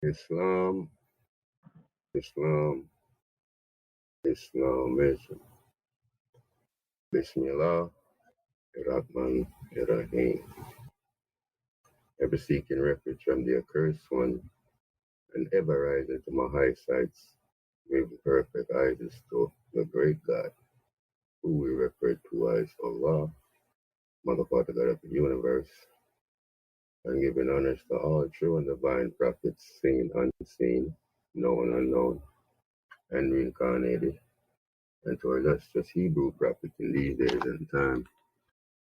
Islam, Islam, Islamism. Bismillah, Rahman, Rahim. Ever seeking refuge from the accursed one, and ever rising to my high sights, with perfect idols to the great God, who we refer to as Allah, Motherfucker God of the universe, and giving honors to all true and divine prophets, seen, unseen, known, unknown, and reincarnated, and to our illustrious Hebrew prophet in these days and time,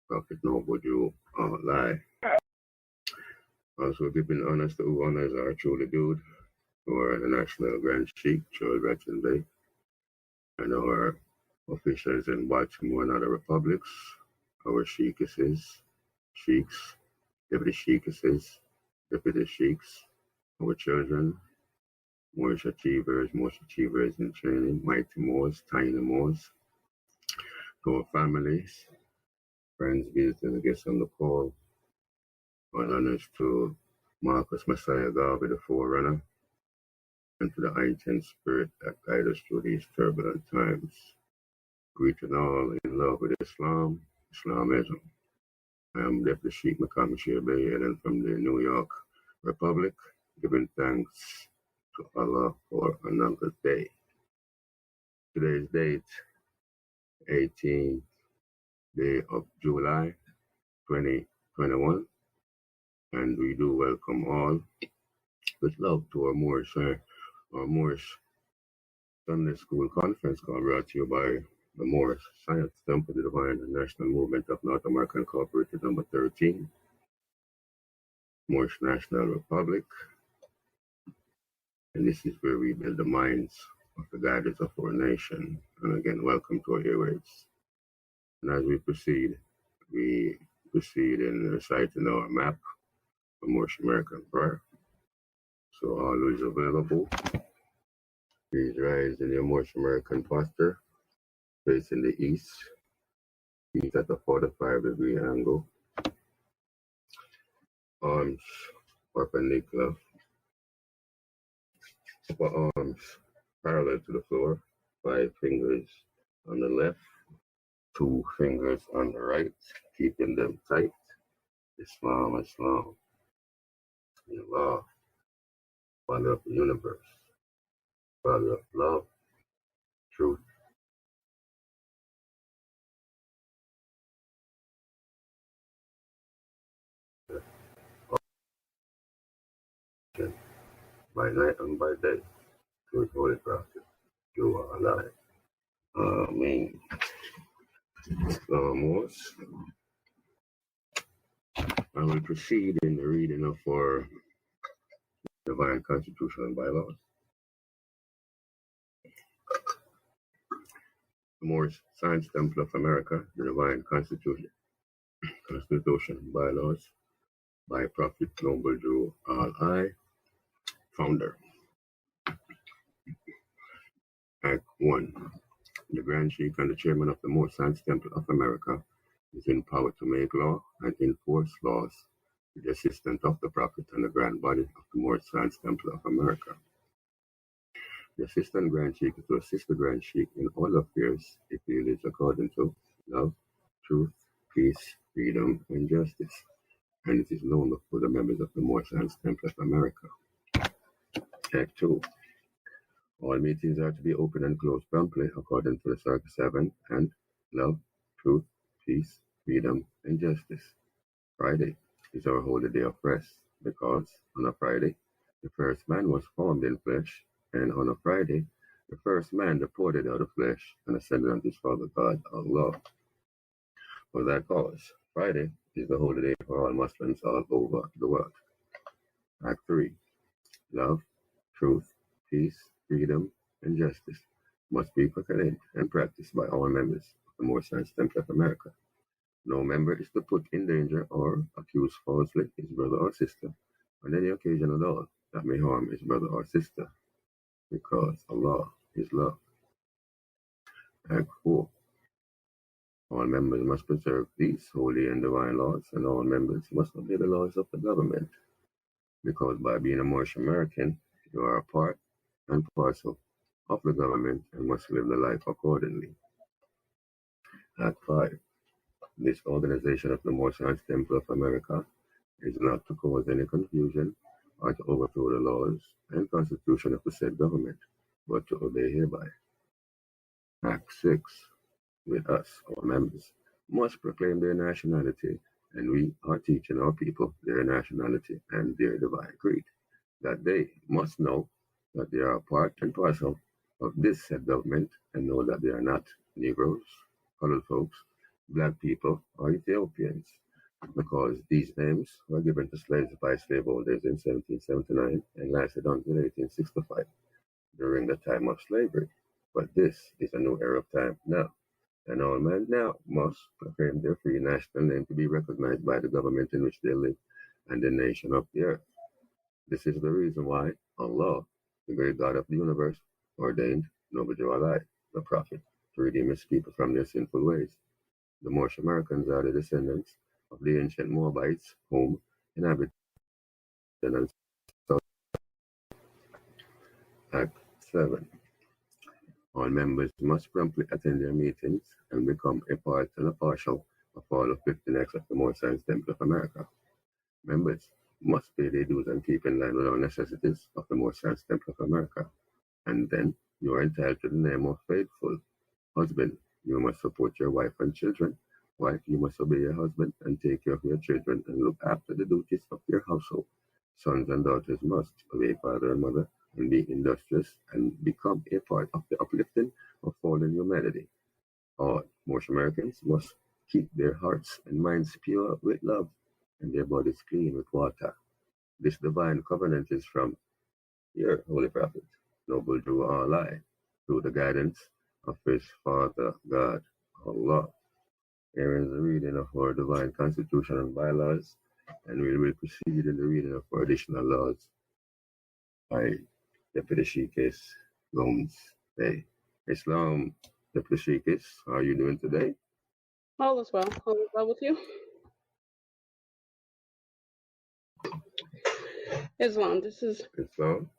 Prophet Noble Jew, lie. Also giving honors to who honors are truly due, to our National Grand Sheikh, Charles Gretchen Bay, and our officials in Baltimore and other republics, our sheikhs, deputy sheikhs, our children, Moorish achievers in training, mighty Moors, tiny Moors, to our families, friends, visitors, guests on the call, and honors to Marcus Messiah Garvey, the forerunner, and to the ancient spirit that guide us through these turbulent times. Greeting all in love with Islamism. I am Deputy Sheikh Muhammad and from the New York Republic, giving thanks to Allah for another day. Today's date, 18th day of July, 2021, and we do welcome all with love to our Moorish Sunday School Conference call brought to you by the Moorish Science Temple, the Divine National Movement of North America Incorporated, number 13, Moorish National Republic. And this is where we build the minds of the guiders of our nation. And again, welcome to our airwaves. And as we proceed in reciting our map for Moorish American prayer. So always available. Please rise in your Moorish American posture, facing the east, feet at a 45-degree angle, arms perpendicular, upper arms parallel to the floor, 5 fingers on the left, 2 fingers on the right, keeping them tight. Islam, Allah, Father of the universe, Father of love, truth. By night and by day, to his holy prophet, U.S.A. Amen. Moors. I will proceed in the reading of our divine constitution and bylaws. The Moorish Science Temple of America, the divine constitution and bylaws by Prophet Noble Jew Al-I, founder. Act 1. The Grand Sheikh and the Chairman of the Moorish Science Temple of America is empowered to make law and enforce laws with the assistance of the Prophet and the Grand Body of the Moorish Science Temple of America. The Assistant Grand Sheikh is to assist the Grand Sheikh in all affairs if he lives according to love, truth, peace, freedom, and justice, and it is known for the members of the Moorish Science Temple of America. Act 2. All meetings are to be open and closed promptly according to the Circle 7 and love, truth, peace, freedom, and justice. Friday is our holy day of rest because on a Friday, the first man was formed in flesh, and on a Friday, the first man departed out of flesh and ascended unto his Father God, Allah. For that cause, Friday is the holy day for all Muslims all over the world. Act 3. Love, truth, peace, freedom, and justice must be proclaimed and practiced by all members of the Moorish Science Temple of America. No member is to put in danger or accuse falsely his brother or sister on any occasion at all that may harm his brother or sister, because Allah is love. Act 4. All members must preserve these holy and divine laws, and all members must obey the laws of the government, because by being a Moorish American, You are a part and parcel of the government and must live the life accordingly. Act 5. This organization of the Moorish Science Temple of America is not to cause any confusion or to overthrow the laws and constitution of the said government, but to obey hereby. Act 6. With us, our members, must proclaim their nationality, and we are teaching our people their nationality and their divine creed, that they must know that they are part and parcel of this said government and know that they are not Negroes, colored folks, black people, or Ethiopians, because these names were given to slaves by slaveholders in 1779 and lasted until 1865 during the time of slavery. But this is a new era of time now, and all men now must proclaim their free national name to be recognized by the government in which they live and the nation of the earth. This is the reason why Allah, the great God of the universe, ordained Noble U.S.A, the prophet, to redeem his people from their sinful ways. The Moorish Americans are the descendants of the ancient Moabites, whom inhabited and South. Act 7. All members must promptly attend their meetings and become a part and a partial of all of 15 acts of the Moorish Science Temple of America. Members must pay their dues and keep in line with all necessities of the Moorish Science Temple of America. And then you are entitled to the name of faithful. Husband, you must support your wife and children. Wife, you must obey your husband and take care of your children and look after the duties of your household. Sons and daughters must obey father and mother and be industrious and become a part of the uplifting of fallen humanity. All Moorish Americans must keep their hearts and minds pure with love and their bodies clean with water. This divine covenant is from your Holy Prophet, Noble U.S.A, through the guidance of his Father God, Allah. Here is the reading of our divine constitution and bylaws, and we will proceed in the reading of our additional laws by Deputy Sheikhs Gomes Bay. Islam, Deputy Sheikhs, how are you doing today? All is well. All is well with you? Islam, this is Islam.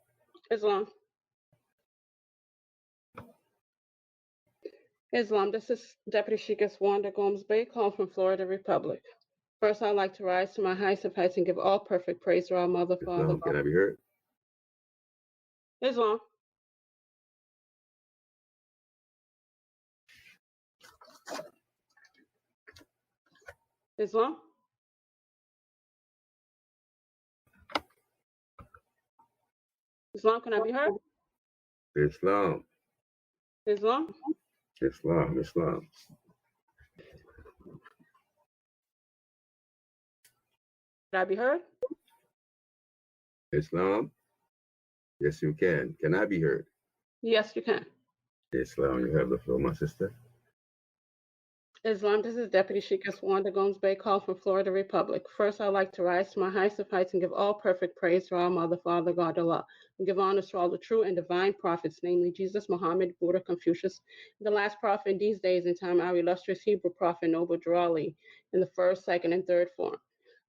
Islam. Islam, this is Deputy Sheikhs Wanda Gomes Bay, calling from Florida Republic. First, I'd like to rise to my highest of heights and give all perfect praise to our Mother, Father. Islam, can I be heard? Islam. Islam. Islam, can I be heard? Islam. Islam. Islam. Islam. Can I be heard? Islam. Yes, you can. Can I be heard? Yes, you can. Islam, you have the floor, my sister. Islam, this is Deputy Sheikhs Wanda Gomes Bay, called from Florida Republic. First, I'd like to rise to my highest of heights and give all perfect praise to our Mother, Father, God, Allah, and give honor to all the true and divine prophets, namely Jesus, Muhammed, Buddha, Confucius, the last prophet in these days and time, our illustrious Hebrew prophet, Noble U.S.A, in the first, second, and third form.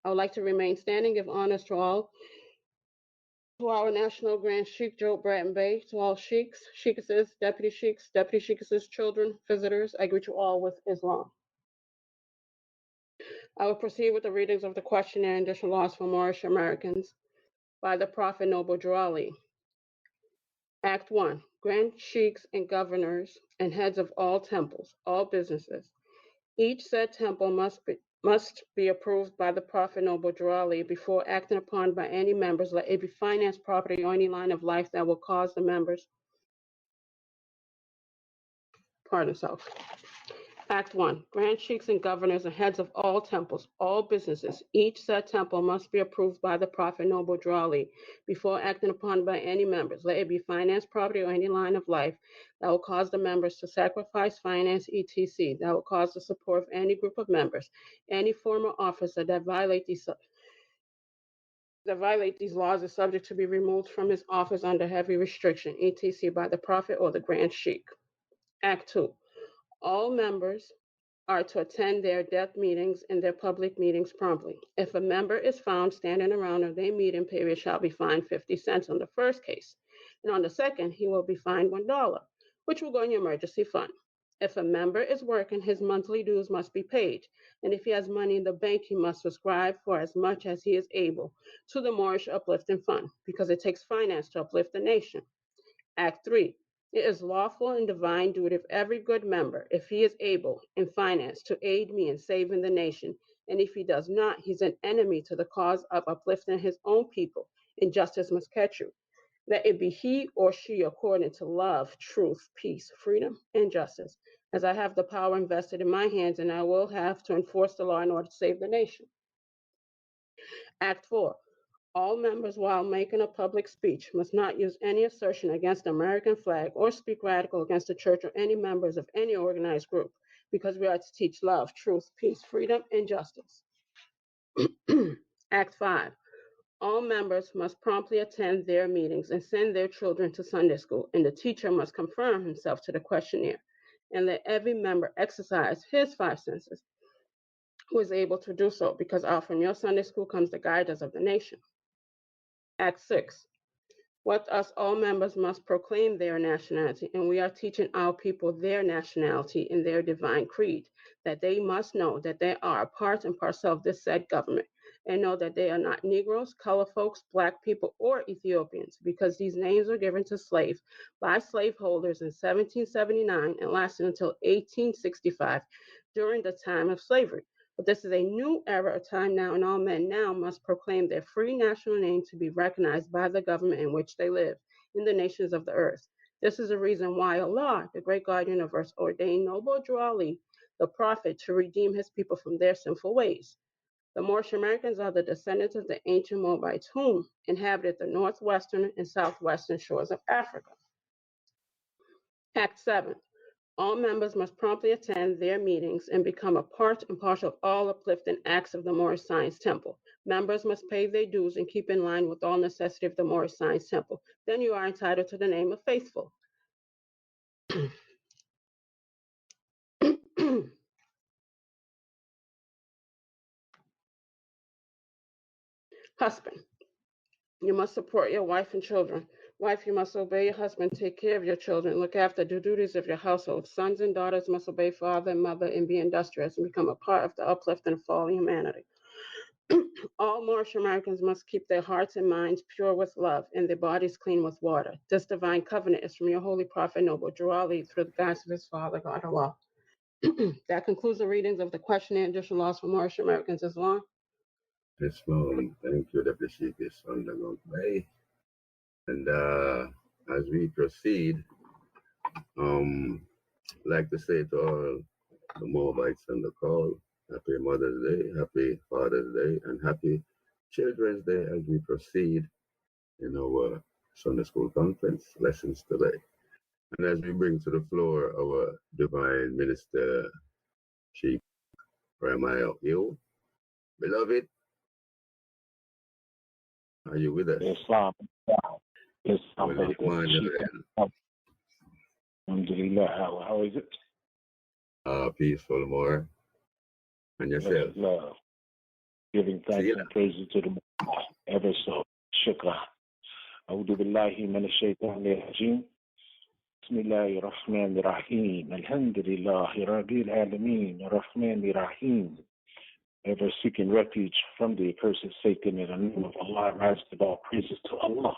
I would like to remain standing, give honors to all, to our National Grand Sheikh Joe Bratton Bay, to all sheikhs, sheikhesses, deputy sheikhesses, children, visitors, I greet you all with Islam. I will proceed with the readings of the questionnaire and additional laws for Moorish Americans by the Prophet Noble U.S.A. Act 1. Grand Sheikhs and governors and heads of all temples, all businesses. Each said temple must be approved by the Prophet Noble U.S.A before acting upon by any members, let it be finance, property, or any line of life that will cause the members, pardon self. Act 1. Grand Sheikhs and governors and heads of all temples, all businesses. Each said temple must be approved by the Prophet Noble U.S.A before acting upon by any members, let it be finance, property, or any line of life that will cause the members to sacrifice, finance, etc., that will cause the support of any group of members, any former officer that violate these laws is subject to be removed from his office under heavy restriction, etc., by the Prophet or the Grand Sheikh. Act 2. All members are to attend their death meetings and their public meetings promptly. If a member is found standing around of their meeting period, shall be fined 50 cents on the first case, and on the second, he will be fined $1, which will go in your emergency fund. If a member is working, his monthly dues must be paid, and if he has money in the bank, he must subscribe for as much as he is able to the Moorish Uplifting Fund, because it takes finance to uplift the nation. Act 3. It is lawful and divine duty of every good member, if he is able in finance, to aid me in saving the nation, and if he does not, he's an enemy to the cause of uplifting his own people, and justice must catch you. Let it be he or she according to love, truth, peace, freedom, and justice, as I have the power invested in my hands, and I will have to enforce the law in order to save the nation. Act 4. All members, while making a public speech, must not use any assertion against the American flag or speak radical against the church or any members of any organized group, because we are to teach love, truth, peace, freedom, and justice. Act 5. All members must promptly attend their meetings and send their children to Sunday school, and the teacher must confirm himself to the questionnaire, and let every member exercise his 5 senses who is able to do so, because out from your Sunday school comes the guidance of the nation. Act 6. With us, all members must proclaim their nationality, and we are teaching our people their nationality in their divine creed, that they must know that they are part and parcel of this said government, and know that they are not Negroes, color folks, Black people, or Ethiopians, because these names were given to slaves by slaveholders in 1779 and lasted until 1865 during the time of slavery. But this is a new era of time now, and all men now must proclaim their free national name to be recognized by the government in which they live, in the nations of the earth. This is the reason why Allah, the great God of the universe, ordained noble Drew Ali, the prophet, to redeem his people from their sinful ways. The Moorish Americans are the descendants of the ancient Moabites, whom inhabited the northwestern and southwestern shores of Africa. Act 7. All members must promptly attend their meetings and become a part and parcel of all uplifting acts of the Moorish Science Temple. Members must pay their dues and keep in line with all necessity of the Moorish Science Temple. Then you are entitled to the name of faithful. Husband. You must support your wife and children. Wife, you must obey your husband, take care of your children, look after the duties of your household. Sons and daughters must obey father and mother and be industrious and become a part of the uplifting of fallen humanity. All Moorish Americans must keep their hearts and minds pure with love and their bodies clean with water. This divine covenant is from your holy prophet, Noble Drew Ali, through the guidance of his father, God Allah. That concludes the readings of the questionnaire and additional laws for Moorish Americans. Islam. Islam. Thank you, Deputy Chief. Is on the way. And as we proceed, like to say to all the Moabites on the call, happy Mother's Day, happy Father's Day, and happy Children's Day as we proceed in our Sunday School Conference lessons today. And as we bring to the floor our Divine Minister, Chief Jeremiah Hill, beloved, are you with us? Islam. Islam. Alhamdulillah. How is it? Peaceful, more. And yourself? Love. Giving thanks and praises to the Lord ever so. Shukran. أعوذ بالله من الشيطان الرجيم. بسم الله الرحمن الرحيم. الحمد لله رب العالمين الرحمن الرحيم. Ever seeking refuge from the accursed Satan in the name of Allah, rise to all praises to Allah,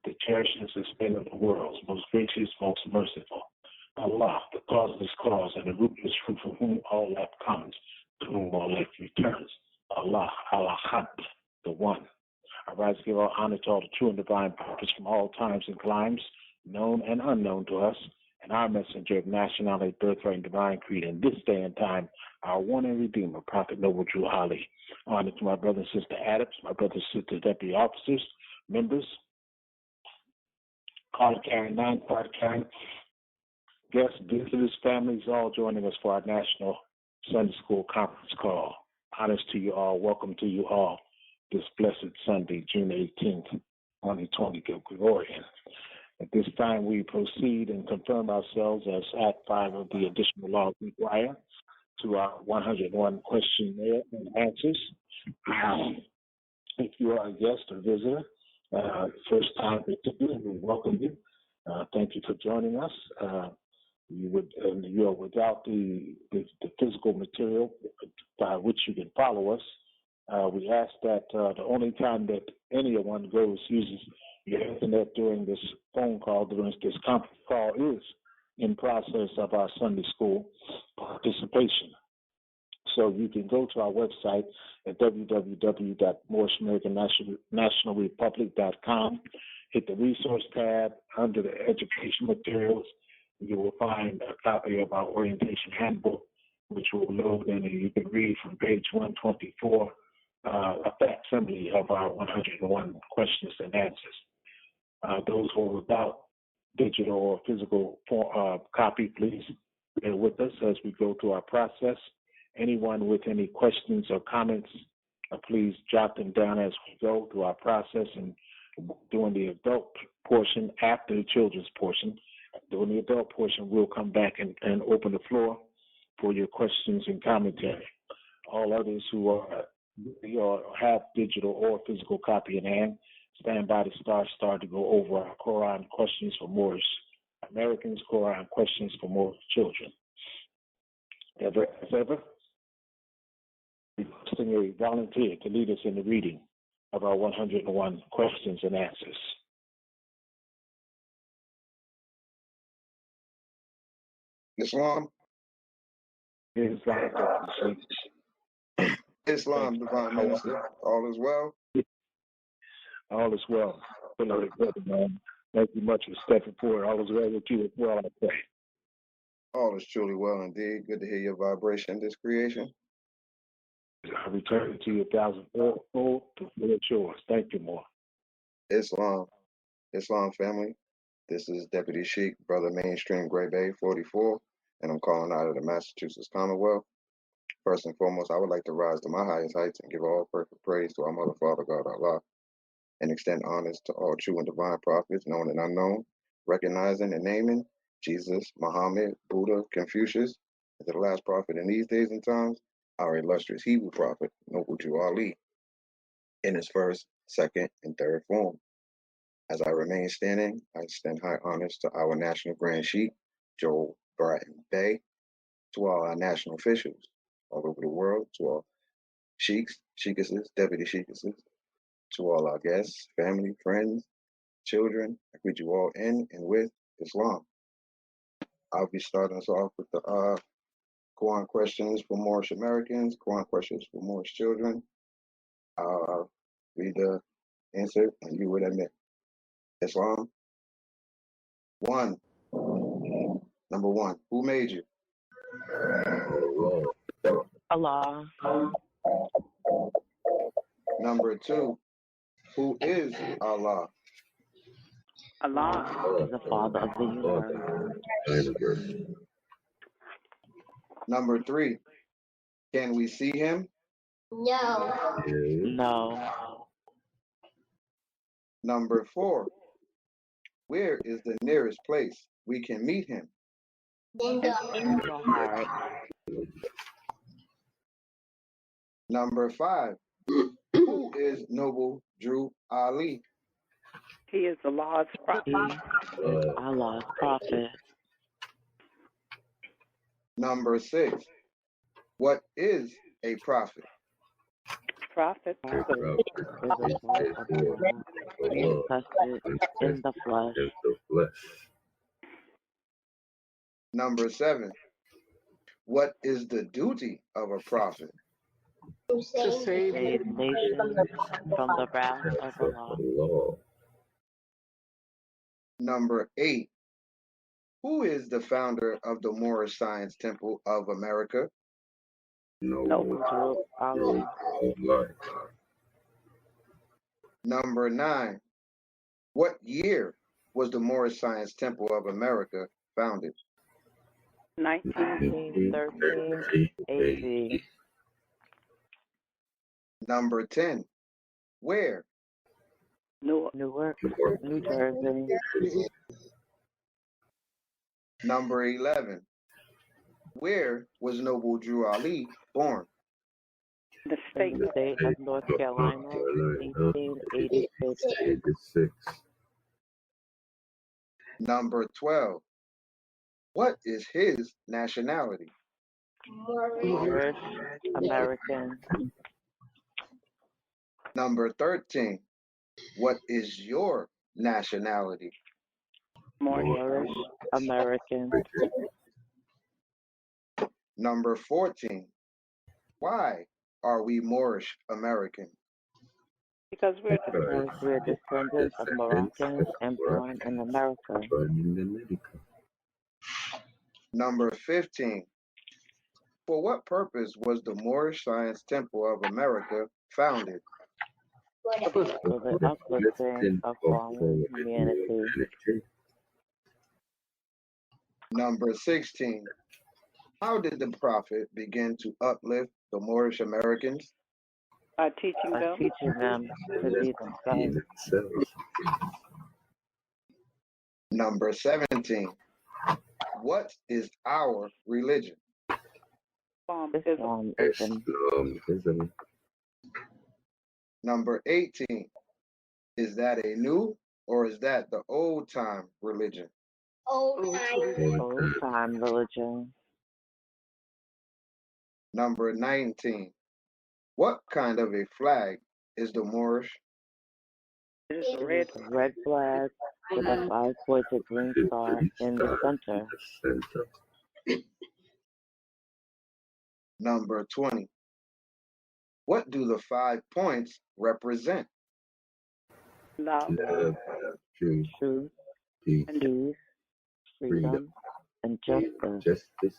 the cherished and sustainer of the worlds, most gracious, most merciful. Allah, the causeless cause and the rootless fruit from whom all life comes, to whom all life returns. Allah, Al-Ahad, the One. I rise to give all honor to all the true and divine prophets from all times and climes, known and unknown to us, and our messenger of nationality, birthright, and divine creed in this day and time, our one and redeemer, Prophet Noble Drew Ali. Honor to my brother and sister Adams, my brother and sister deputy officers, members, card carrying, non-card carrying, guests, visitors, families, all joining us for our National Sunday School Conference call. Honors to you all. Welcome to you all this blessed Sunday, June 18th, 2020, Gregorian. At this time, we proceed and confirm ourselves as Act 5 of the additional laws require to our 101 questionnaire and answers. If you are a guest or visitor, first time particularly, we welcome you. Thank you for joining us. You are without the physical material by which you can follow us. We ask that the only time that anyone uses your internet during this phone call, during this conference call, is in process of our Sunday school participation. So you can go to our website at www.moorishamericannationalrepublic.com, hit the resource tab under the education materials. You will find a copy of our orientation handbook, which will load in, and you can read from page 124, a facsimile of our 101 questions and answers. Those who are without digital or physical copy, please bear with us as we go through our process. Anyone with any questions or comments, please jot them down as we go through our process, and during the adult portion, after the children's portion. During the adult portion, we'll come back and open the floor for your questions and commentary. All others who have digital or physical copy in hand, stand by the star to go over our Koran questions for Moorish Americans, Koran questions for Moorish children. Ever, requesting a volunteer to lead us in the reading of our 101 questions and answers. Islam. Islam, Divine Minister. All is well. All is well. Thank you much for stepping forward. All is well with you as well, I pray. All is truly well indeed. Good to hear your vibration, this creation. I return it to you 1,000-fold to fill yours. Thank you, more. Islam family. This is Deputy Sheik, Brother Mainstream Gray Bay 44, and I'm calling out of the Massachusetts Commonwealth. First and foremost, I would like to rise to my highest heights and give all perfect praise to our Mother, Father, God, Allah, and extend honors to all true and divine prophets, known and unknown, recognizing and naming Jesus, Muhammed, Buddha, Confucius, and to the last prophet in these days and times, our illustrious Hebrew prophet, Noble Jew Ali, in his first, second, and third form. As I remain standing, I extend high honors to our National Grand Sheik, Joel Bratton Bay, to all our national officials all over the world, to all sheiks, sheikesses, deputy sheikesses, to all our guests, family, friends, children. I greet you all in and with Islam. I'll be starting us off with the Quran questions for Moorish Americans, Quran questions for Moorish children. I'll read the answer and you would admit. Islam. Number one, who made you? Allah. Number two, who is Allah? Allah is the Father of the universe. Number three, can we see him? No. Number four, where is the nearest place we can meet him? In your heart. Number five, who is Noble Drew Ali? He is Allah's prophet. Allah's prophet. Number six, what is a prophet? Prophet Is a voice of Allah manifested in the flesh. Number seven, what is the duty of a prophet? To save Save nations from the wrath of Allah. Number eight, who is the founder of the Moorish Science Temple of America? Noble Jew Ali. Number nine, what year was the Moorish Science Temple of America founded? 1913 AD. Number 10, where? Newark, New Jersey. Number 11, Where was Noble Drew Ali born? The In state the state of North Carolina, 1886. 86. Number 12. What is his nationality? Moorish American. Number 13. What is your nationality? Moorish American. Number 14. Why are we Moorish American? because we're Because we're descendants of Moroccans and born in America. Number 15. For what purpose was the Moorish Science Temple of America founded? For the uplifting of fallen humanity. Number 16. How did the Prophet begin to uplift the Moorish Americans? by teaching By them teaching them to be themselves. Number 17. What is our religion? Islamism. Number 18. Is that a new or is that the old time religion? Old time religion. Number 19. What kind of a flag is the Moorish? it is a red A red flag with a 5-pointed green star in the center. Number 20. What do the 5 points represent? love Truth, peace, freedom, and justice.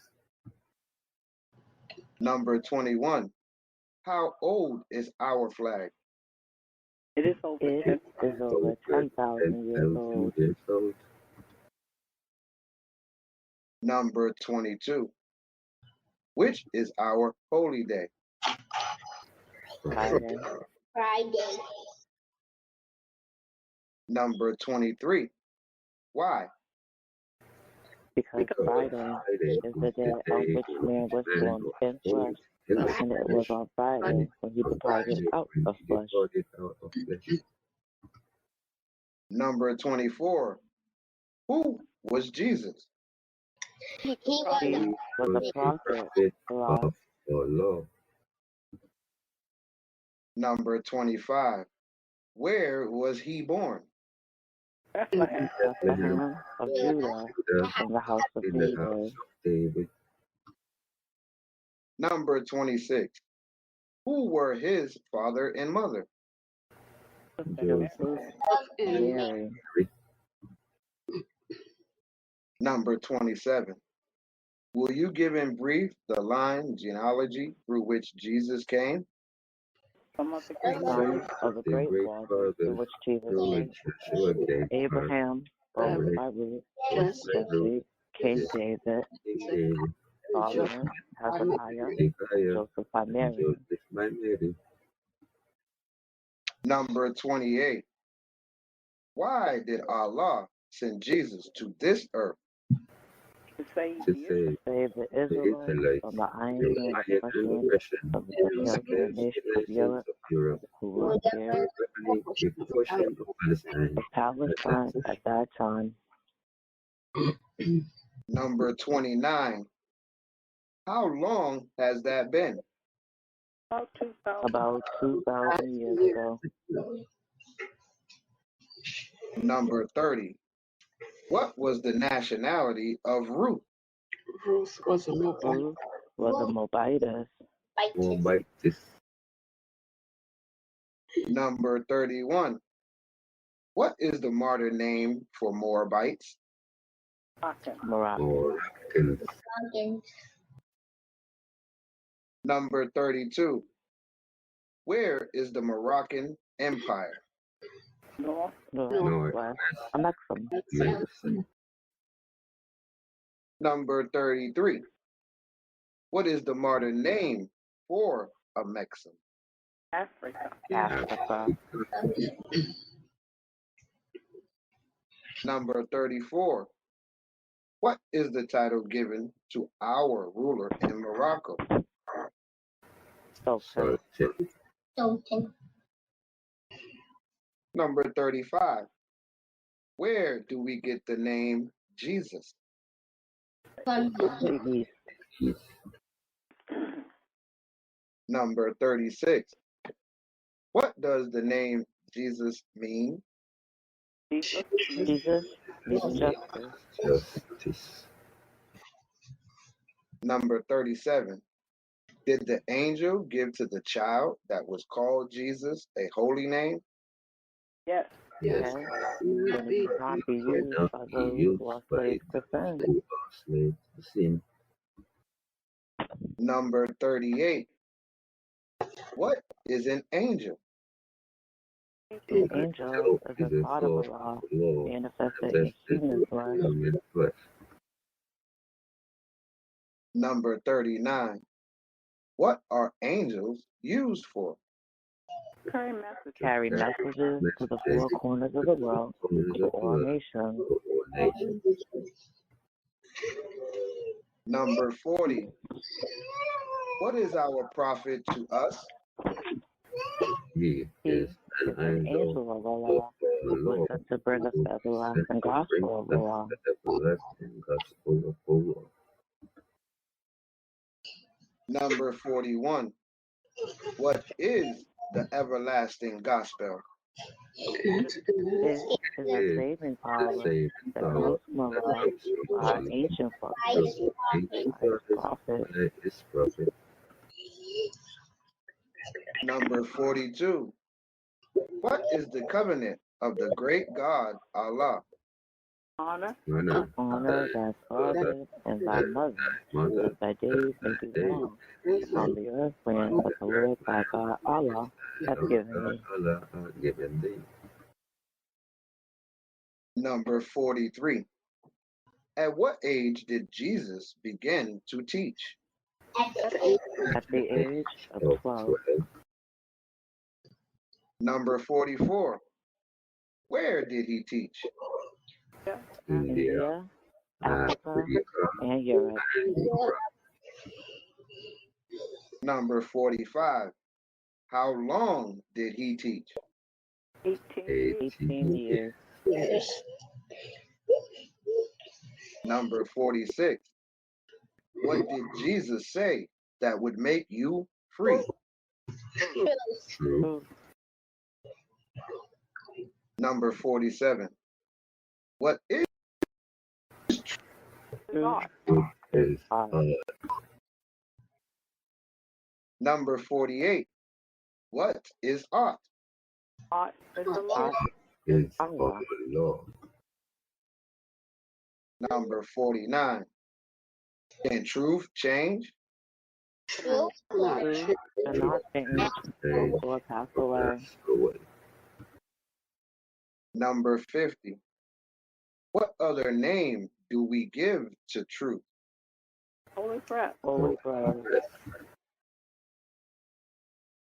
Number 21. How old is our flag? It is over It is over 10,000 years old. Number 22. Which is our holy day? Friday. Number 23. Why? Because Friday is the day on which man was formed in flesh, and it was on Friday when he departed out of flesh. Number 24. Who was Jesus? He was a prophet of Allah. Number 25. Where was he born? Bethlehem. Bethlehem of Judah in the house of David. Number 26. Who were his father and mother? Joseph and Mary. Number 27. Will you give in brief the line genealogy through which Jesus came? Some of the The son of the great father through which Jesus came. Abraham, born by Ruth, Jesse, King David, Solomon, Hezekiah, Joseph by Mary. Number 28. Why did Allah send Jesus to this earth? to save Save the Israelites from the iron oppression of the nation of Europe, who were scared of Palestine at that time. Number 29. How long has that been? about 2,000. About 2,000 years ago. Number 30. What was the nationality of Ruth? Ruth was a Moabite. Ruth was a Moabitess. Number 31. What is the martyr name for Moabites? Moroccan. Number 32. Where is the Moroccan Empire? Northwest. Mexico. Number 33. What is the martyr name for a Mexican? Africa. Number 34. What is the title given to our ruler in Morocco? Sultan. Number 35. Where do we get the name Jesus? Number 36. What does the name Jesus mean? Jesus means justice. Number 37. Did the angel give to the child that was called Jesus a holy name? Yes. Yes. But it cannot be used by those who are slaves to sin. Number 38. What is an angel? An angel is a part of Allah manifested in human flesh. Number 39. What are angels used for? Carry messages to the four corners of the world to all nations. Number 40. What is our prophet to us? He is an angel of Allah who was sent to bring us the everlasting gospel of Allah. Number 41. What is the everlasting gospel? It is a saving power that comes from Allah by ancient prophet. Number 42. What is the covenant of the great God Allah? Honor Honor thy father and thy mother, that thy days may be long upon the earth land that the Lord thy God Allah hath given thee. Number 43. At what age did Jesus begin to teach? At the age of 12. Number 44. Where did he teach? India, Africa, and Europe. Number 45. How long did he teach? 18 years. Number 46. What did Jesus say that would make you free? Truth. Number 47. What is Truth. Number 48. What is art? Art is the law. Is Allah. Number 49. Can truth change? Truth cannot change or pass away. Number 50. What other name do we give to truth? Holy breath. Holy breath.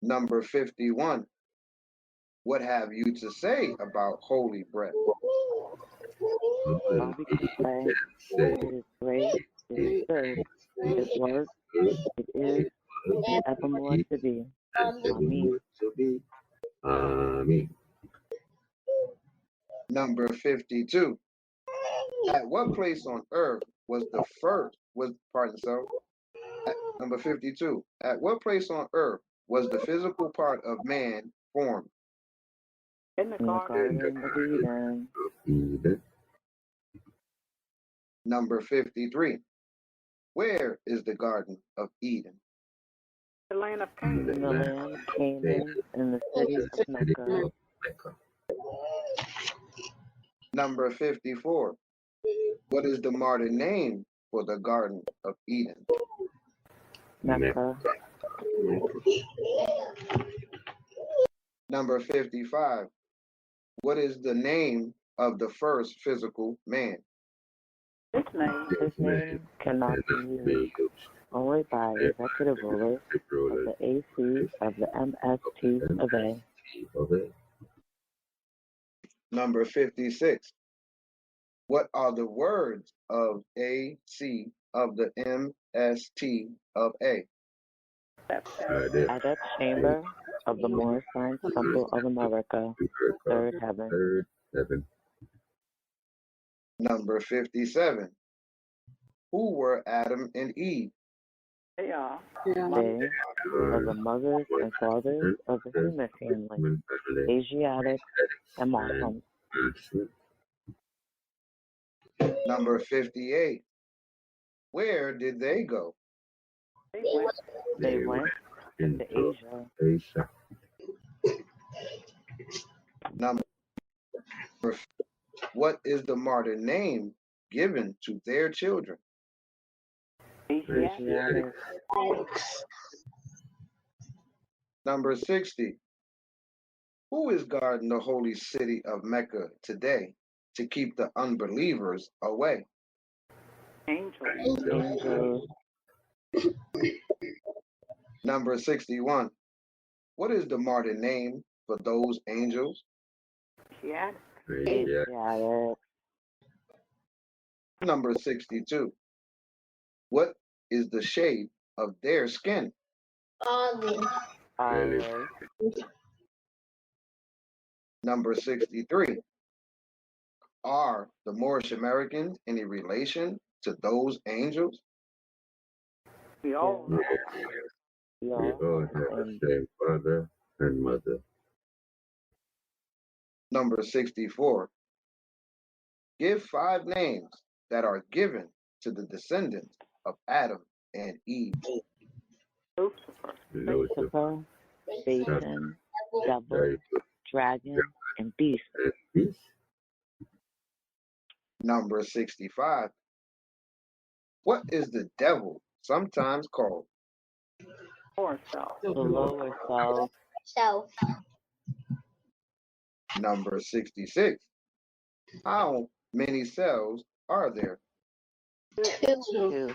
Number 51. What have you to say about holy breath? All we can say it is great, it is good, it was, it is, and evermore to be. Amen. Number 52. At what place on earth was the first, number 52. At what place on earth was the physical part of man formed? In the Garden of Eden. Number 53. Where is the Garden of Eden? the land of Canaan. In the land of Canaan, in the city of Mecca. Number 54. What is the modern name for the Garden of Eden? Mecca. Number 55. What is the name of the first physical man? His name cannot be used only by executive rulers of the AC of the MSTofA. Number 56. What are the words of AC of the MSTofA? Adept Chamber of the Moorish Science Temple of America, Third Heaven. Number 57. Who were Adam and Eve? They are. They are the mothers and fathers of the human family, Asiatic and Muslim. Number 58. Where did they go? They went into Asia. Number, what is the martyr name given to their children? Asiatic. Number 60. Who is guarding the holy city of Mecca today to keep the unbelievers away? Angels. Number 61. What is the martyr name for those angels? Asiatic. Number 62. What is the shade of their skin? Olive. Number 63. Are the Moorish Americans any relation to those angels? We all We all have the same father and mother. Number 64. Give 5 names that are given to the descendants of Adam and Eve. Lucifer, Satan, devil, dragon, and beast. Number 65. What is the devil sometimes called? The lower self. Number 66. How many cells are there? 2.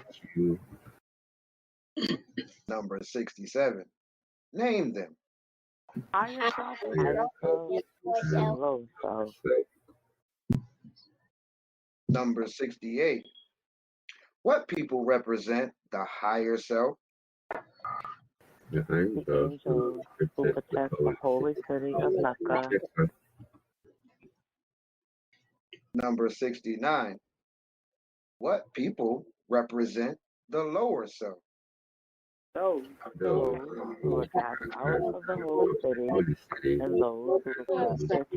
Number 67. Name them. Higher self, and low self. Number 68. What people represent the higher self? The angels who protect the holy city of Mecca. Number 69. What people represent the lower self? Those who are cast out of the holy city and those who accept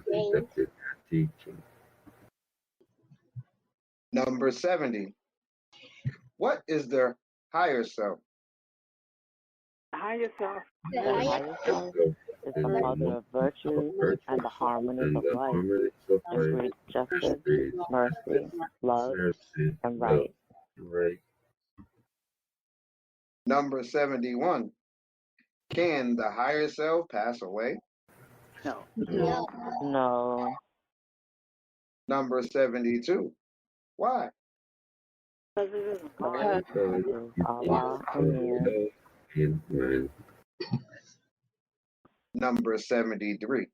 their teaching. Number 70. What is the higher self? The higher self. The higher self is the mother of virtue and the harmony of life, and breeds justice, mercy, love, and right. Number 71. Can the higher self pass away? No. Number 72. Why? Because it is God. Allah. Amen. Number 73.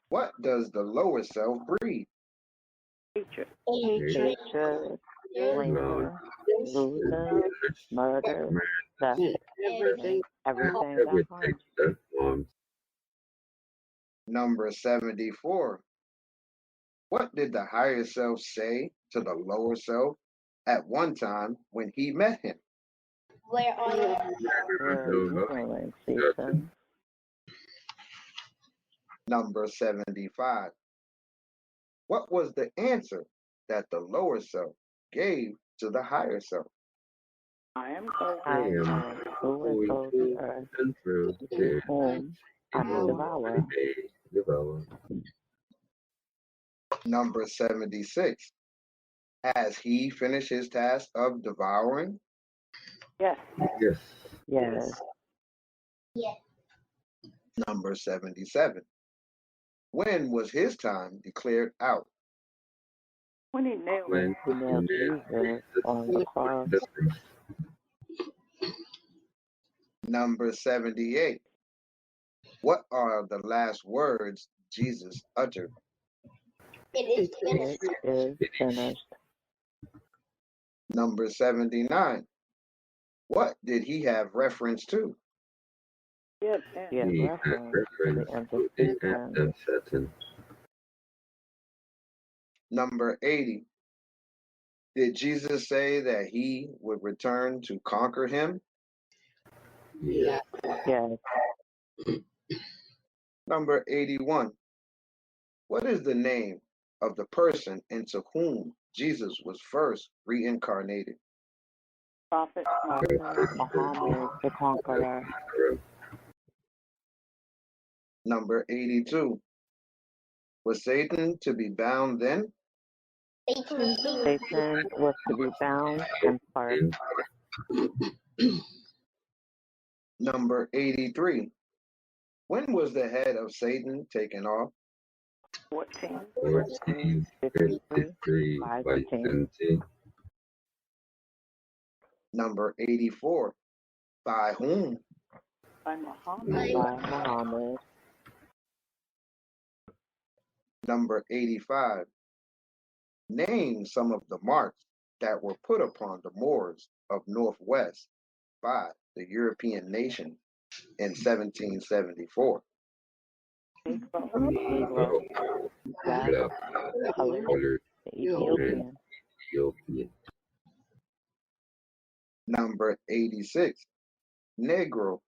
What does the lower self breed? hatred, Slander, losing, murder, theft, everything that harms. Number 74. What did the higher self say to the lower self at one time when he met him? Where are you going, Satan? Number 75. What was the answer that the lower self gave to the higher self? I am who is over the earth, whom I may devour. Number 76. Has he finished his task of devouring? Yes. Number 77. When was his time declared out? when he nailed Jesus on the cross. Number 78. What are the last words Jesus uttered? It is finished. Number 79. What did he have reference to? Give reference to the end of Satan. Number 80. Did Jesus say that he would return to conquer him? Yes. Number 81. What is the name of the person into whom Jesus was first reincarnated? Prophet Muhammad the Conqueror. Number 82. Was Satan to be bound then? Satan was to be bound and part. Number 83. When was the head of Satan taken off? 1453 by 10. Number 84. By whom? by Muhammad. By Muhammad. Number 85. Name some of the marks that were put upon the Moors of Northwest by the European nation in 1774. Negro. Black. Colored. Ethiopian. Number 86. Negro.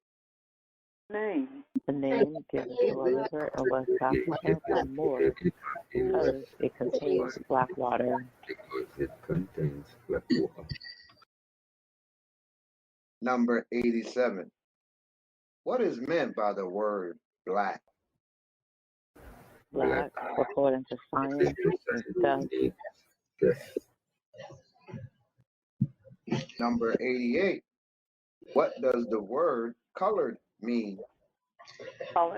Name. The name given to a river in West Africa from Moors because it contains black water. Number 87. What is meant by the word black? Black, according to science, is death. Number 88. What does the word colored mean? Color.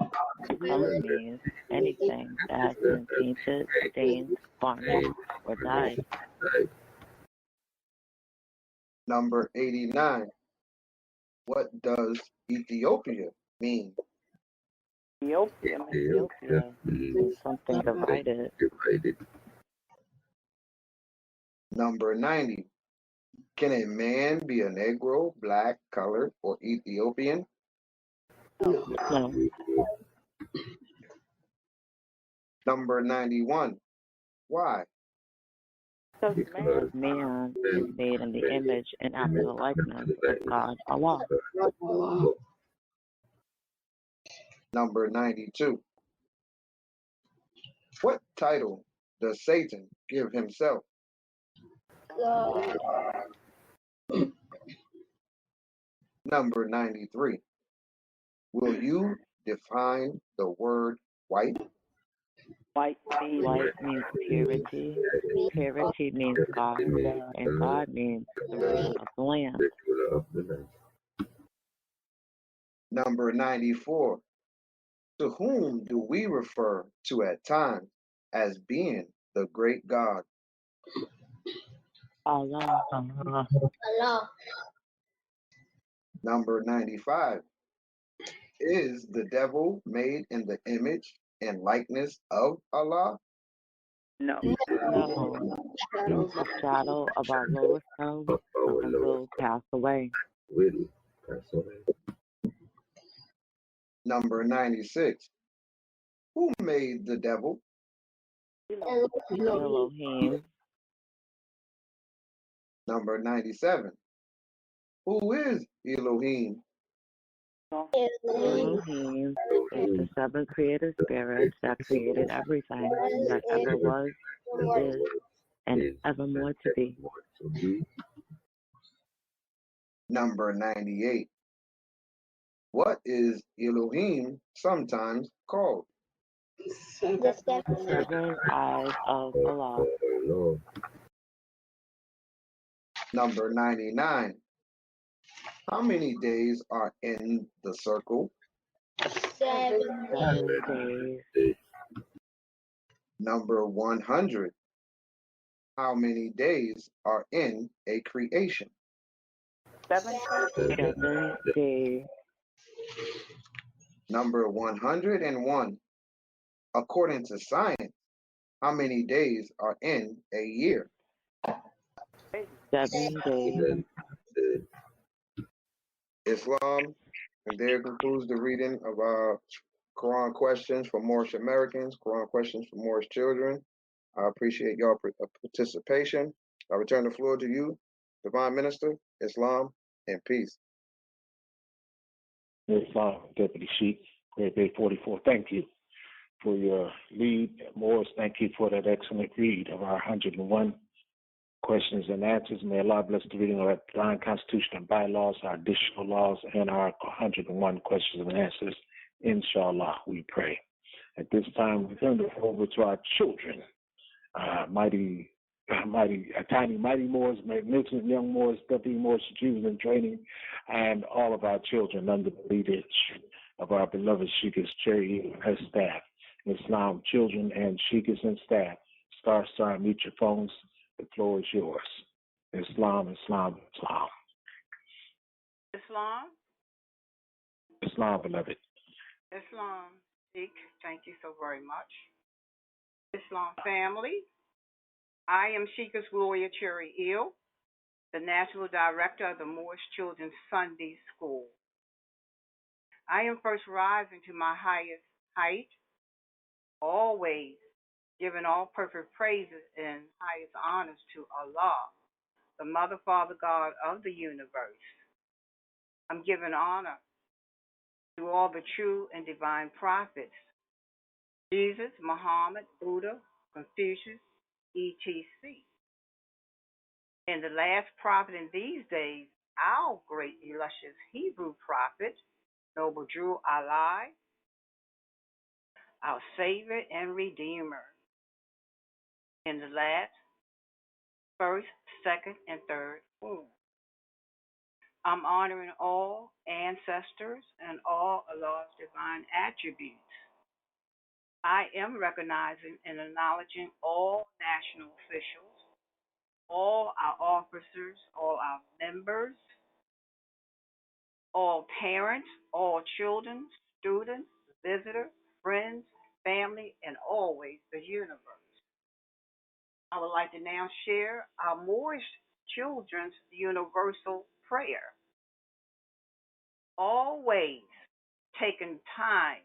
Color means anything that has been painted, stained, varnished, or dyed. Number 89. What does Ethiopia mean? Ethiopia means something divided. Number 90. Can a man be a Negro, black, colored, or Ethiopian? No. Number 91. Why? Because man is made in the image and after the likeness of God, Allah. Number 92. What title does Satan give himself? Number 93. Will you define the word white? White means purity. Purity means God. And God means the ruler of the land. Number 94. To whom do we refer to at times as being the great God? Allah. Number 95. Is the devil made in the image and likeness of Allah? No. No. He's the shadow of our lowest self and will pass away. Number 96. Who made the devil? Elohim. Number 97. Who is Elohim? Elohim is the seven created spirits that created everything that ever was, is, and evermore to be. Number 98. What is Elohim sometimes called? The seven eyes of Allah. Number 99. How many days are in the circle? 7 days. Number 100. How many days are in a creation? 7 days. Number 101. According to science, How many days are in a year? 7 days. Islam. And there concludes the reading of our Quran questions for Moorish Americans, Quran questions for Moorish children. I appreciate y'all participation. I return the floor to you, Divine Minister, Islam, and peace. Islam, Deputy Sheikh, Grade Bay 44, thank you for your lead. Morris, thank you for that excellent read of our 101 questions and answers. May Allah bless the reading of our divine constitution and bylaws, our additional laws, and our 101 questions and answers. Inshallah, we pray. At this time, we turn it over to our children, mighty Moors, magnificent young Moors, Deputy Moorish Jews in training, and all of our children under the leadership of our beloved Sheikhs, Cherry and her staff. Islam, children and Sheikhs and staff. Star, mute your phones. The floor is yours. Islam, Islam, Islam. Islam. Islam, beloved. Islam, Sheikh, thank you so very much. Islam family, I am Sheikah's Gloria Cherry Eel, the National Director of the Moorish Children's Sunday School. I am first rising to my highest height, always giving all perfect praises and highest honors to Allah, the Mother, Father, God of the universe. I'm giving honor to all the true and divine prophets, Jesus, Muhammad, Buddha, Confucius, etc. And the last prophet in these days, our great illustrious Hebrew prophet, Noble Drew Allah, our Savior and Redeemer. In the last, first, second, and third form. I'm honoring all ancestors and all Allah's divine attributes. I am recognizing and acknowledging all national officials, all our officers, all our members, all parents, all children, students, visitors, friends, family, and always the universe. I would like to now share our Moorish children's universal prayer. Always taking time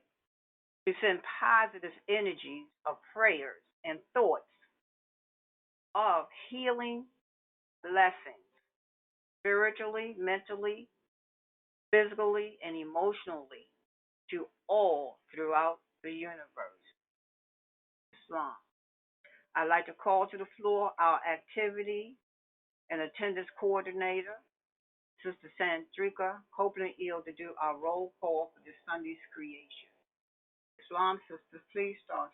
to send positive energies of prayers and thoughts of healing blessings, spiritually, mentally, physically, and emotionally to all throughout the universe. Islam. I'd like to call to the floor our activity and attendance coordinator, Sister Sandrika Copeland-Eel, to do our roll call for this Sunday's creation. Islam sisters, please start.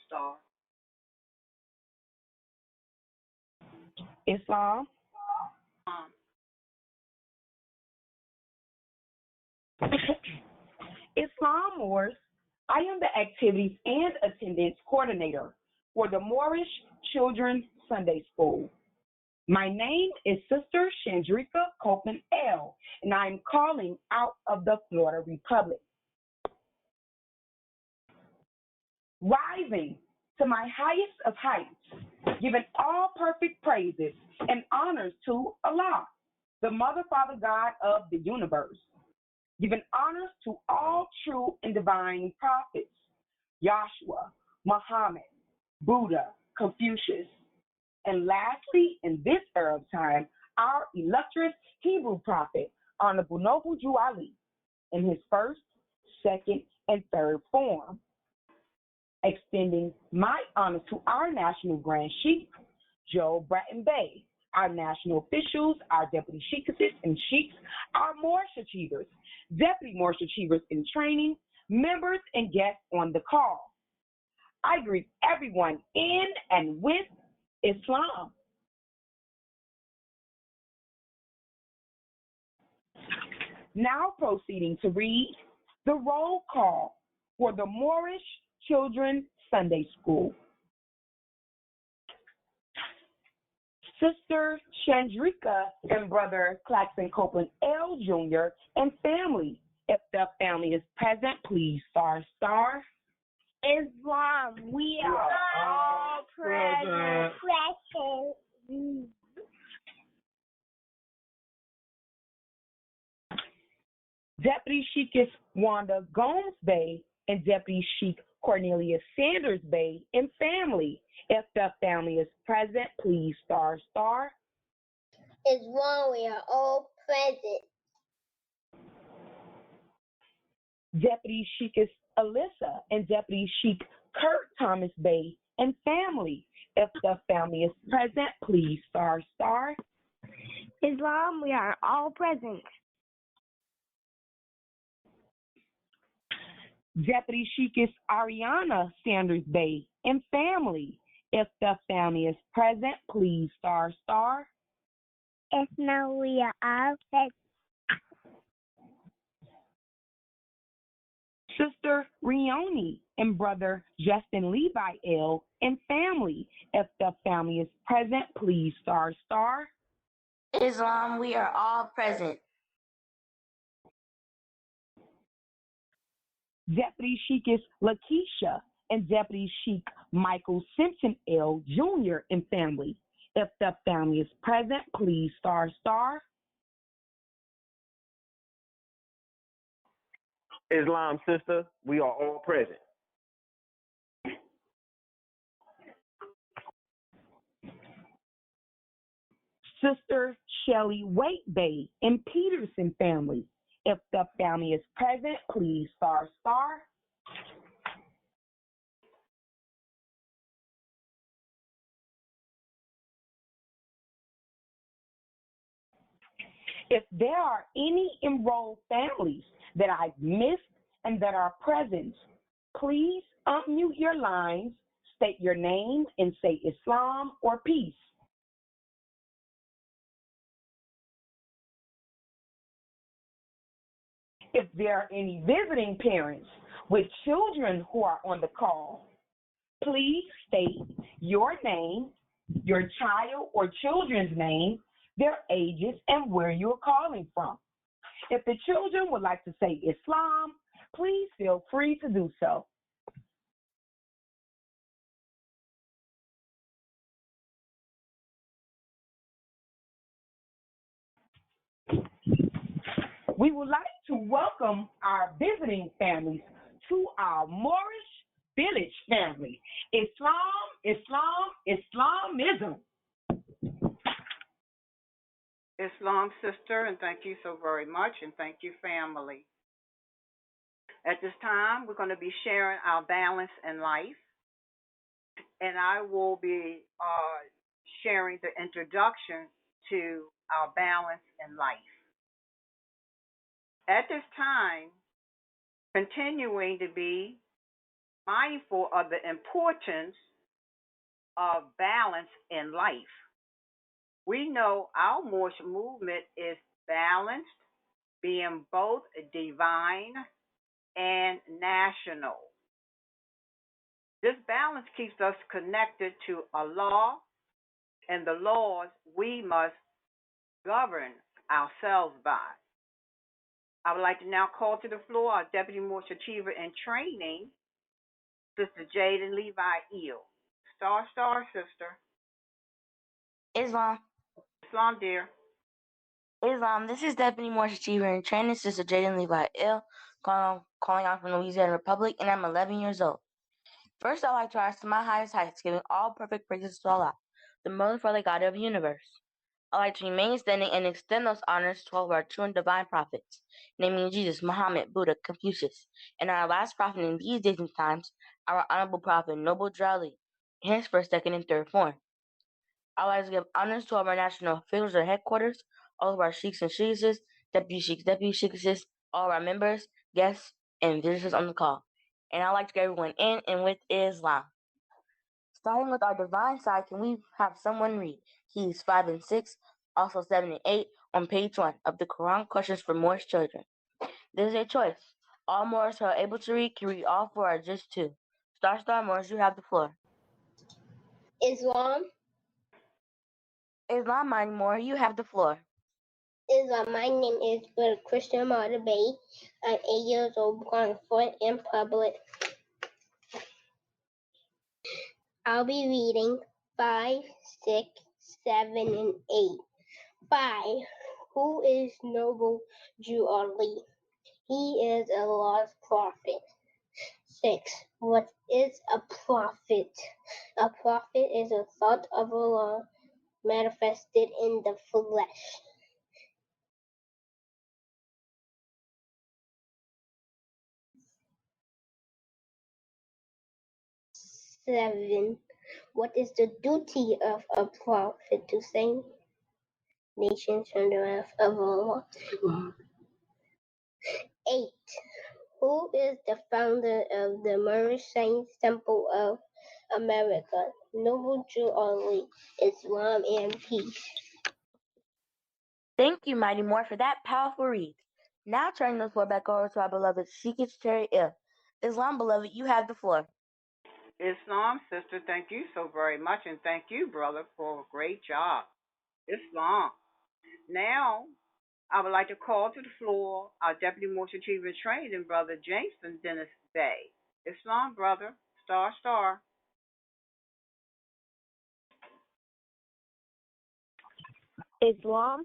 Islam. Islam Moors, I am the activities and attendance coordinator for the Moorish Children's Sunday School. My name is Sister Shandrika Copeland-Eel, and I am calling out of the Florida Republic. Rising to my highest of heights, giving all perfect praises and honors to Allah, the Mother, Father, God of the universe, giving honors to all true and divine prophets, Yashua, Muhammed, Buddha, Confucius, and lastly, in this era of time, our illustrious Hebrew prophet, Honorable Noble Drew Ali, in his first, second, and third form. Extending my honor to our National Grand Sheikh, Joe Bratton Bay, our national officials, our deputy sheikhesses and sheikhs, our Moorish achievers, deputy Moorish achievers in training, members and guests on the call. I greet everyone in and with Islam. Now proceeding to read the roll call for the Moorish Children's Sunday School. Sister Shandrika and Brother Claxton Copeland-Eel Jr. and family. If the family is present, please star. Islam, we are all present. Deputy Sheikess Wanda Gomes Bay and Deputy Sheik Cornelius Sanders Bay and family. If the family is present, please star. Is one, we are all present. Deputy Sheikess Alyssa and Deputy Sheik Kurt Thomas Bay and family. If the family is present, please star. Islam, we are all present. Deputy Sheikess Ariana Sanders Bay and family. If the family is present, please star. Islam, we are all present. Sister Rioni and Brother Justin Levi L and family. If the family is present, please star. Islam, we are all present. Deputy Sheikess Lakeisha and Deputy Sheik Michael Simpson L. Jr. and family. If the family is present, please star. Islam, sister, we are all present. Sister Shelley Waite Bay and Peterson family. If the family is present, please star. If there are any enrolled families that I've missed and that are present, please unmute your lines, state your name, and say Islam or peace. If there are any visiting parents with children who are on the call, please state your name, your child or children's name, their ages, and where you're calling from. If the children would like to say Islam, please feel free to do so. We would like to welcome our visiting families to our Moorish Village family. Islamism. Islam, sister, and thank you so very much, and thank you, family. At this time, we're going to be sharing our balance in life, and I will be sharing the introduction to our balance in life. At this time, continuing to be mindful of the importance of balance in life. We know our Moorish movement is balanced, being both divine and national. This balance keeps us connected to Allah and the laws we must govern ourselves by. I would like to now call to the floor our Deputy Moorish Achiever in Training, Sister Jaden Levi Eel. Star, sister. Islam. Islam, dear. Islam, this is Deputy Moorish Achiever in Training, Sister Jaden Levi Eel, calling out from the U.S.A. Republic, and I'm 11 years old. First, I'd like to rise to my highest heights, giving all perfect praises to Allah, the merciful God of the universe. I'd like to remain standing and extend those honors to all of our true and divine prophets, namely Jesus, Muhammed, Buddha, Confucius, and our last prophet in these days and times, our honorable prophet, Noble Drali, in his first, second, and third form. I'd like to give honors to all of our national officials at headquarters, all of our sheiks and sheikesses, deputy sheikesses, all of our members, guests, and visitors on the call. And I'd like to get everyone in and with Islam. Starting with our divine side, can we have someone read Keys 5 and 6, also 7 and 8 on page 1 of the Quran Questions for Moorish Children? This is a choice. All Moors who are able to read can read all 4 or just 2. Star Moors, you have the floor. Islam. Islam, my Moor, you have the floor. Islam, my name is Brother Christian Marta Bay. I'm 8 years old, going for it in public. I'll be reading 5, 6, 7, and 8. 5. Who is noble Jew Ali? He is Allah's prophet. 6. What is a prophet? A prophet is a thought of Allah manifested in the flesh. 7. What is the duty of a prophet? To save nations from the wrath of Allah. 8. Who is the founder of the Moorish Science Temple of America? Noble Jew Ali, Islam and peace. Thank you, Mighty Moore, for that powerful read. Now turning the floor back over to our beloved Sheikah Cherry Il. Islam, beloved, you have the floor. Islam, sister, thank you so very much, and thank you, brother, for a great job. Islam. Now, I would like to call to the floor our Deputy Moorish Achievement Training, Brother Jameson Dennis Bay. Islam, brother, star. Islam,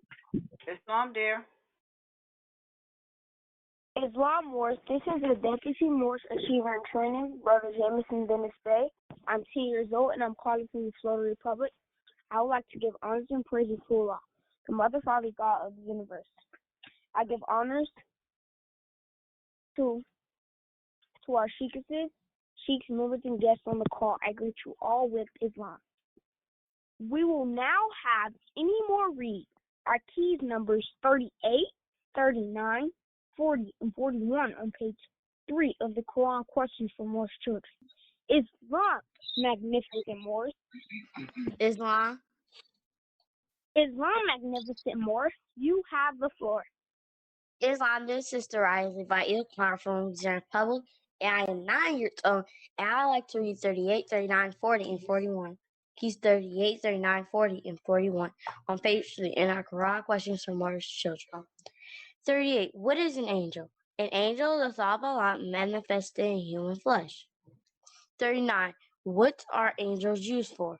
dear. Islam Moors, this is the Deputy Moorish Achiever in Training, Brother Jameson Dennis Bay. I'm 10 years old and I'm calling from the Florida Republic. I would like to give honors and praises to Allah, the Mother, Father, God of the universe. I give honors to our sheikhs, members, and guests on the call. I greet you all with Islam. We will now have any more read our keys numbers 38, 39, 40, and 41 on page 3 of the Quran Questions for Moorish Children. Islam, magnificent Moors. Islam, magnificent Moors, you have the floor. Islam, this is Sister Riley Va'il, from the U.S.A. Republic, and I am 9 years old, and I like to read 38, 39, 40, and 41. Keys 38, 39, 40, and 41 on page 3 in our Quran Questions for Moorish Children. 38. What is an angel? An angel is the thought of Allah manifested in human flesh. 39. What are angels used for?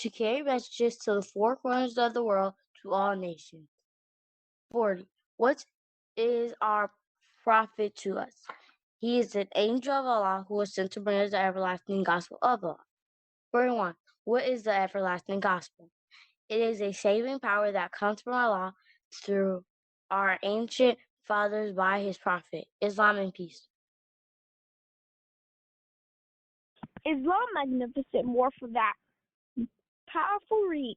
To carry messages to the four corners of the world to all nations. 40. What is our prophet to us? He is an angel of Allah who was sent to bring us the everlasting gospel of Allah. 41. What is the everlasting gospel? It is a saving power that comes from Allah through our ancient fathers by his prophet. Islam and peace. Islam, magnificent Moor, for that powerful read.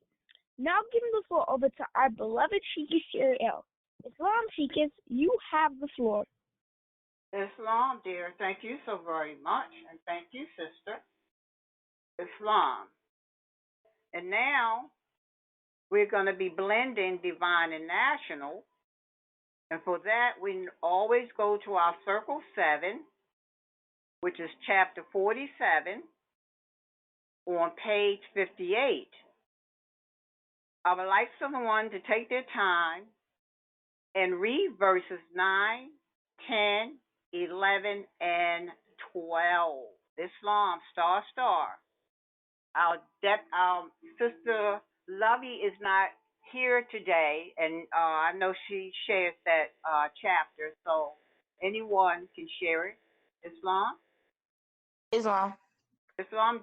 Now giving the floor over to our beloved Sheikah Cherry Il. Islam, Sheikahs, you have the floor. Islam, dear, thank you so very much, and thank you, sister. Islam. And now we're going to be blending divine and national. And for that, we always go to our Circle 7, which is chapter 47, on page 58. I would like someone to take their time and read verses 9, 10, 11, and 12. Islam, star. Our sister Lovey is not here today, and I know she shares that chapter, so anyone can share it. Islam,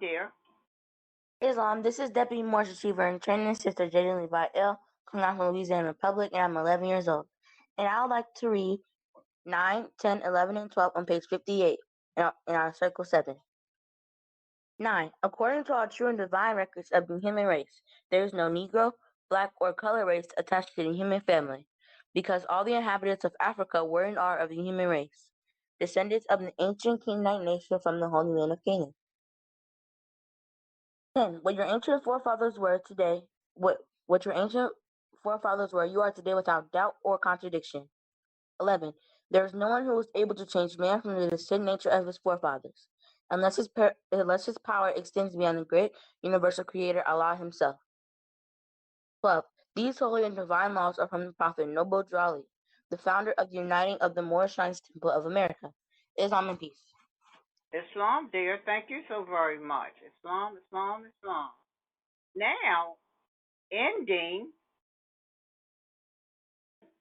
dear. Islam, this is Deputy Moorish Achiever in Training, Sister Jaden Levi Il, coming out from the Louisiana Republic, and I'm 11 years old. And I would like to read 9, 10, 11, and 12 on page 58 in our Circle 7. 9. According to all true and divine records of the human race, there is no Negro, Black, or color race attached to the human family, because all the inhabitants of Africa were and are of the human race, descendants of the ancient Canaanite nation from the Holy Land of Canaan. 10. What your ancient forefathers were, you are today without doubt or contradiction. 11. There is no one who is able to change man from the sin nature of his forefathers, unless his power extends beyond the great universal creator, Allah himself. 12. These holy and divine laws are from the Prophet Noble Jew Ali, the founder of the uniting of the Moorish Science Temple of America. Islam and peace. Islam, dear, thank you so very much. Islam, Islam, Islam. Now, ending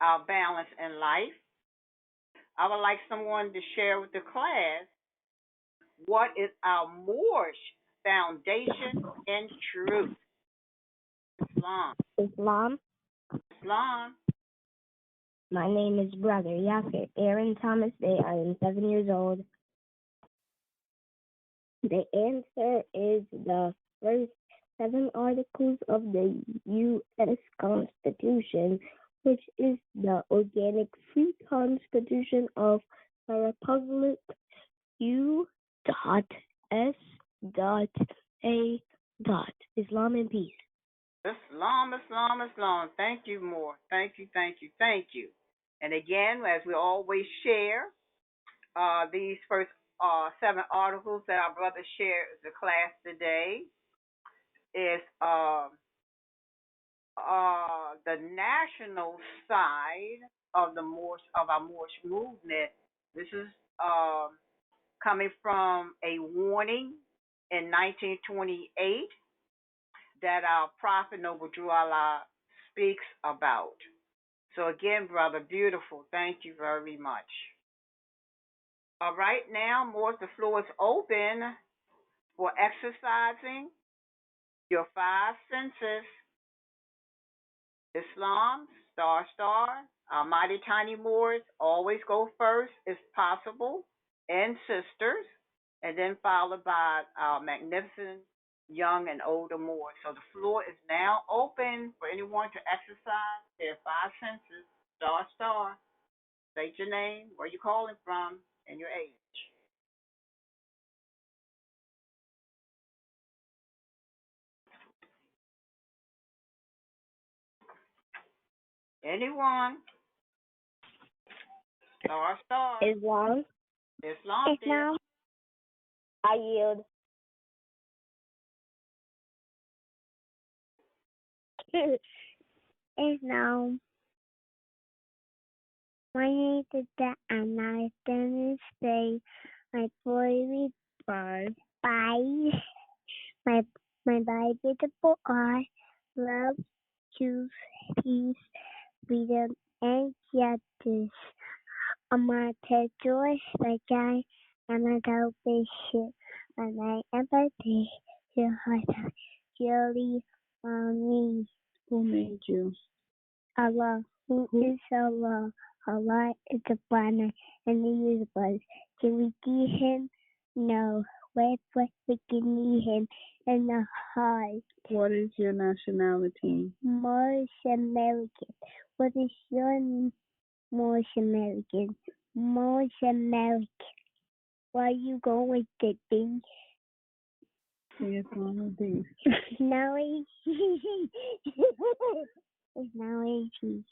our balance in life, I would like someone to share with the class what is our Moorish foundation and truth. Islam. Islam. Islam. My name is Brother Yasser Aaron Thomas Day. I am 7 years old. The answer is the first 7 articles of the U.S. Constitution, which is the organic free constitution of the Republic. U.S.A. Islam and peace. Islam, Islam, Islam. Thank you, more. Thank you, thank you, thank you. And again, as we always share, these first 7 articles that our brother shared with the class today is the national side of our Moorish movement. This is coming from a warning in 1928 that our Prophet Noble Drew Allah speaks about. So again, brother, beautiful. Thank you very much. All right, now, Morris, the floor is open for exercising your 5 senses. Islam, star, our mighty tiny Moors always go first if possible, and sisters, and then followed by our magnificent young and older Moors. So the floor is now open for anyone to exercise their 5 senses. Star, state your name, where you calling from, and your age. Anyone? Star. Islam. Islam. I yield. Islam. My name is that and I demonstrate my boy by my beautiful art, love, truth, peace, freedom, and justice. I'm a joy, my guy, I'm a salvation, and I empathy to heart, surely on me. Who made you? Allah. Who is Allah? Allah is the banner and the universe. Can we see him? No. Wherefore we can need him in the heart. What is your nationality? Moorish American. What is your Moorish American? Moorish American. Why are you going with the thing? Yes, one of these. No, it's now 80.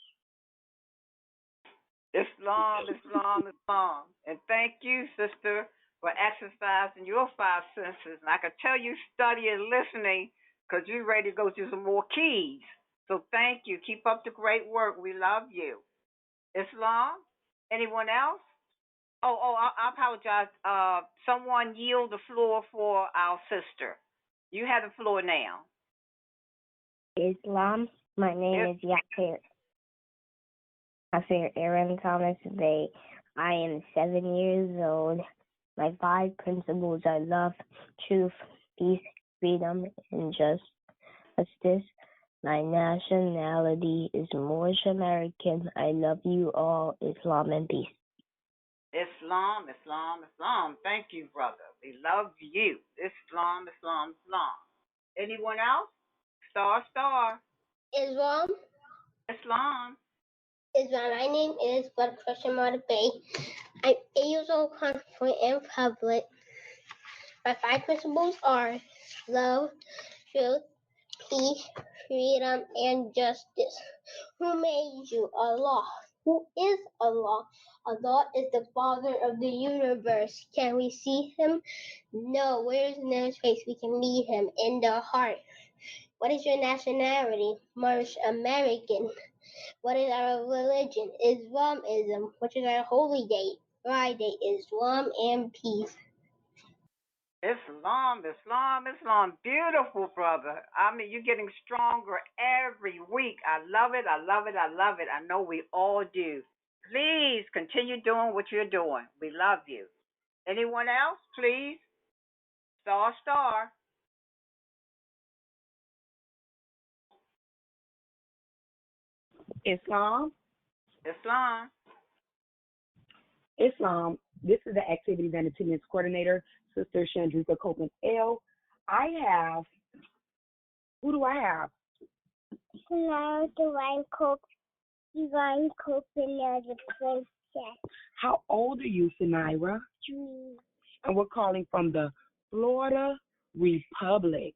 Islam. And thank you, sister, for exercising your 5 senses. And I can tell you studying, listening, because you're ready to go through some more keys. So thank you. Keep up the great work. We love you. Islam? Anyone else? I apologize. Someone yield the floor for our sister. You have the floor now. Islam. My name is Yashua Aaron Thomas Day. I am 7 years old. My 5 principles are love, truth, peace, freedom, and justice. My nationality is Moorish American. I love you all. Islam and peace. Islam. Thank you, brother. We love you. Islam. Anyone else? Star. Islam. My name is Brother Bay. I'm 8 years old, confident in public. My 5 principles are love, truth, peace, freedom, and justice. Who made you? Allah. Who is Allah? Allah is the Father of the universe. Can we see him? No. Where is in his face? We can meet him in the heart. What is your nationality? Moorish American. What is our religion? Islamism. Which is our holy day? Friday. Islam and peace. Islam, Islam, Islam. Beautiful, brother. I mean, you're getting stronger every week. I love it. I love it. I love it. I know we all do. Please continue doing what you're doing. We love you. Anyone else, please? Star, star. Islam. Islam. Islam. This is the Activities and Attendance Coordinator, Sister Chandrika Copeland L. Who do I have? Divine Copeland, the princess. How old are you, Sinaira? 3. And we're calling from the Florida Republic.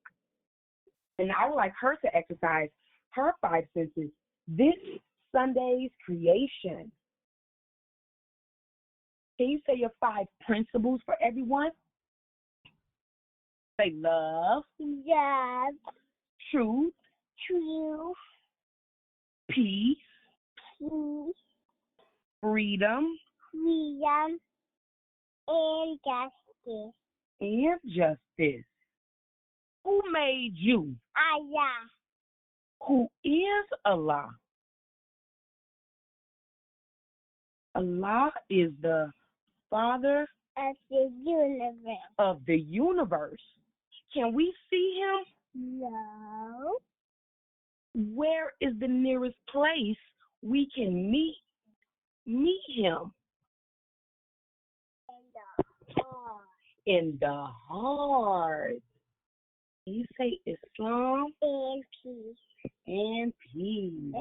And I would like her to exercise her 5 senses this Sunday's creation. Can you say your 5 principles for everyone? Say love, truth, peace, freedom, and justice. And justice. Who made you? Allah. Who is Allah? Allah is the Father of the universe. Can we see him? No. Where is the nearest place we can meet him? In the heart. You say Islam and peace. And peace.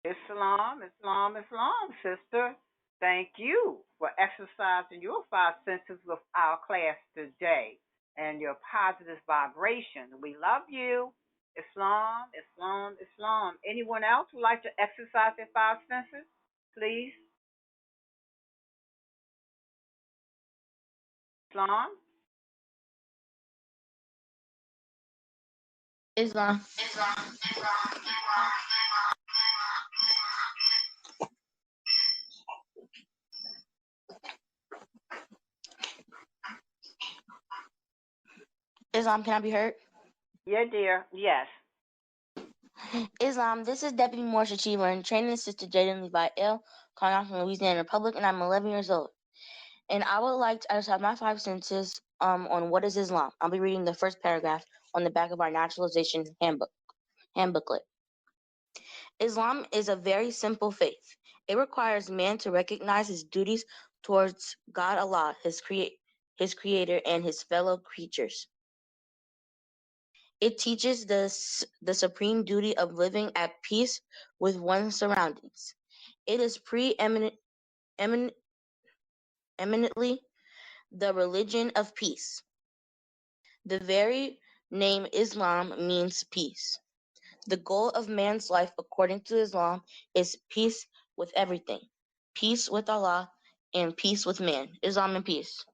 Islam, Islam, Islam, sister. Thank you for exercising your 5 senses with our class today and your positive vibration. We love you. Islam, Islam, Islam. Anyone else would like to exercise their 5 senses? Please. Islam. Islam. Islam, can I be heard? Yeah, dear. Yes. Islam, this is Deputy Moorish Achiever and Training Assistant Jaden Levi L, calling out from Louisiana Republic, and I'm 11 years old. And I would like to exercise my 5 senses on what is Islam. I'll be reading the first paragraph on the back of our naturalization handbooklet. Islam is a very simple faith. It requires man to recognize his duties towards God Allah, his creator, and his fellow creatures. It teaches the supreme duty of living at peace with one's surroundings. It is eminently the religion of peace. The very name Islam means peace. The goal of man's life, according to Islam, is peace with everything, peace with Allah, and peace with man. Islam and peace.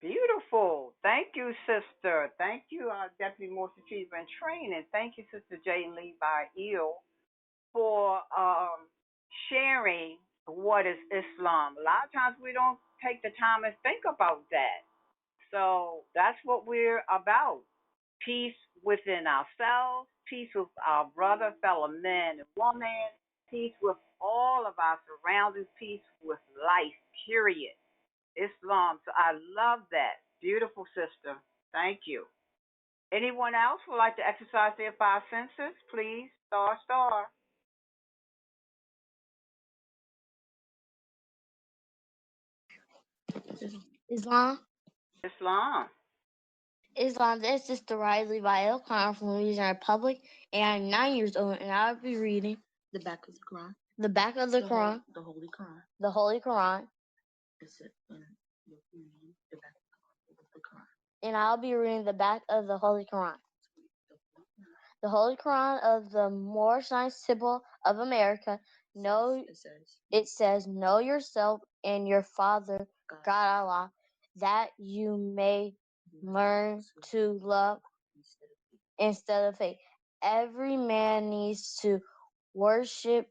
Beautiful. Thank you, sister. Thank you, Deputy Moorish Achiever and Training. Thank you, Sister Jane Levi Eel, for sharing what is Islam. A lot of times we don't take the time and think about that. So that's what we're about. Peace within ourselves, peace with our brother, fellow men and women, peace with all of our surroundings, peace with life, period. Islam. So I love that. Beautiful, sister. Thank you. Anyone else would like to exercise their 5 senses? Please, star, star. Islam. Islam. Islam, this is Sister Riley Vile, calling from Louisiana Republic, and I'm 9 years old, and I'll be reading the back of the Quran. The back of the Quran. The Holy Quran. The Holy Quran. And I'll be reading the back of the Holy Quran. The Holy Quran of the Moorish Science Temple of America. It says, know yourself and your Father, God Allah, that you may learn to love instead of hate. Every man needs to worship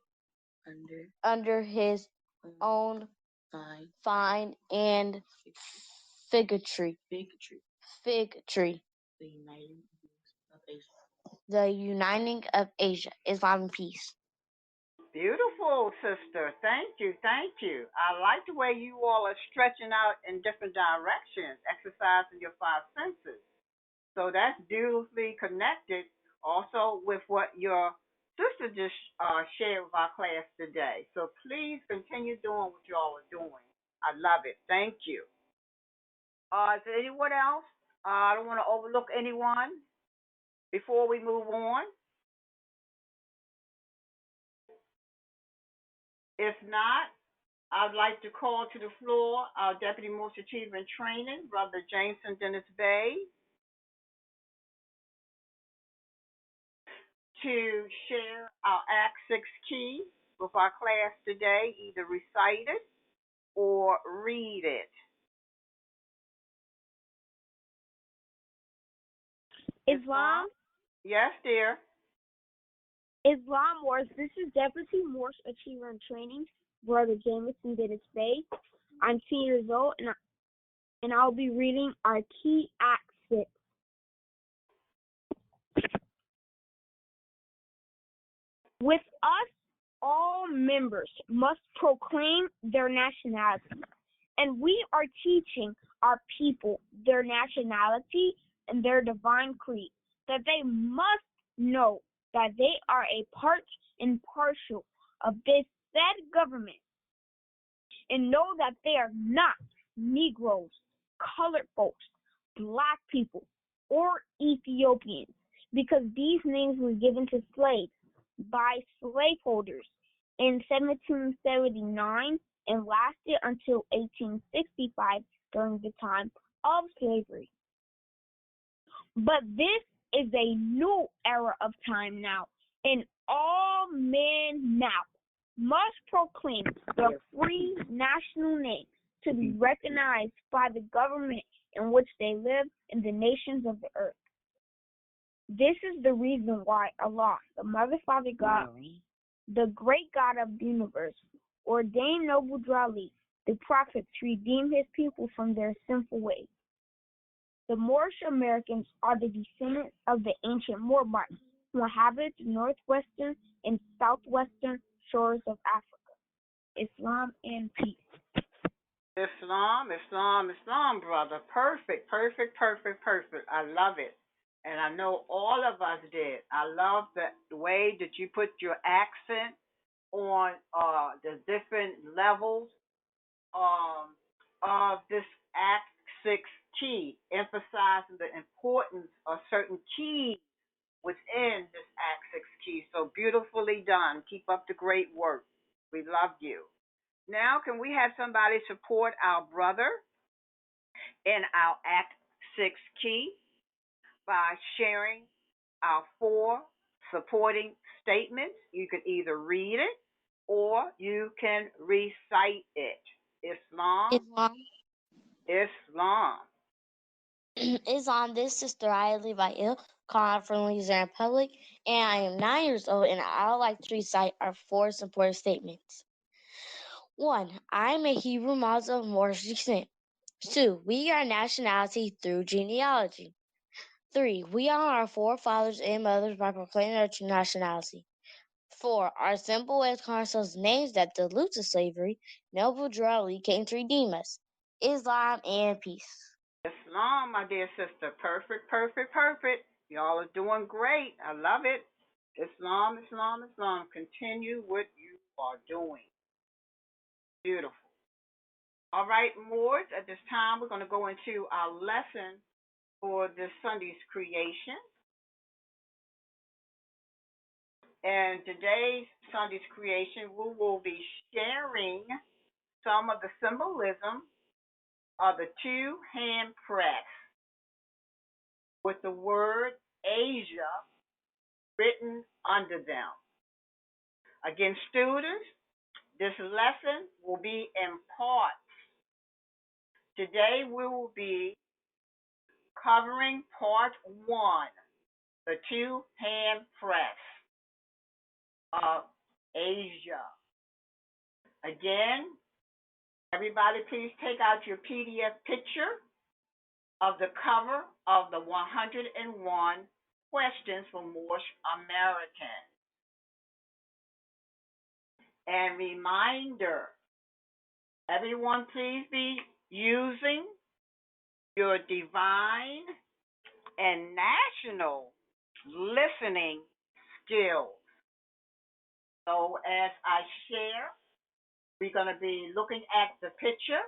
under his own fine and Fig tree. Fig tree. The uniting of Asia. Islam and peace. Beautiful, sister. Thank you. Thank you. I like the way you all are stretching out in different directions, exercising your five senses. So that's beautifully connected also with what your sister just shared with our class today. So please continue doing what you all are doing. I love it. Thank you. Is there anyone else? I don't want to overlook anyone before we move on. If not, I'd like to call to the floor our Deputy Most Achiever in Training, Brother Jameson Dennis Bay, to share our Act 6 key with our class today, either recite it or read it. Islam? Yes, dear. Islam Wars. This is Deputy Moorish Achiever in Training, Brother Jameson Dennis Bay. I'm 10 years old, and I'll be reading our key Act 6. With us, all members must proclaim their nationality, and we are teaching our people their nationality and their divine creed, that they must know that they are a part and parcel of this said government, and know that they are not Negroes, colored folks, black people, or Ethiopians, because these names were given to slaves by slaveholders in 1779 and lasted until 1865 during the time of slavery. But this is a new era of time now, and all men now must proclaim their free national name to be recognized by the government in which they live in the nations of the earth. This is the reason why Allah, the Mother, Father, God, the great God of the universe, ordained Noble Drali, the prophet, to redeem his people from their sinful ways. The Moorish Americans are the descendants of the ancient Moabites who inhabit the northwestern and southwestern shores of Africa. Islam and peace. Islam, Islam, Islam, brother. Perfect, perfect, perfect, perfect. I love it. And I know all of us did. I love the way that you put your accent on the different levels of this Act 6 key, emphasizing the importance of certain keys within this Act 6 key. So beautifully done. Keep up the great work. We love you. Now, can we have somebody support our brother in our Act 6 key by sharing our 4 supporting statements? You can either read it or you can recite it. Islam. Islam. Islam. This is Sister Levi Ill, calling from Louisiana Republic, and I am 9 years old, and I would like to recite our 4 supporting statements. 1. I am a Hebrew Muslim of Moorish descent. 2. We are nationality through genealogy. 3. We honor our forefathers and mothers by proclaiming our true nationality. 4. Our simple way of calling ourselves names that dilute to slavery. Noble Drali came to redeem us. Islam and peace. Islam, my dear sister. Perfect, perfect, perfect. Y'all are doing great. I love it. Islam, Islam, Islam. Continue what you are doing. Beautiful. All right, Moors, at this time, we're going to go into our lesson for this Sunday's creation. And today's Sunday's creation, we will be sharing some of the symbolism of the 2-hand press with the word Asia written under them. Again, students, this lesson will be in parts. Today we will be covering part 1, the 2-hand press of Asia. Again, everybody please take out your PDF picture of the cover of the 101 questions for Moorish American. And reminder, everyone please be using your divine and national listening skills. So as I share, we're going to be looking at the picture,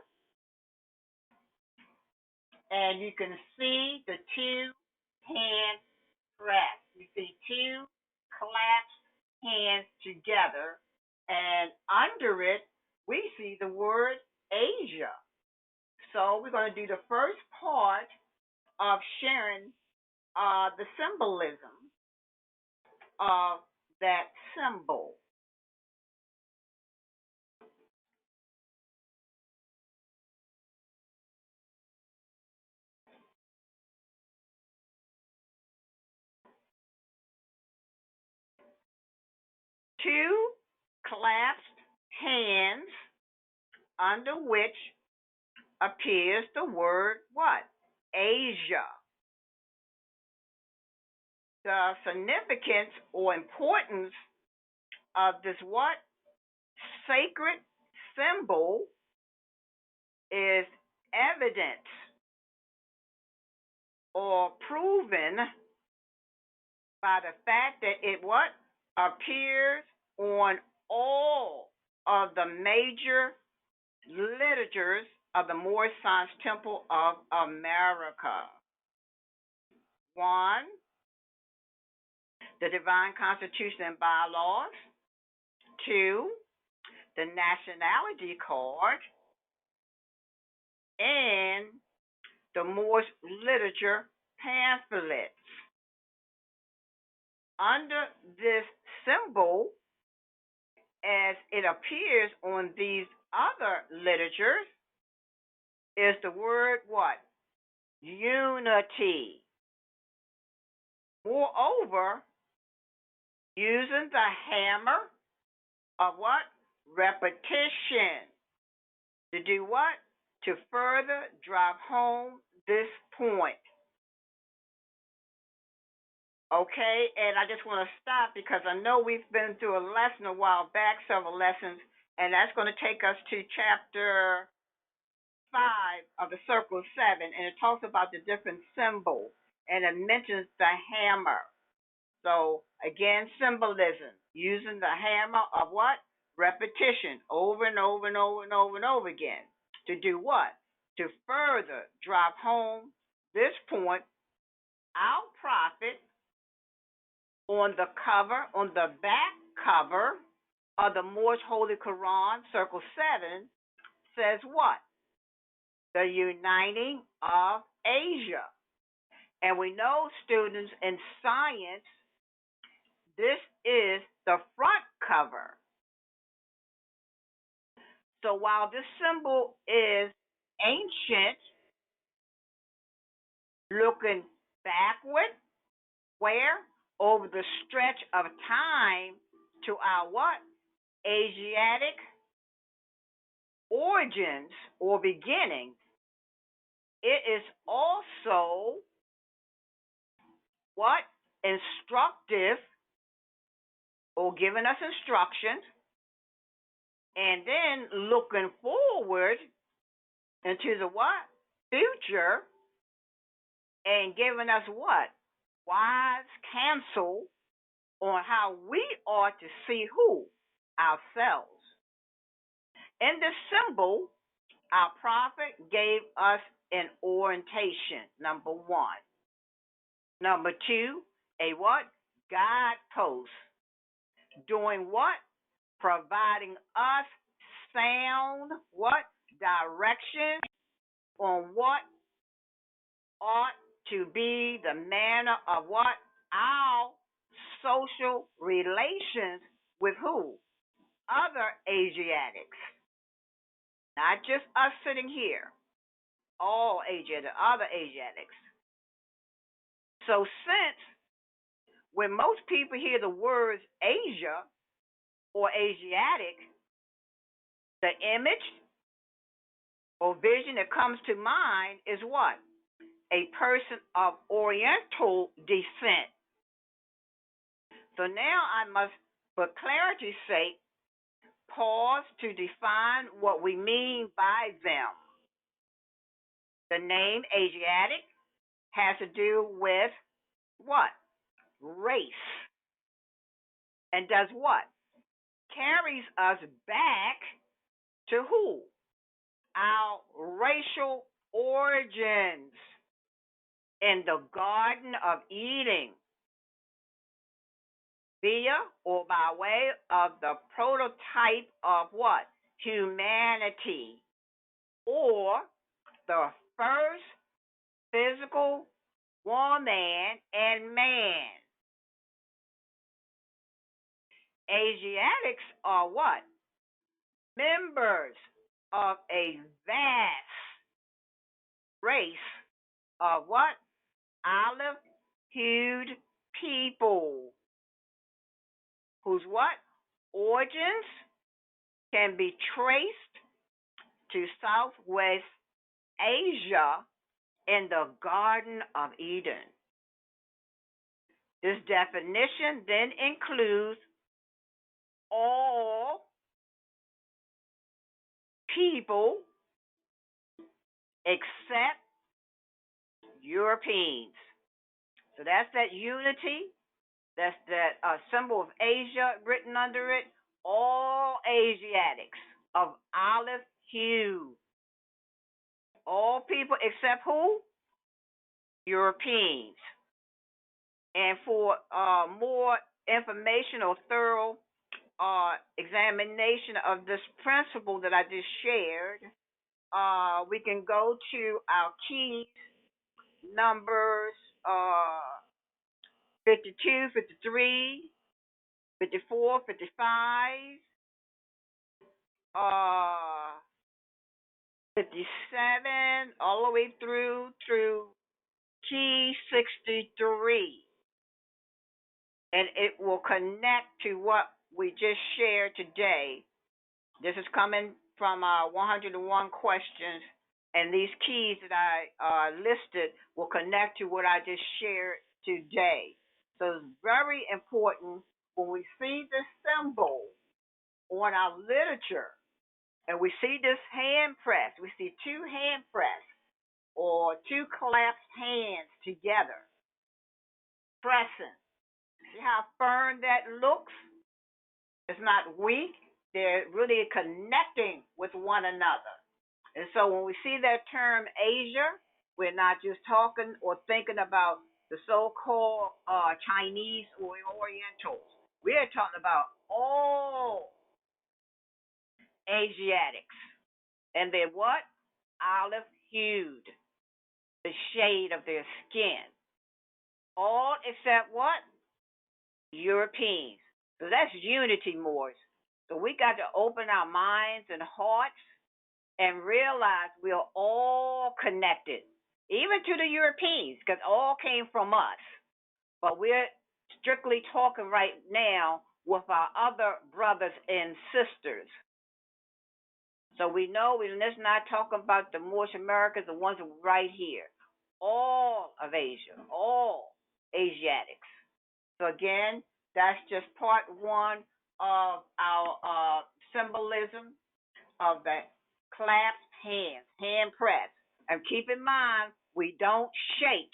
and you can see the two hands pressed. You see two clasped hands together, and under it, we see the word Asia. So we're going to do the first part of sharing the symbolism of that symbol. Two clasped hands under which appears the word what? Asia. The significance or importance of this what? Sacred symbol is evident or proven by the fact that it what? Appears on all of the major literatures of the Moorish Science Temple of America. 1, the Divine Constitution and Bylaws. 2, the Nationality Card. And the Moorish Literature Pamphlets. Under this symbol, as it appears on these other literatures, is the word what? Unity. Moreover, using the hammer of what? Repetition. To do what? To further drive home this point. Okay, and I just want to stop because I know we've been through a lesson a while back, several lessons, and that's going to take us to chapter 5 of the Circle 7, and it talks about the different symbols, and it mentions the hammer. So, again, symbolism, using the hammer of what? Repetition, over and over and over and over and over again. To do what? To further drive home this point, our prophet, on the cover, on the back cover of the Moorish Holy Quran, Circle 7, says what? The uniting of Asia. And we know, students, in science, this is the front cover. So while this symbol is ancient, looking backward, where? Over the stretch of time to our what? Asiatic origins or beginnings, it is also what? Instructive or giving us instructions, and then looking forward into the what? Future, and giving us what? Wise counsel on how we ought to see who? Ourselves. In this symbol, our prophet gave us an orientation, number 1. Number 2, a what? Guidepost. Doing what? Providing us sound what? Direction on what ought to be the manner of what? Our social relations with who? Other Asiatics. Not just us sitting here. All Asiatics, other Asiatics. So since when most people hear the words Asia or Asiatic, the image or vision that comes to mind is what? a person of Oriental descent. So now I must, for clarity's sake, pause to define what we mean by them. The name Asiatic has to do with what? Race. And does what? Carries us back to who? Our racial origins in the Garden of Eden, via or by way of the prototype of what? Humanity, or the first physical woman and man. Asiatics are what? Members of a vast race of what? Olive-hued people whose what? Origins can be traced to Southwest Asia in the Garden of Eden. This definition then includes all people except Europeans. So that's that unity. That's that symbol of Asia written under it. All Asiatics of olive hue. All people except who? Europeans. And for more information or thorough examination of this principle that I just shared, we can go to our keys, numbers 52, 53, 54, 55, 57, all the way through key 63. And it will connect to what we just shared today. This is coming from 101 questions, and these keys that I listed will connect to what I just shared today. So it's very important when we see this symbol on our literature, and we see this hand press, we see two hand press or two clasped hands together, pressing. See how firm that looks? It's not weak. They're really connecting with one another. And so when we see that term Asia, we're not just talking or thinking about the so-called Chinese or Orientals. We're talking about all Asiatics. And they're what? Olive-hued, the shade of their skin. All except what? Europeans. So that's unity, Moors. So we got to open our minds and hearts and realize we are all connected, even to the Europeans, because all came from us. But we're strictly talking right now with our other brothers and sisters. So we know we're just not talking about the Moorish Americans, the ones right here. All of Asia, all Asiatics. So again, that's just part one of our symbolism of the clasped hands, hand press. And keep in mind, we don't shake.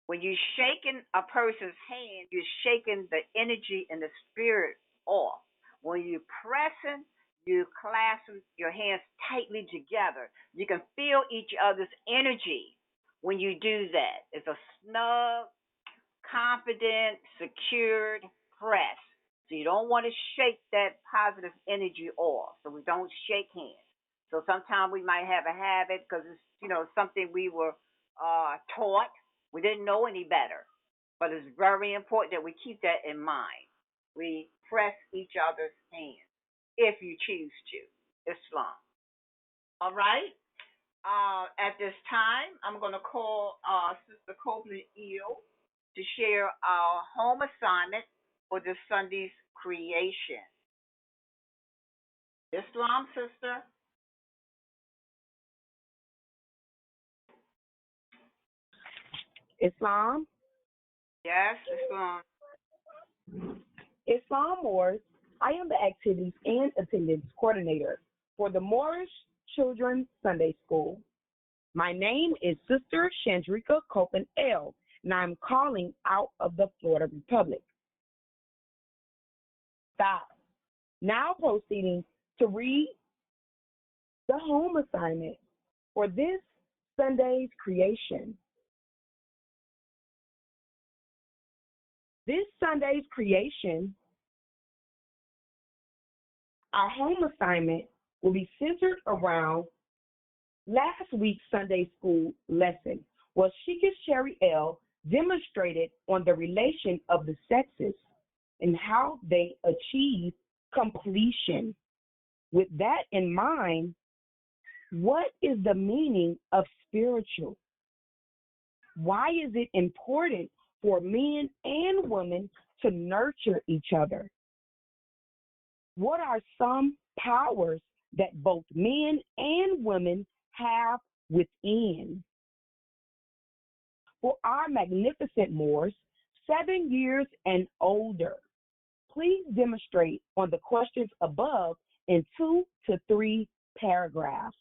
When you're shaking a person's hand, you're shaking the energy and the spirit off. When you're pressing, you clasp your hands tightly together. You can feel each other's energy when you do that. It's a snug, confident, secured press. So you don't want to shake that positive energy off. So we don't shake hands. So sometimes we might have a habit because it's something we were taught. We didn't know any better. But it's very important that we keep that in mind. We press each other's hands if you choose to. Islam. All right. At this time, I'm going to call Sister Copeland Eel to share our home assignment for this Sunday's creation. Islam, sister. Islam. Yes, Islam. Islam Moors. I am the Activities and Attendance Coordinator for the Moorish Children's Sunday School. My name is Sister Chandrika Copeland L., and I'm calling out of the Florida Republic. Stop. Now proceeding to read the home assignment for this Sunday's creation. This Sunday's creation, our home assignment will be centered around last week's Sunday school lesson, where Sheikah Sherry L. demonstrated on the relation of the sexes and how they achieve completion. With that in mind, what is the meaning of spiritual? Why is it important for men and women to nurture each other? What are some powers that both men and women have within? For our magnificent Moors, 7 years and older, please demonstrate on the questions above in 2 to 3 paragraphs.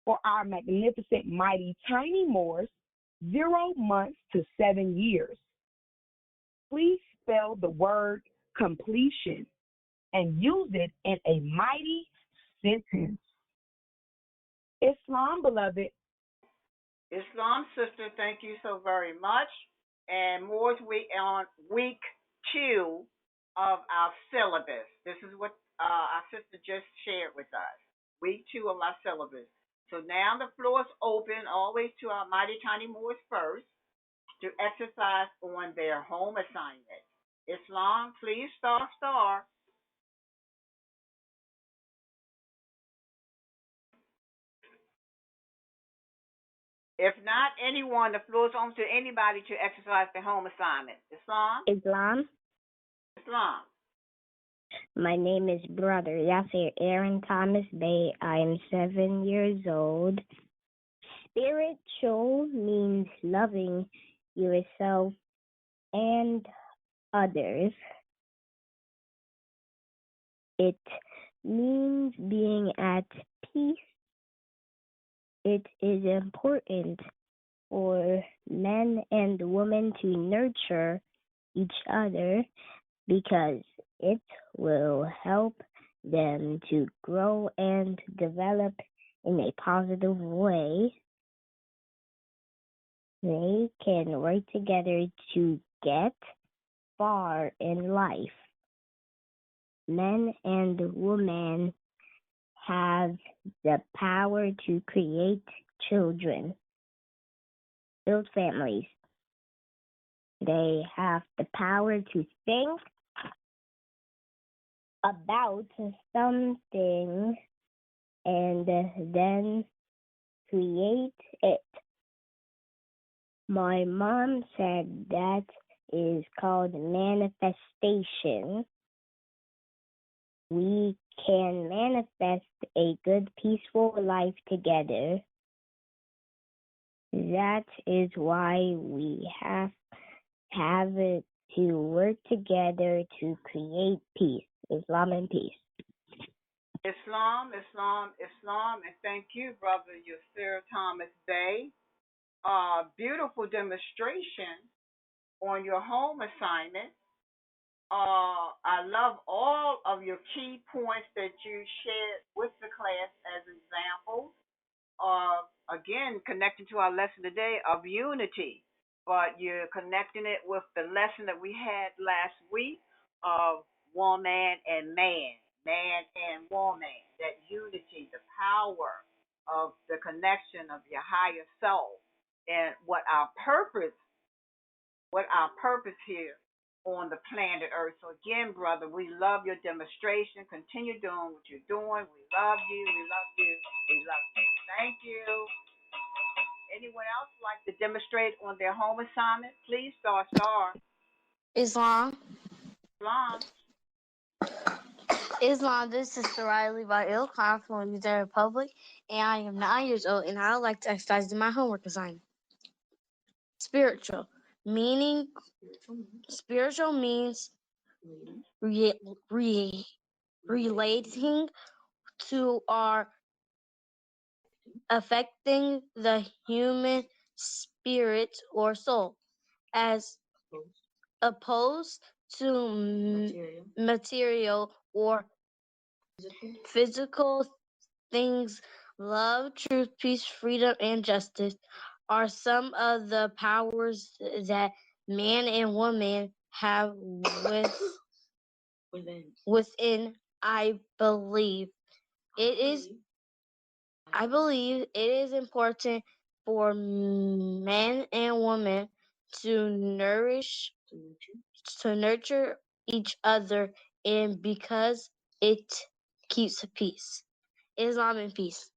For our magnificent mighty tiny Moors, 0 months to 7 years, please spell the word completion and use it in a mighty sentence. Islam, beloved. Islam, sister, thank you so very much. And more on week 2 of our syllabus. This is what our sister just shared with us. Week 2 of our syllabus. So now the floor is open always to our mighty tiny Moors first to exercise on their home assignment. Islam, please star. If not anyone, the floor is open to anybody to exercise their home assignment. Islam? Islam. My name is Brother Yasser Aaron Thomas Bay. I am 7 years old. Spiritual means loving yourself and others. It means being at peace. It is important for men and women to nurture each other because it will help them to grow and develop in a positive way. They can work together to get far in life. Men and women have the power to create children, build families. They have the power to think about something and then create it. My mom said that is called manifestation. We can manifest a good, peaceful life together. That is why we have to work together to create peace, Islam and peace. Islam, and thank you, Brother Yasser Thomas Bay. Beautiful demonstration on your home assignment. I love all of your key points that you shared with the class as examples. Again, connecting to our lesson today of unity, but you're connecting it with the lesson that we had last week of woman and man and woman, that unity, the power of the connection of your higher self, and what our purpose here on the planet Earth. So again, brother, we love your demonstration. Continue doing what you're doing. We love you. Thank you. Anyone else like to demonstrate on their home assignment? Please star. Islam. Islam, this is Soraya Levi Ill, calling from the U.S.A. Republic, and I am 9 years old, and I would like to exercise my homework assignment. Spiritual meaning relating to or affecting the human spirit or soul, as opposed to material or physical things. Love, truth, peace, freedom, and justice are some of the powers that man and woman have within. I believe it is important for men and women to nurture each other, and because it keeps peace. Islam and peace.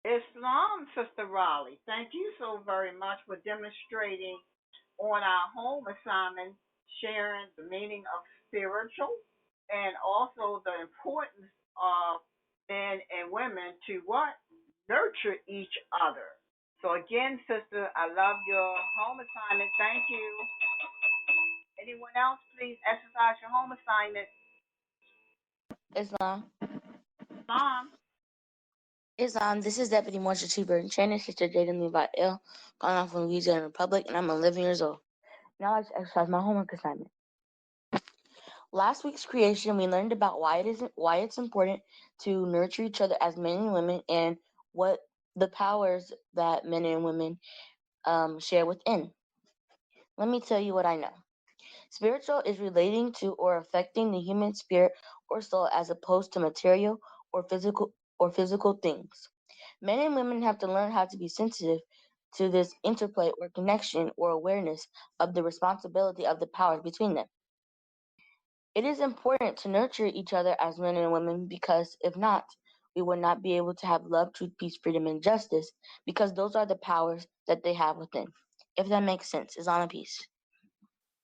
Islam, Sister Raleigh. Thank you so very much for demonstrating on our home assignment, sharing the meaning of spiritual and also the importance of men and women to what? Nurture each other. So again, sister, I love your home assignment. Thank you. Anyone else, please exercise your home assignment. Islam, this is Deputy Moorish Achiever and Trainer, Sister Jaden Levi Ill, calling out from the Louisiana Republic, and I'm 11 years old. Now I exercise my homework assignment. Last week's creation, we learned about why it's important to nurture each other as men and women, and what the powers that men and women share within. Let me tell you what I know. Spiritual is relating to or affecting the human spirit or soul, as opposed to material or physical things. Men and women have to learn how to be sensitive to this interplay or connection or awareness of the responsibility of the powers between them. It is important to nurture each other as men and women, because if not, we would not be able to have love, truth, peace, freedom, and justice, because those are the powers that they have within. If that makes sense. Islam and peace.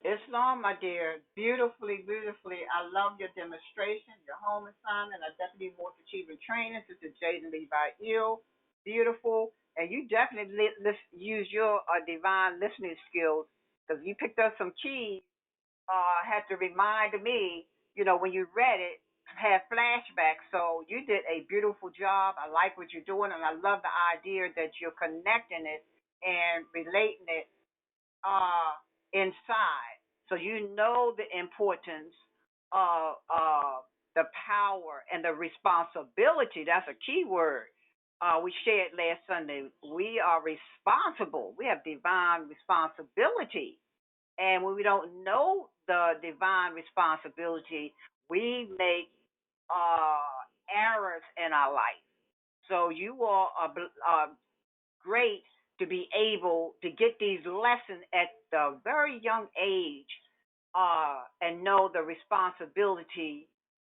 Islam, my dear, beautifully, beautifully. I love your demonstration, your home assignment. I definitely want to achieve a training. Sister Jaden Levi Ill, beautiful. And you definitely use your divine listening skills, because you picked up some keys. Had to remind me, when you read it, had flashbacks. So you did a beautiful job. I like what you're doing, and I love the idea that you're connecting it and relating it inside. So you know the importance of the power and the responsibility. That's a key word. We shared last Sunday. We are responsible. We have divine responsibility. And when we don't know the divine responsibility, we make errors in our life. So you all are great to be able to get these lessons at the very young age, and know the responsibility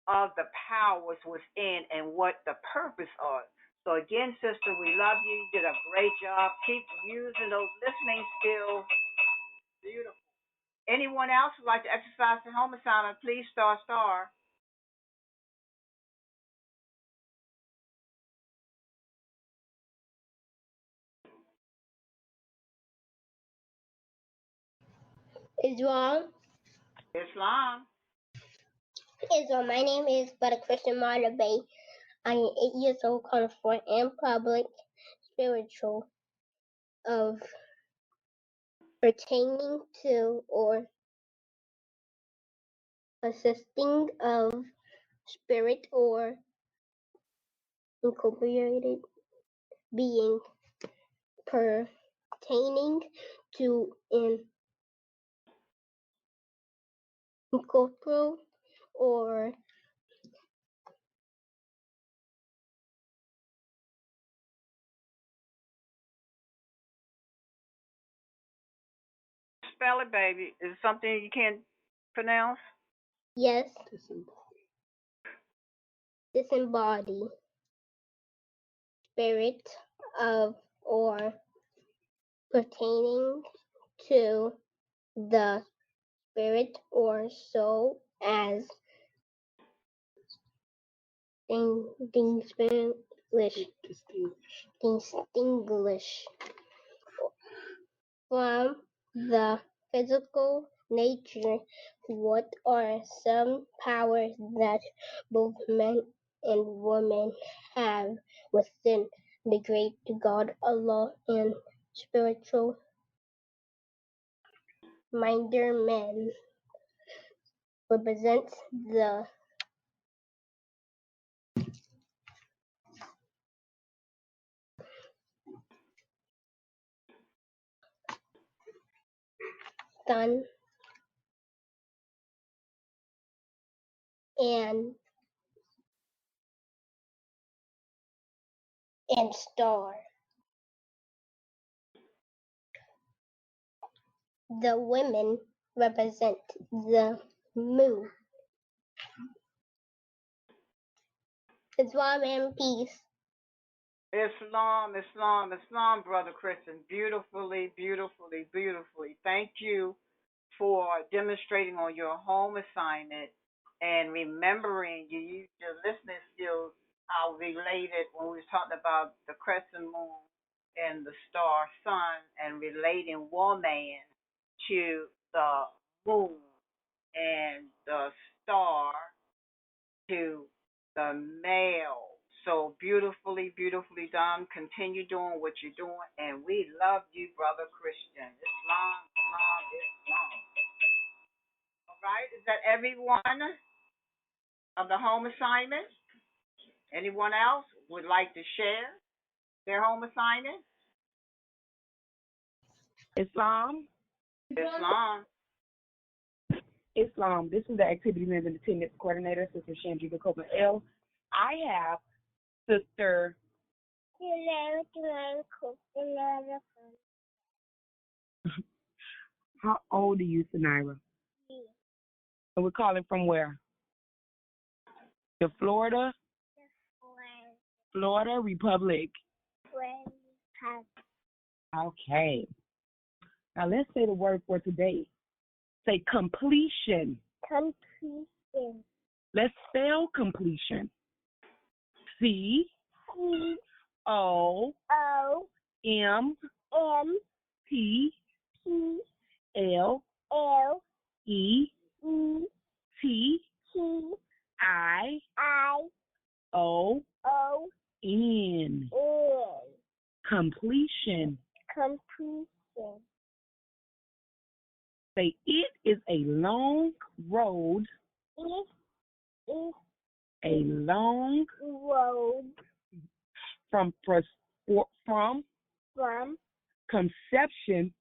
of the powers within and what the purpose are. So again, sister, we love you. You did a great job. Keep using those listening skills. Beautiful. Anyone else would like to exercise the home assignment, please star. Islam. My name is Brother Christian Marta Bay. I am 8 years old, calling for in public spiritual of pertaining to or assisting of spirit or incorporated being pertaining to an incorporeal or Spell it, baby. Is it something you can't pronounce? yes, disembody spirit of or pertaining to the spirit or soul as distinguish from the physical nature. What are some powers that both men and women have within the great God Allah and spiritual minder man represents the sun and star. The women represent the moon. Islam and peace. Islam, Islam, Islam, Brother Christian. Beautifully, beautifully, beautifully. Thank you for demonstrating on your home assignment and remembering you used your listening skills, how related when we was talking about the crescent moon and the star sun and relating woman to the moon and the star to the male. So beautifully, beautifully done. Continue doing what you're doing, and we love you, Brother Christian. Islam, Islam, Islam. All right, is that everyone of the home assignment? Anyone else would like to share their home assignment? Islam. Islam. Islam. This is the Activities and Attendance Coordinator, Sister Shandrika Copeland L. I have Sister. How old are you, Sanira? And we're calling from where? The Florida Republic. Okay. Now let's say the word for today. Say completion. Completion. Let's spell completion. C O M P L E T I O N. Completion. Say it is a long road. It is A long road from conception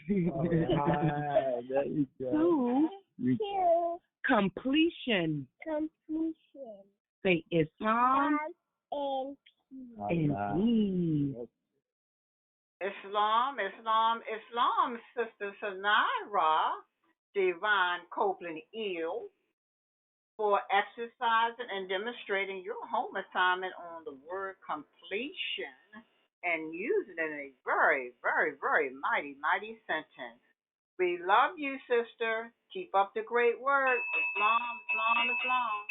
to completion. Say Islam and peace. Islam, Islam, Islam, Sister Sanira, Divine Copeland Eel, for exercising and demonstrating your home assignment on the word completion and using it in a very, very, very mighty, mighty sentence. We love you, sister. Keep up the great work. Islam, Islam, Islam.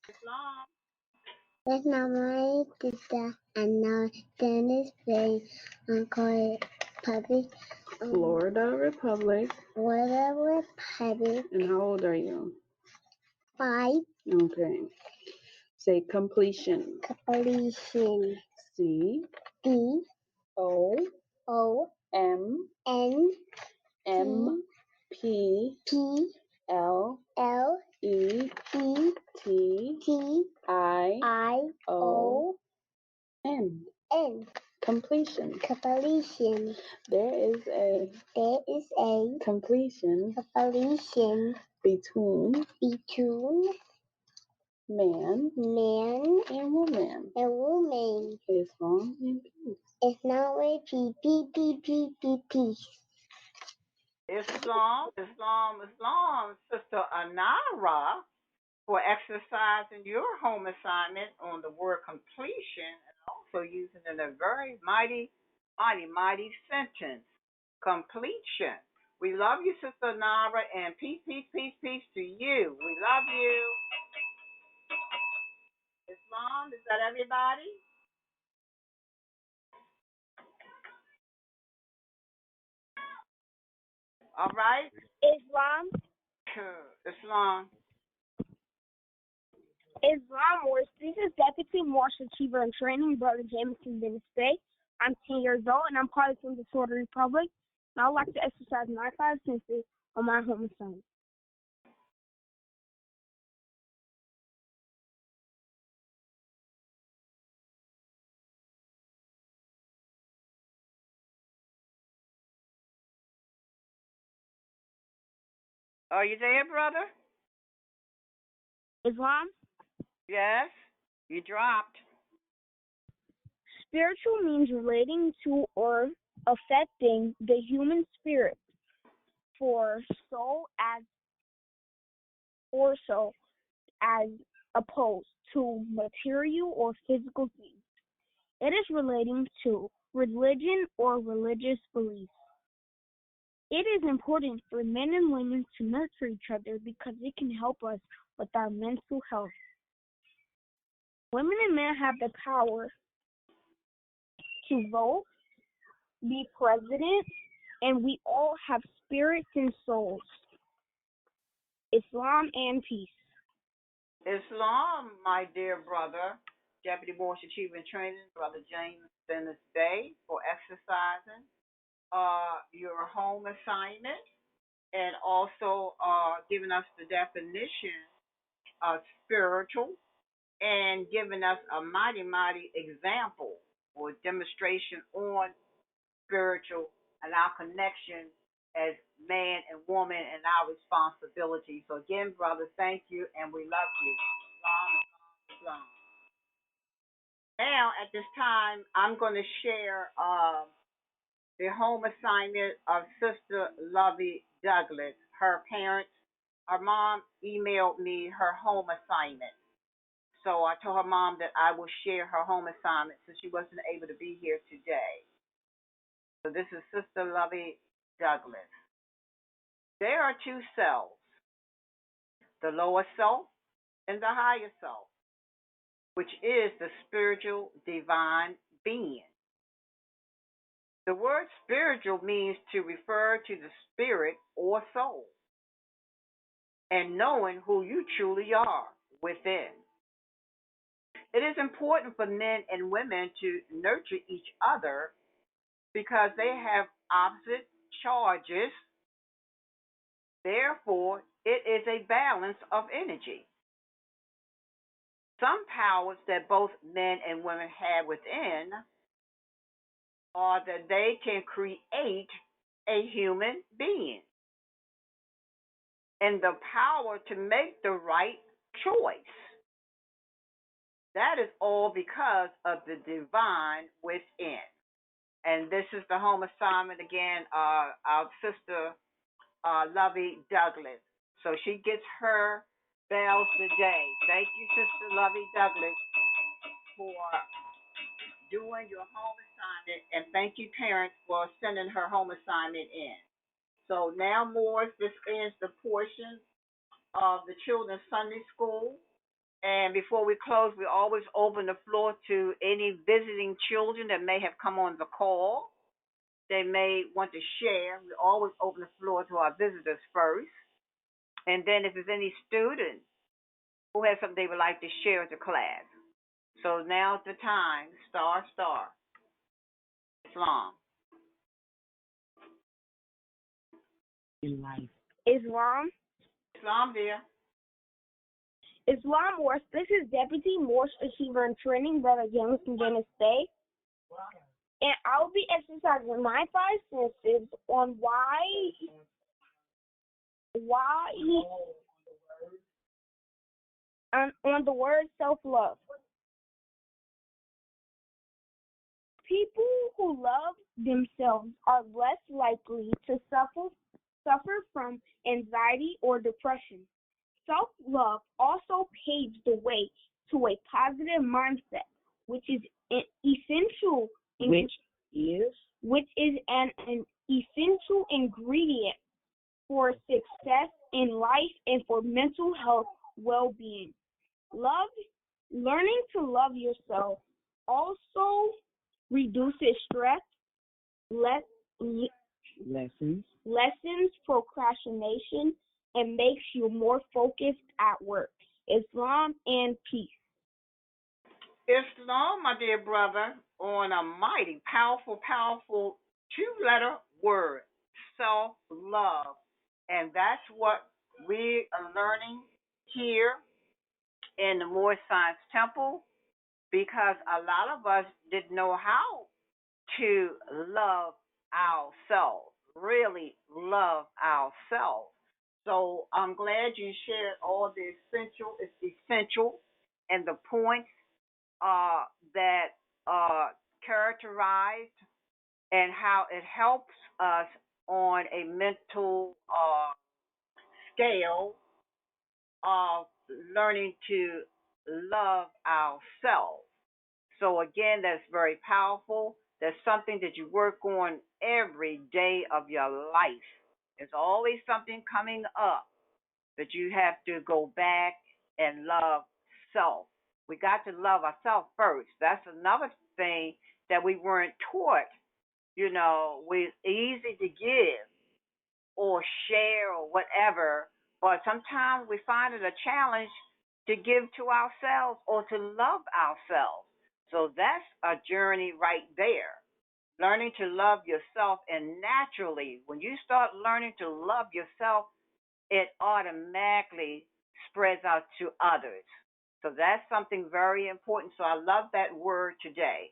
Islam. That's not my sister, and now Dennis Bay, Uncle Puppy. Florida Republic. And how old are you? 5. Okay. Say completion. C O M P L E T I O N. Completion. There is a completion between man and woman. Islam and peace. Islam, Islam, Islam, Sister Anara, for exercising your home assignment on the word completion and also using it in a very mighty, mighty, mighty sentence. Completion. We love you, Sister Anara, and peace, peace, peace, peace to you. We love you. Islam, is that everybody? All right? Islam. Islam. Islam, or this is Deputy Moorish Achiever in Training, Brother Jameson Dennis Bay. I'm 10 years old, and I'm calling from the Florida Republic. And I would like to exercise my 5 senses on my home assignment. Are you there, brother? Islam? Yes. You dropped. Spiritual means relating to or affecting the human spirit for soul as opposed to material or physical things. It is relating to religion or religious beliefs. It is important for men and women to nurture each other because it can help us with our mental health. Women and men have the power to vote, be president, and we all have spirits and souls. Islam and peace. Islam, my dear brother, Deputy Moorish Achiever in Training, Brother James Dennis Day, for exercising your home assignment and also giving us the definition of spiritual and giving us a mighty, mighty example or demonstration on spiritual and our connection as man and woman and our responsibility. So again, brother, thank you, and we love you. Islam, Islam. Now, at this time, I'm going to share the home assignment of Sister Lovey Douglas. Her parents, her mom emailed me her home assignment. So I told her mom that I will share her home assignment since she wasn't able to be here today. So this is Sister Lovey Douglas. There are 2 selves, the lower self and the higher self, which is the spiritual divine being. The word spiritual means to refer to the spirit or soul and knowing who you truly are within. It is important for men and women to nurture each other because they have opposite charges. Therefore, it is a balance of energy. Some powers that both men and women have within are that they can create a human being and the power to make the right choice. That is all because of the divine within. And this is the home assignment again, our sister Lovey Douglas. So she gets her bells today. Thank you, Sister Lovey Douglas, for doing your home assignment, and thank you, parents, for sending her home assignment in. So now, Morris, this ends the portion of the children's Sunday school. And before we close, we always open the floor to any visiting children that may have come on the call. They may want to share. We always open the floor to our visitors first. And then if there's any student who has something they would like to share with the class. So now's the time. Star. Islam. In life. Islam, dear. Islam Wars. This is Deputy Moorish Achiever in Training, Brother Jameson Dennis Day. And I'll be exercising my 5 senses on why on the word self-love. People who love themselves are less likely to suffer from anxiety or depression. Self-love also paves the way to a positive mindset, which is an essential ingredient for success in life and for mental health well-being. Learning to love yourself also reduces stress, lessens procrastination and makes you more focused at work. Islam and peace. Islam, my dear brother, on a mighty, powerful, powerful two-letter word, self-love. And that's what we are learning here in the Moorish Science Temple, because a lot of us didn't know how to love ourselves, really love ourselves. So I'm glad you shared all the essential and the points that characterized and how it helps us on a mental scale of learning to love ourselves. So again, that's very powerful. That's something that you work on every day of your life. There's always something coming up that you have to go back and love self. We got to love ourselves first. That's another thing that we weren't taught. You know, it's easy to give or share or whatever, but sometimes we find it a challenge to give to ourselves or to love ourselves. So that's a journey right there. Learning to love yourself, and naturally, when you start learning to love yourself, it automatically spreads out to others. So that's something very important. So I love that word today.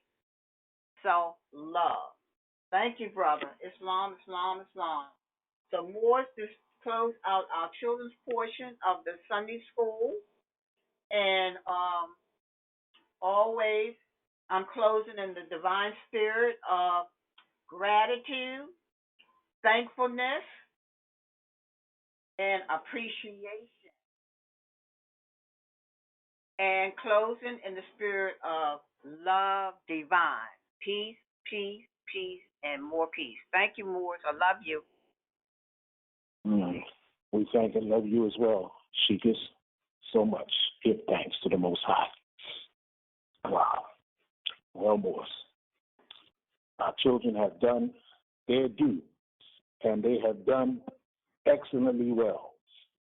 Self-love. Thank you, brother. Islam, Islam, Islam. So more to close out our children's portion of the Sunday school. And always I'm closing in the divine spirit of gratitude, thankfulness, and appreciation. And closing in the spirit of love divine. Peace, peace, peace, and more peace. Thank you, Moors. I love you. We thank and love you as well, Sheikahs, so much. Give thanks to the Most High. Wow. Well, Moors, our children have done their due, and they have done excellently well.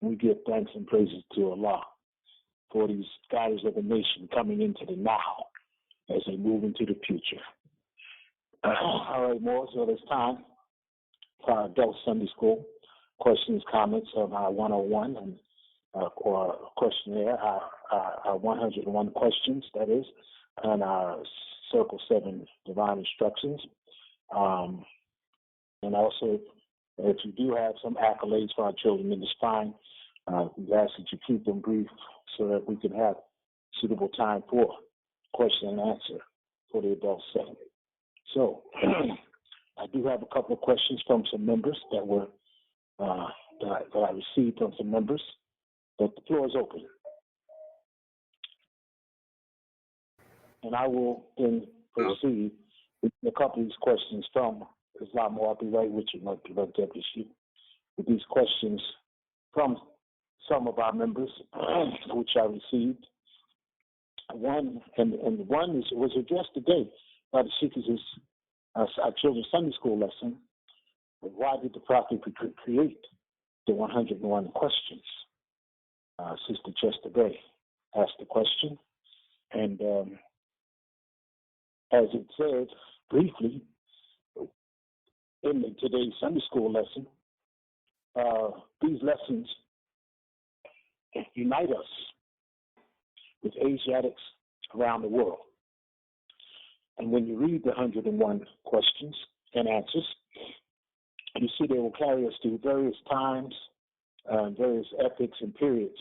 We give thanks and praises to Allah for these guys of the nation coming into the now as they move into the future. All right, Moors, so it's time for our adult Sunday school. Questions, comments of our 101 and or questionnaire, our 101 questions, that is, and our Circle 7 divine instructions. And also, if you do have some accolades for our children in this time, we ask that you keep them brief so that we can have suitable time for question and answer for the adult segment. So, I do have a couple of questions from some members that were that I received from some members. But the floor is open. And I will then proceed with a couple of these questions from Islam. I'll be right with you, my Deputy Chief, with these questions from some of our members, which I received. One, and one was addressed today by the Sheikahs' our children's Sunday school lesson. Why did the Prophet create the 101 questions? Sister Chester Bay asked the question, and as it said briefly in today's Sunday school lesson, these lessons unite us with Asiatics around the world. And when you read the 101 questions and answers, you see they will carry us through various times, various epochs and periods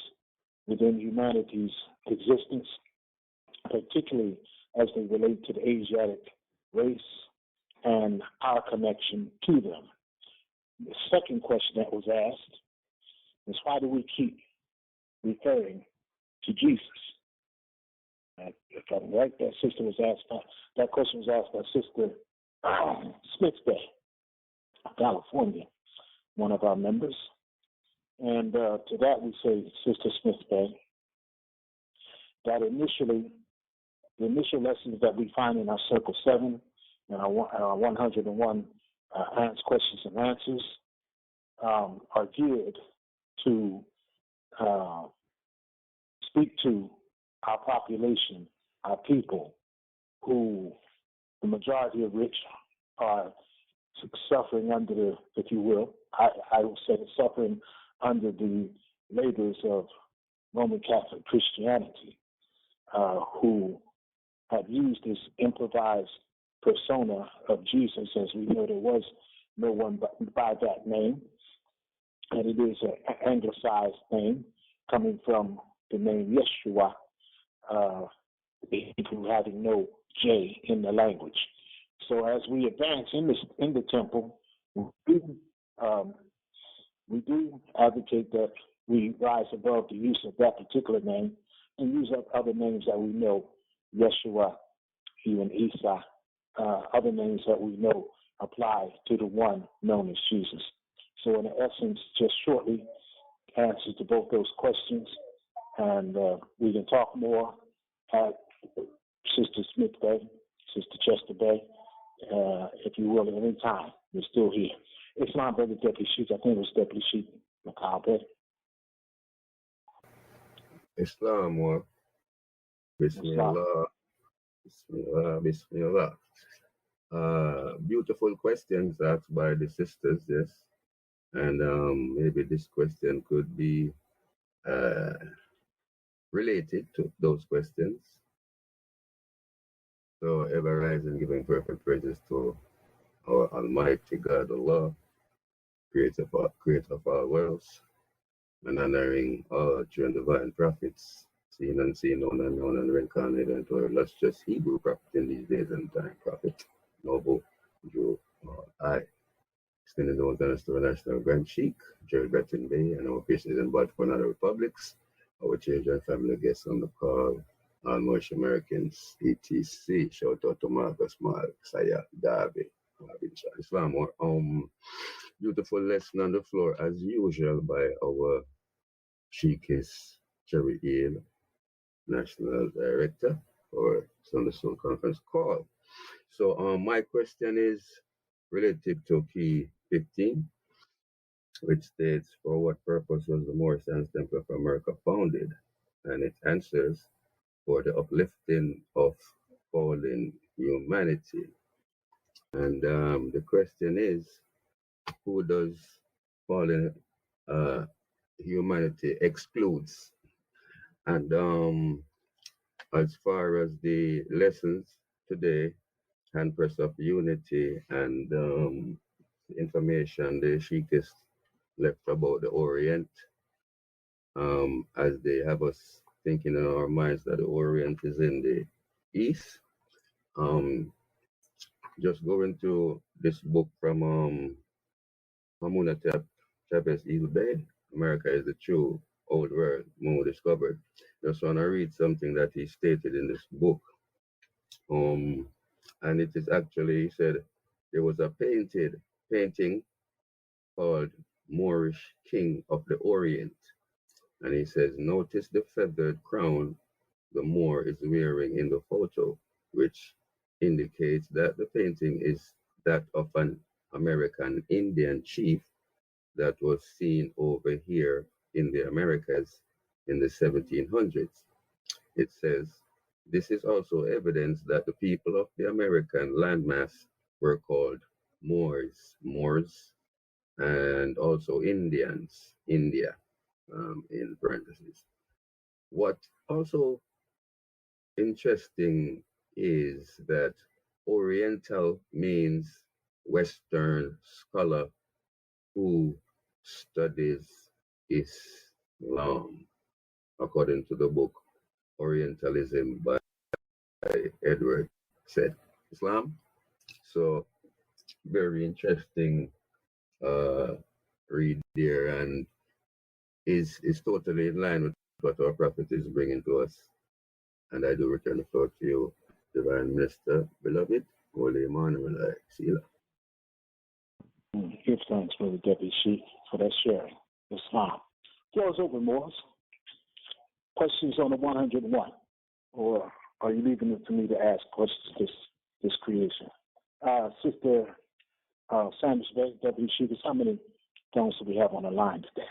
within humanity's existence, particularly as they relate to the Asiatic race and our connection to them. The second question that was asked is, why do we keep referring to Jesus? If I'm right, that question was asked by Sister Smith Bay, California, one of our members. And to that we say, Sister Smith Bay, that initially, the initial lessons that we find in our Circle 7 and our 101 questions and answers are geared to speak to our population, our people, who the majority of which are suffering under the, if you will, I will say suffering under the labors of Roman Catholic Christianity, who have used this improvised persona of Jesus. As we know, there was no one by that name, and it is an anglicized name coming from the name Yashua, the Hebrew having no J in the language. So as we advance in the temple, we do advocate that we rise above the use of that particular name and use up other names that we know, Yeshua, even Isa, other names that we know apply to the one known as Jesus. So in essence, just shortly, answers to both those questions, and we can talk more at Sister Smith Bay, Sister Chester Bay, if you will, at any time. We're still here. Islam, Brother Deputy Sheik, I think it was Deputy Sheik Macabre. Islam, or Bismillah, Bismillah, Bismillah. Beautiful questions asked by the sisters, yes. And maybe this question could be related to those questions. So ever rising, giving perfect praises to our Almighty God, Allah, creator of all worlds, and honoring all true and divine prophets, seen and seen, known and known, and reincarnated into our illustrious Hebrew prophet in these days and time, Prophet Noble Jew I. Extending those honors to our National Grand Sheik, Jerry Breton Bay, and our patients in Baltimore and other republics, our children and family guests on the call, all Moorish Americans, etc. Shout out to Marcus, Mark, Saya, Darby, Islam. Beautiful lesson on the floor, as usual, by our Sheikess Cherry Hill, National Director for Sunday Soul Conference call. So my question is relative to key 15, which states, for what purpose was the Moorish Science Temple of America founded? And it answers, for the uplifting of fallen humanity. And the question is, who does fallen humanity excludes? And as far as the lessons today, handpress of unity and information the Sheikhs left about the Orient, as they have us thinking in our minds that the Orient is in the East. Just going to this book from Hamuna Chavez Bay, America is the True Old World, Mo discovered. Just want to read something that he stated in this book. And it is actually, he said, there was a painting called Moorish King of the Orient. And he says, notice the feathered crown the Moor is wearing in the photo, which indicates that the painting is that of an American Indian chief that was seen over here in the Americas in the 1700s. It says, this is also evidence that the people of the American landmass were called Moors, and also Indians, India, in parentheses. What also interesting is that Oriental means Western scholar who studies Islam, according to the book Orientalism by Edward said Islam. So very interesting read there, and is totally in line with what our prophet is bringing to us. And I do return the floor to you, Divine Minister, beloved, Holy Emmanuel, Sila. Give thanks for the Deputy Sheik for that sharing. Islam. Floor is open, Morris. Questions on the 101, or are you leaving it to me to ask questions this creation? Sister Sanders Bay, Deputy Sheik, how many those that we have on the line today.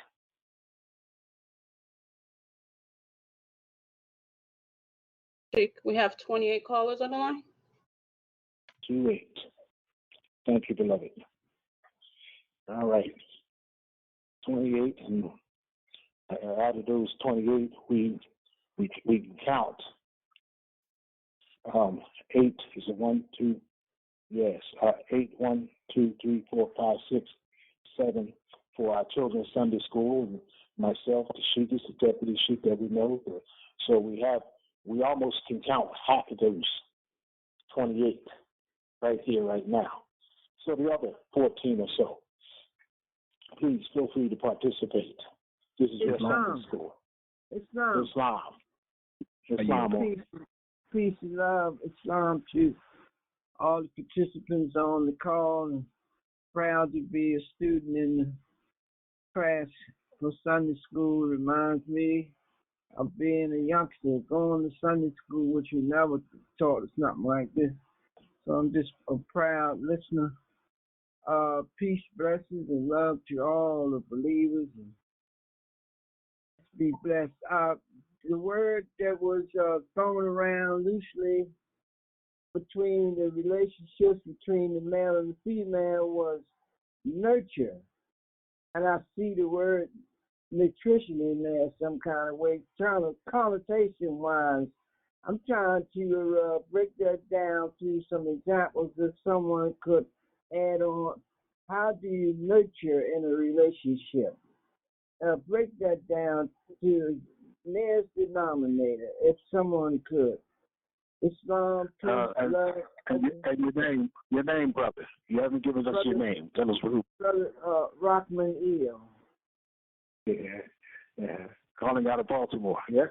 We have 28 callers on the line. 28. Thank you, beloved. All right. 28, and out of those 28, we can count. 8 is a 1, 2, yes. 8, 1, 2, 3, 4, 5, 6, 7 for our children's Sunday school, and myself, the Sheik, is the deputy Sheik that we know. So we almost can count half of those 28 right here, right now. So the other 14 or so, please feel free to participate. This is your Sunday school. Islam. Peace and love, Islam to all the participants on the call, and proud to be a student in the class for Sunday school. Reminds me of being a youngster, going to Sunday school, which we never taught us nothing like this. So I'm just a proud listener. Peace, blessings, and love to all the believers. And be blessed. The word that was thrown around loosely between the relationships between the male and the female was nurture. And I see the word nutrition in there some kind of way, connotation-wise. I'm trying to break that down to some examples that someone could add on. How do you nurture in a relationship? Break that down to nearest denominator, if someone could. Islam, peace, love. And your name, brother. You haven't given us your name. Tell us who. Brother Rockman Eel. Yeah. Calling out of Baltimore. Yeah.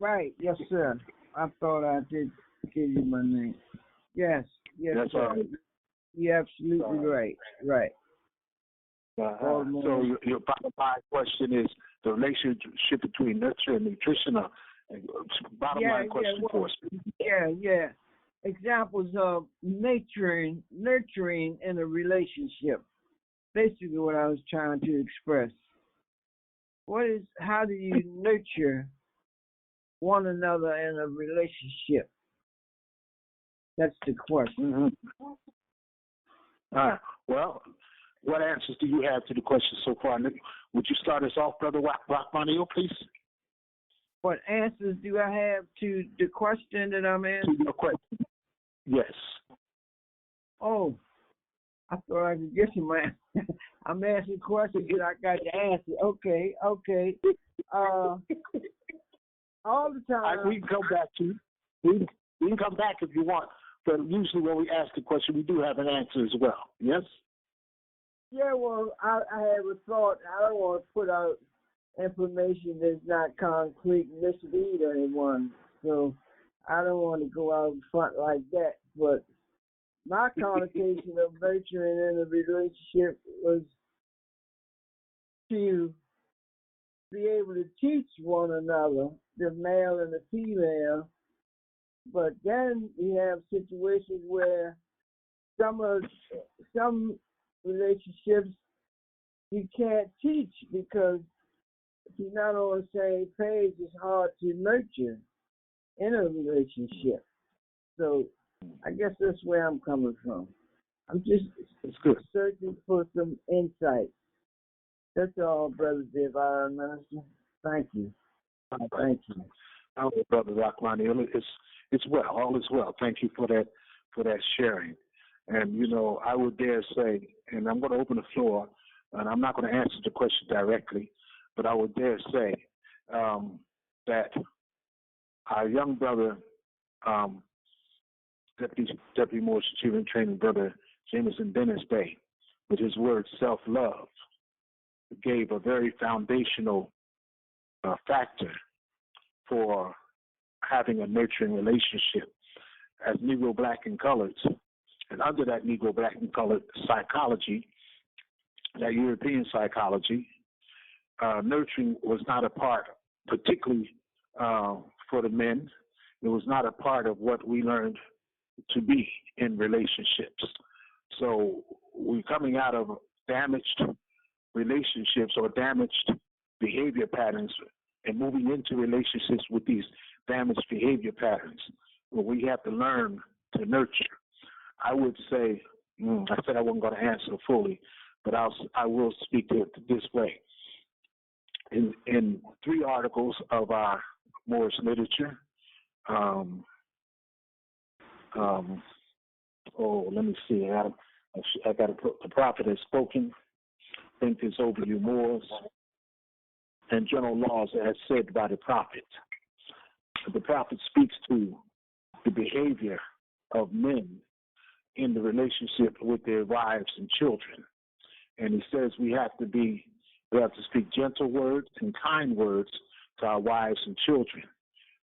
Right. Yes, sir. I thought I did give you my name. Yes. That's sir. right. You're absolutely right. Right. So your bottom line question is the relationship between nurture and nutrition. Bottom line question for us. Yeah. Examples of nurturing in a relationship. Basically what I was trying to express. How do you nurture one another in a relationship? That's the question. Mm-hmm. Well, what answers do you have to the question so far? Would you start us off, Brother Rockman, please? What answers do I have to the question that I'm asking? To your question. Yes. Oh, I thought I could get you my answer. I'm asking questions and I got the answer. Okay. All the time. We can come back to you. We can come back if you want. But usually when we ask a question, we do have an answer as well. Yes? Yeah, well, I have a thought. I don't want to put out information that's not concrete and mislead anyone. So I don't want to go out in front like that. But my connotation of nurturing in a relationship was to be able to teach one another, the male and the female. But then we have situations where some relationships you can't teach because if you're not on the same page, it's hard to nurture in a relationship. So I guess that's where I'm coming from. I'm just searching for some insight. That's all, Brother Divine Minister. Thank you. Thank you. Oh, Brother Rockman, it's well. All is well. Thank you for that sharing. And, I would dare say, and I'm going to open the floor, and I'm not going to answer the question directly, but I would dare say that our young brother, Deputy Moorish Achievement Training Brother Jameson Dennis Bay, with his word self-love, gave a very foundational factor for having a nurturing relationship as Negro, Black, and Colored. And under that Negro, Black, and Colored psychology, that European psychology, nurturing was not a part, particularly for the men. It was not a part of what we learned to be in relationships. So we're coming out of damaged relationships or damaged behavior patterns and moving into relationships with these damaged behavior patterns, where we have to learn to nurture. I would say, I said I wasn't going to answer fully, but I will speak to it this way. In 3 articles of our Moorish literature, let me see. I got to put the prophet has spoken. Think this over, you Moors, and general laws as said by the prophet. The prophet speaks to the behavior of men in the relationship with their wives and children. And he says we have to speak gentle words and kind words to our wives and children.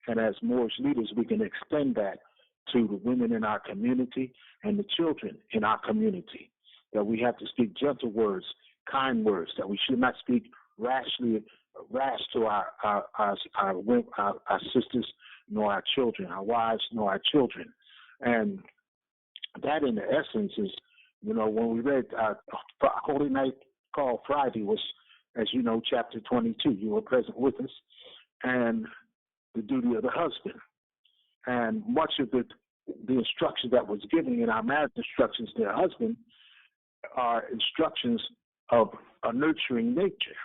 And as Moorish leaders, we can extend that to the women in our community and the children in our community. That we have to speak gentle words, kind words, that we should not speak rash to our sisters, nor our children, our wives, nor our children. And that, in the essence, is, when we read Holy Night Call Friday was, as you know, chapter 22. You were present with us, and the duty of the husband. And much of the instruction that was given in our marriage instructions to the husband are instructions of a nurturing nature,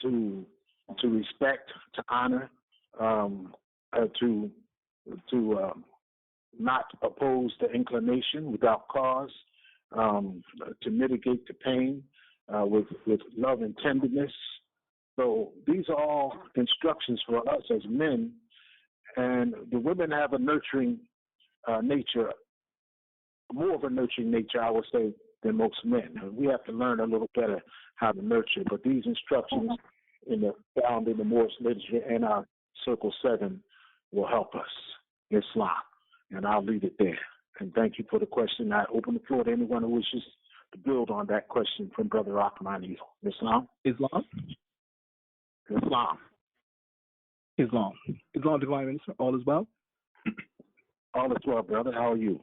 to respect, to honor, to not oppose the inclination without cause, to mitigate the pain with love and tenderness. So these are all instructions for us as men, and the women have a nurturing nature, more of a nurturing nature, I would say, than most men. We have to learn a little better how to nurture. But these instructions found in the Moorish literature and our Circle 7 will help us. Islam. And I'll leave it there. And thank you for the question. I open the floor to anyone who wishes to build on that question from Brother Rahman. Islam? Islam? Islam. Islam. Islam, Divine Minister, all is well? All is well, brother. How are you?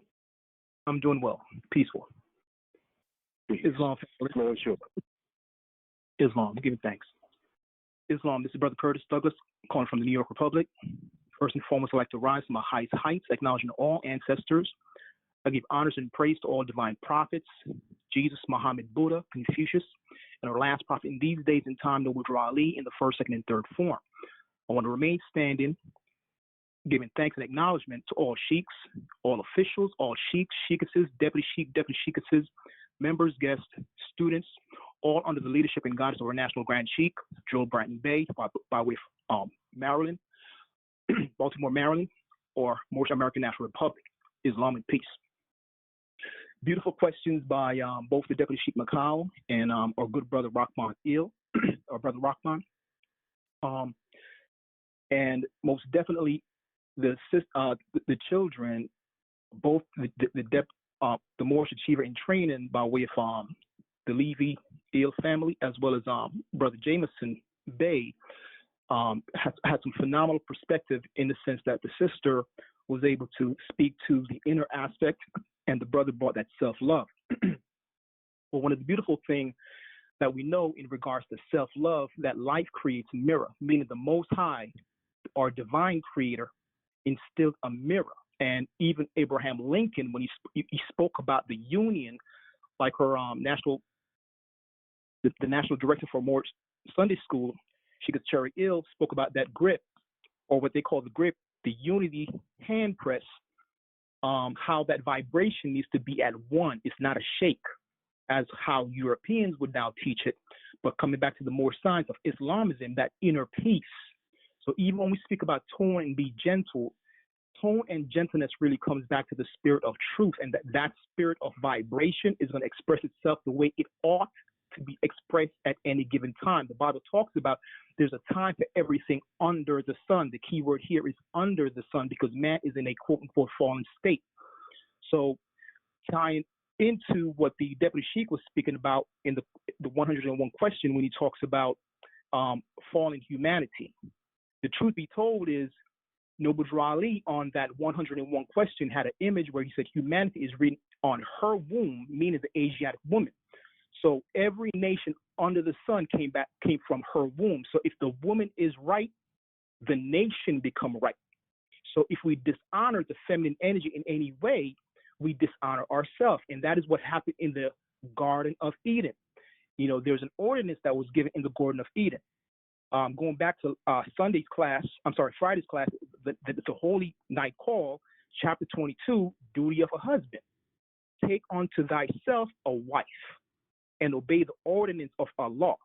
I'm doing well. Peaceful. Peace. Islam. The floor is yours. Islam. Giving thanks. Islam, this is Brother Curtis Douglas calling from the New York Republic. First and foremost, I'd like to rise to my highest heights, acknowledging all ancestors. I give honors and praise to all divine prophets, Jesus, Muhammad, Buddha, Confucius, and our last prophet in these days and time, Noble Drew Ali, in the first, second, and third form. I want to remain standing, giving thanks and acknowledgement to all sheiks, all officials, all sheiks, sheikesses, deputy sheikesses, members, guests, students, all under the leadership and guidance of our National Grand Sheik, Joe Bratton Bay, by way of Maryland, Baltimore, Maryland, or Moorish American National Republic. Islam and peace. Beautiful questions by both the Deputy Sheikh Macau and our good brother Rahman Il, or Brother Rahman. And most definitely the children, both the Moorish Achiever in Training by way of the Levy Il family, as well as Brother Jameson Bay, had some phenomenal perspective in the sense that the sister was able to speak to the inner aspect and the brother brought that self-love. Well, one of the beautiful things that we know in regards to self-love, that life creates a mirror, meaning the Most High, our divine creator, instilled a mirror. And even Abraham Lincoln, when he spoke about the union, like her the national director for Moorish Sunday School, Sheikh Cherry Ill, spoke about that grip, or what they call the grip, the unity hand press, how that vibration needs to be at one. It's not a shake, as how Europeans would now teach it. But coming back to the more science of Islamism, that inner peace. So even when we speak about tone and be gentle, tone and gentleness really comes back to the spirit of truth, and that spirit of vibration is going to express itself the way it ought to be expressed at any given time. The Bible talks about there's a time for everything under the sun. The key word here is under the sun, because man is in a quote-unquote fallen state. So tying into what the Deputy Sheikh was speaking about in the 101 question, when he talks about fallen humanity. The truth be told is, Noble Drew Ali on that 101 question had an image where he said humanity is written on her womb, meaning the Asiatic woman. So every nation under the sun came from her womb. So if the woman is right, the nation become right. So if we dishonor the feminine energy in any way, we dishonor ourselves. And that is what happened in the Garden of Eden. You know, there's an ordinance that was given in the Garden of Eden. Going back to Friday's class, the Holy Night Call, chapter 22, duty of a husband. Take unto thyself a wife and obey the ordinance of Allah.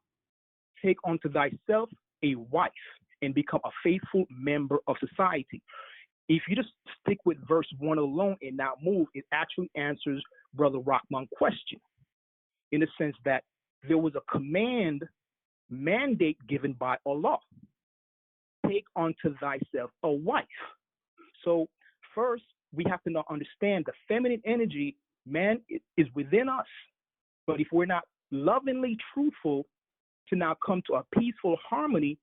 Take unto thyself a wife and become a faithful member of society. If you just stick with verse 1 alone and not move, it actually answers Brother Rahman's question, in the sense that there was a mandate given by Allah. Take unto thyself a wife. So first, we have to now understand the feminine energy, man, is within us. But if we're not lovingly truthful to now come to a peaceful harmony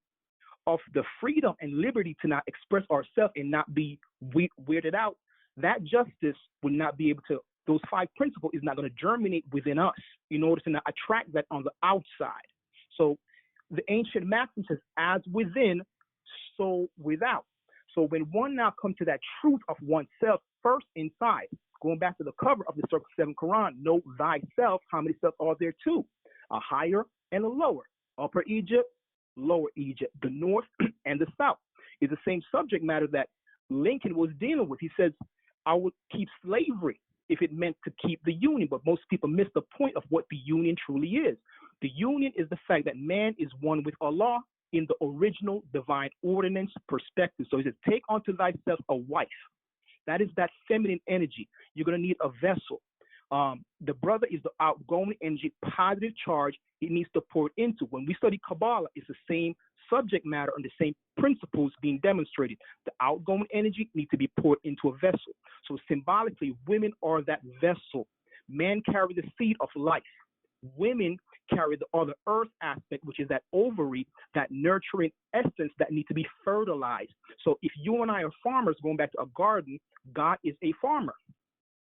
of the freedom and liberty to not express ourselves and not be weirded out, that justice will not be able to, those 5 principles is not going to germinate within us in order to not attract that on the outside. So the ancient maxim says, as within, so without. So when one now comes to that truth of oneself first inside, going back to the cover of the Circle 7 Quran, know thyself, how many selves are there too? A higher and a lower. Upper Egypt, Lower Egypt, the North and the South. Is the same subject matter that Lincoln was dealing with. He says, I would keep slavery if it meant to keep the union, but most people miss the point of what the union truly is. The union is the fact that man is one with Allah in the original divine ordinance perspective. So he says, take unto thyself a wife. That is that feminine energy. You're going to need a vessel. The brother is the outgoing energy, positive charge it needs to pour into. When we study Kabbalah, it's the same subject matter and the same principles being demonstrated. The outgoing energy needs to be poured into a vessel. So symbolically, women are that vessel. Men carry the seed of life. Women carry the other earth aspect, which is that ovary, that nurturing essence that needs to be fertilized. So if you and I are farmers, going back to a garden, God is a farmer.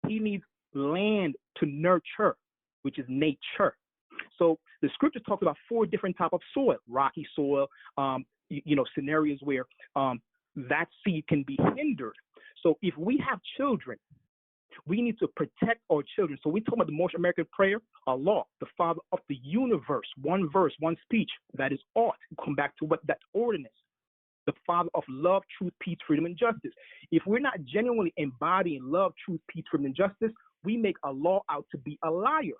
He needs land to nurture, which is nature. So the scripture talks about 4 different types of soil: rocky soil, scenarios where that seed can be hindered. So if we have children, we need to protect our children. So we talk about the Moorish American prayer, Allah, the Father of the universe, one verse, one speech, that is ought. Come back to what that ordinance. The Father of love, truth, peace, freedom, and justice. If we're not genuinely embodying love, truth, peace, freedom, and justice, we make Allah out to be a liar.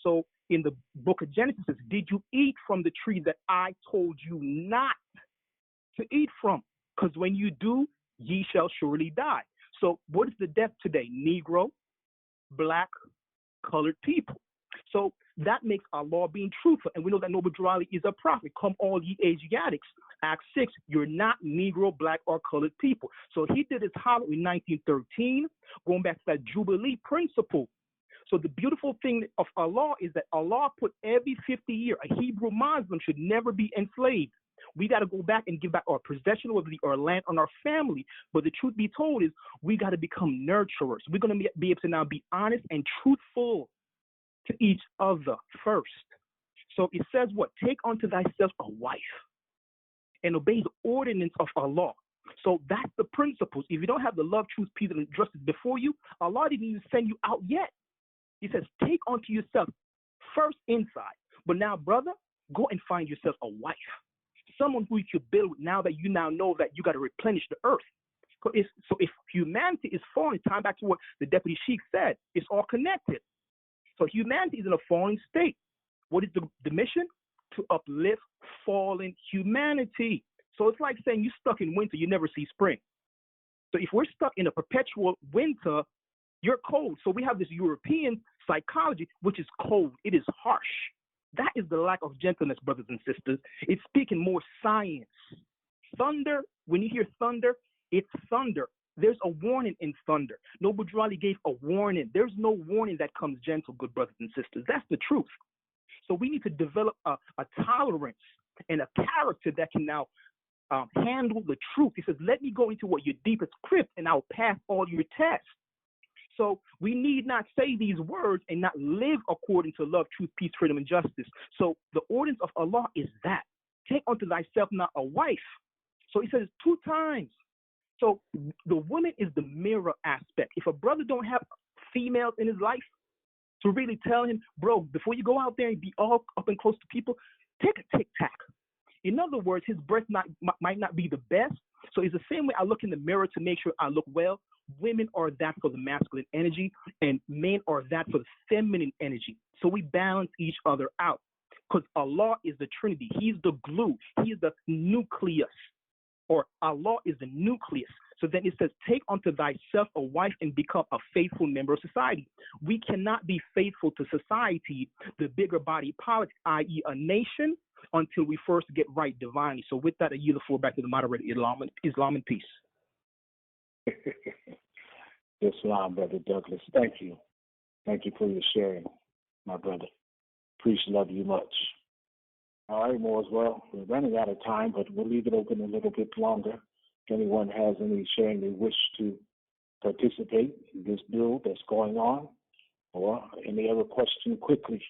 So in the book of Genesis, it says, did you eat from the tree that I told you not to eat from? Because when you do, ye shall surely die. So what is the death today? Negro, black, colored people. So that makes Allah being truthful. And we know that Noble Drew is a prophet. Come all ye Asiatics. Acts 6, you're not Negro, black, or colored people. So he did his hollow in 1913, going back to that Jubilee principle. So the beautiful thing of Allah is that Allah put every 50 years, a Hebrew Muslim should never be enslaved. We got to go back and give back our possession, whether it be our land or our family. But the truth be told is we got to become nurturers. We're going to be able to now be honest and truthful to each other first. So it says what? Take unto thyself a wife and obey the ordinance of Allah. So that's the principles. If you don't have the love, truth, peace, and justice before you, Allah didn't even send you out yet. He says, take unto yourself first inside. But now, brother, go and find yourself a wife. Someone who you could build with now that you now know that you got to replenish the earth. So if humanity is falling, time back to what the Deputy Sheikh said, it's all connected. So humanity is in a falling state. What is the mission? To uplift fallen humanity. So it's like saying you're stuck in winter, you never see spring. So if we're stuck in a perpetual winter, you're cold. So we have this European psychology, which is cold. It is harsh. That is the lack of gentleness, brothers and sisters. It's speaking more science. Thunder, when you hear thunder, it's thunder. There's a warning in thunder. Noble Drew gave a warning. There's no warning that comes gentle, good brothers and sisters. That's the truth. So we need to develop a tolerance and a character that can now handle the truth. He says, let me go into what your deepest crypt and I'll pass all your tests. So we need not say these words and not live according to love, truth, peace, freedom, and justice. So the ordinance of Allah is that. Take unto thyself not a wife. So he says 2 times. So the woman is the mirror aspect. If a brother don't have females in his life to really tell him, bro, before you go out there and be all up and close to people, take a tic-tac. In other words, his breath might not be the best. So it's the same way I look in the mirror to make sure I look well. Women are that for the masculine energy, and men are that for the feminine energy. So we balance each other out. Because Allah is the Trinity. He's the glue. He is the nucleus. Or Allah is the nucleus. So then it says, take unto thyself a wife and become a faithful member of society. We cannot be faithful to society, the bigger body politic, i.e. a nation, until we first get right divinely. So with that, I yield the floor back to the moderator, Islam and peace. Islam, Brother Douglas. Thank you. Thank you for your sharing, my brother. Love you much. All right, more as well. We're running out of time, but we'll leave it open a little bit longer. If anyone has any sharing they wish to participate in this bill that's going on, or any other question quickly.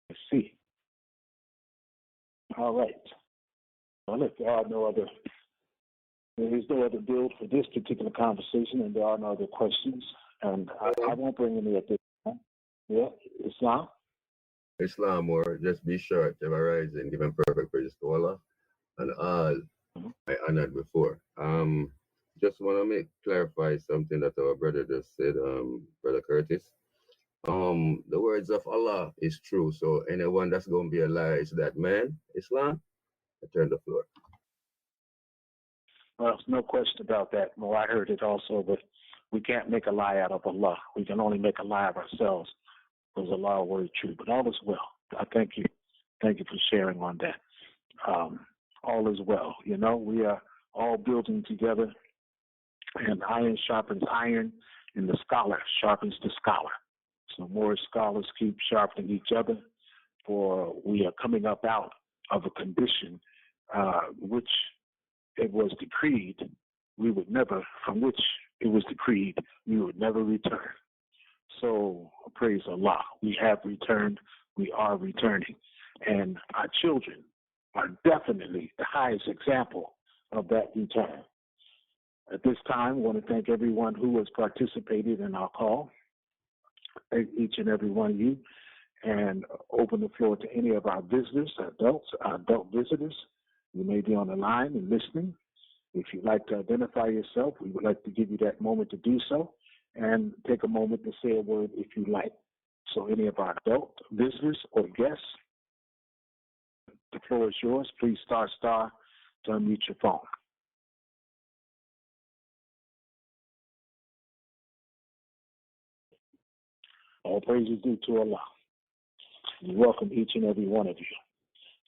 Let's see. All right. Well, if there is no other bill for this particular conversation, and there are no other questions, and I won't bring any at this time. Yeah, Islam? Islam, or just be short, ever rise and give him perfect praise to Allah and all I honored before. Just want to clarify something that our brother just said, Brother Curtis. The words of Allah is true, so anyone that's going to be a liar is that man. Islam? I turn the floor. Well, there's no question about that. Well, I heard it also, but we can't make a lie out of Allah. We can only make a lie of ourselves, because Allah is word true. But all is well. I thank you. Thank you for sharing on that. All is well. You know, we are all building together, and iron sharpens iron, and the scholar sharpens the scholar. So more scholars keep sharpening each other, for we are coming up out of a condition which it was decreed from which it was decreed we would never return. So praise Allah. We have returned. We are returning. And our children are definitely the highest example of that return. At this time, I want to thank everyone who has participated in our call. Thank each and every one of you, and open the floor to any of our visitors, adult visitors. You may be on the line and listening. If you'd like to identify yourself, we would like to give you that moment to do so, and take a moment to say a word if you like. So any of our adult visitors or guests, the floor is yours. Please star to unmute your phone. All praises due to Allah. We welcome each and every one of you.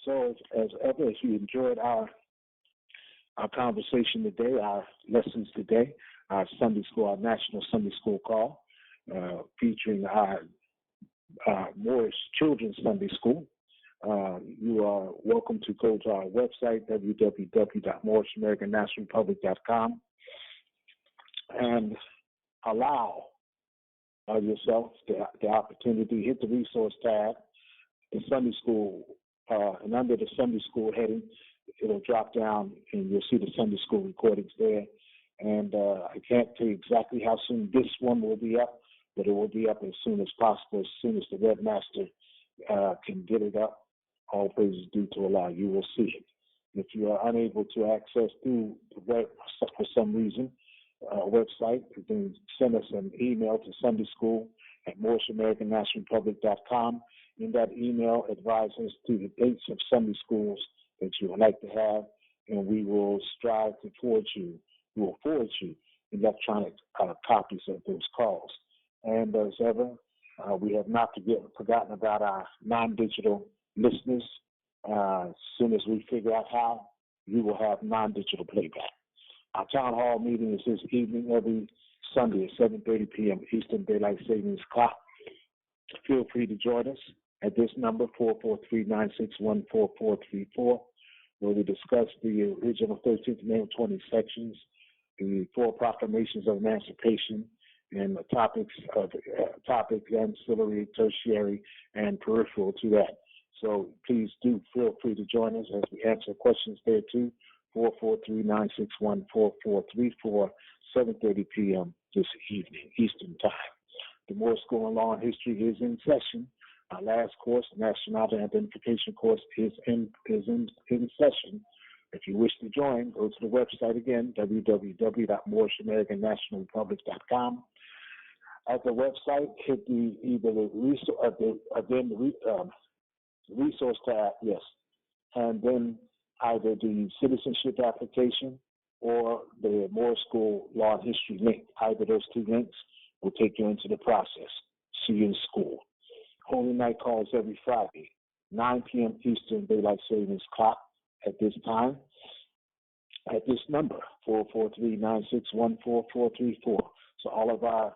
So as ever, if you enjoyed our conversation today, our lessons today, our Sunday school, our National Sunday School call, featuring our Moorish Children's Sunday School, you are welcome to go to our website, www.moorishamericannationalrepublic.com, and allow yourself the opportunity, hit the resource tab, the Sunday school, and under the Sunday school heading, it'll drop down and you'll see the Sunday school recordings there. And I can't tell you exactly how soon this one will be up, but it will be up as soon as possible, as soon as the webmaster can get it up. All praises due to Allah. You will see it. If you are unable to access through the web for some reason, website, you can send us an email to sundayschool@moorishamericannationalrepublic.com. In that email, advise us to the dates of Sunday schools that you would like to have, and we will strive to forward you. We will forward you electronic copies of those calls. And as ever, we have not forgotten about our non-digital listeners. As soon as we figure out how, we will have non-digital playback. Our town hall meeting is this evening, every Sunday at 7:30 p.m. Eastern Daylight Savings Clock. Feel free to join us at this number, 443-961-4434, where we discuss the original 13th Amendment 20 sections, the 4 proclamations of emancipation, and the topics ancillary, tertiary, and peripheral to that. So please do feel free to join us as we answer questions there too. 443-961-4434, 7:30 p.m. this evening, Eastern Time. The Moorish School of Law and History is in session. Our last course, Nationality Identification course, is in session. If you wish to join, go to the website again, www.moorishamericannationalrepublic.com. At the website, hit the resource tab, yes, and then either the citizenship application or the Moorish School Law and History link. Either those 2 links will take you into the process. See you in school. Holy Night calls every Friday, 9 p.m. Eastern Daylight Savings Clock at this time, at this number, 443-961-4434. So all of our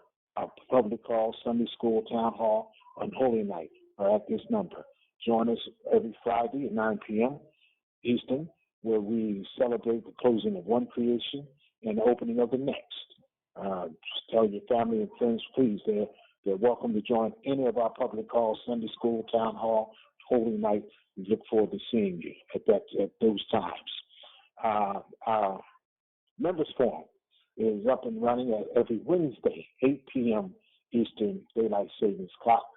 public calls, Sunday school, town hall, on Holy Night are at this number. Join us every Friday at 9 p.m. Eastern, where we celebrate the closing of one creation and the opening of the next. Tell your family and friends, please, they're welcome to join any of our public calls, Sunday school, town hall, Holy Night. We look forward to seeing you at those times. Our members forum is up and running at every Wednesday, 8 p.m. Eastern Daylight Savings Clock.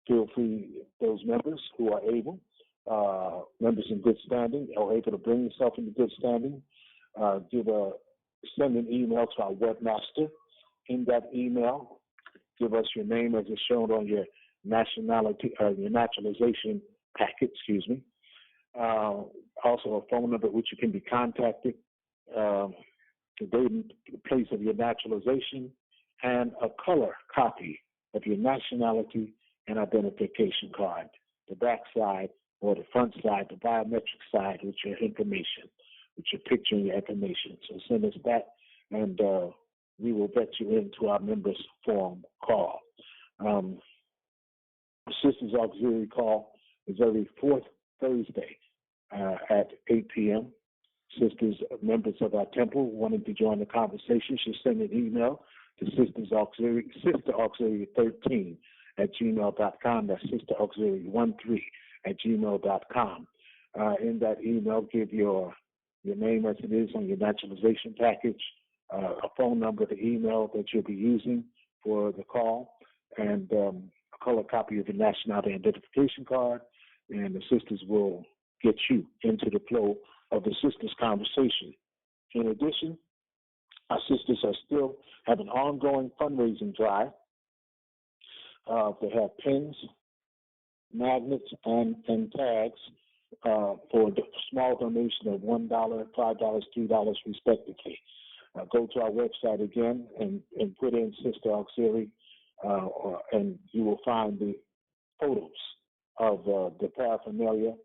Feel free, those members who are able, members in good standing, are able to bring yourself into good standing, send an email to our webmaster. In that email, give us your name as is shown on your your naturalization packet, also a phone number at which you can be contacted, the date and place of your naturalization, and a color copy of your nationality and identification card, the back side or the front side, the biometric side with your information, with your picture and your information. So send us that, and we will vet you into our members forum call. Sisters Auxiliary call is every 4th Thursday at 8 p.m. Sisters, members of our temple wanting to join the conversation should send an email to Sister Auxiliary 13 at gmail.com. That's Sister Auxiliary 13 at gmail.com. In that email, give your name as it is on your naturalization package, a phone number, the email that you'll be using for the call, and a color copy of your nationality identification card, and the sisters will get you into the flow of the sisters' conversation. In addition, our sisters are still have an ongoing fundraising drive. They have pins, magnets, and tags for the small donation of $1, $5, $3 respectively. Go to our website again and put in Sister Auxiliary, and you will find the photos of the paraphernalia.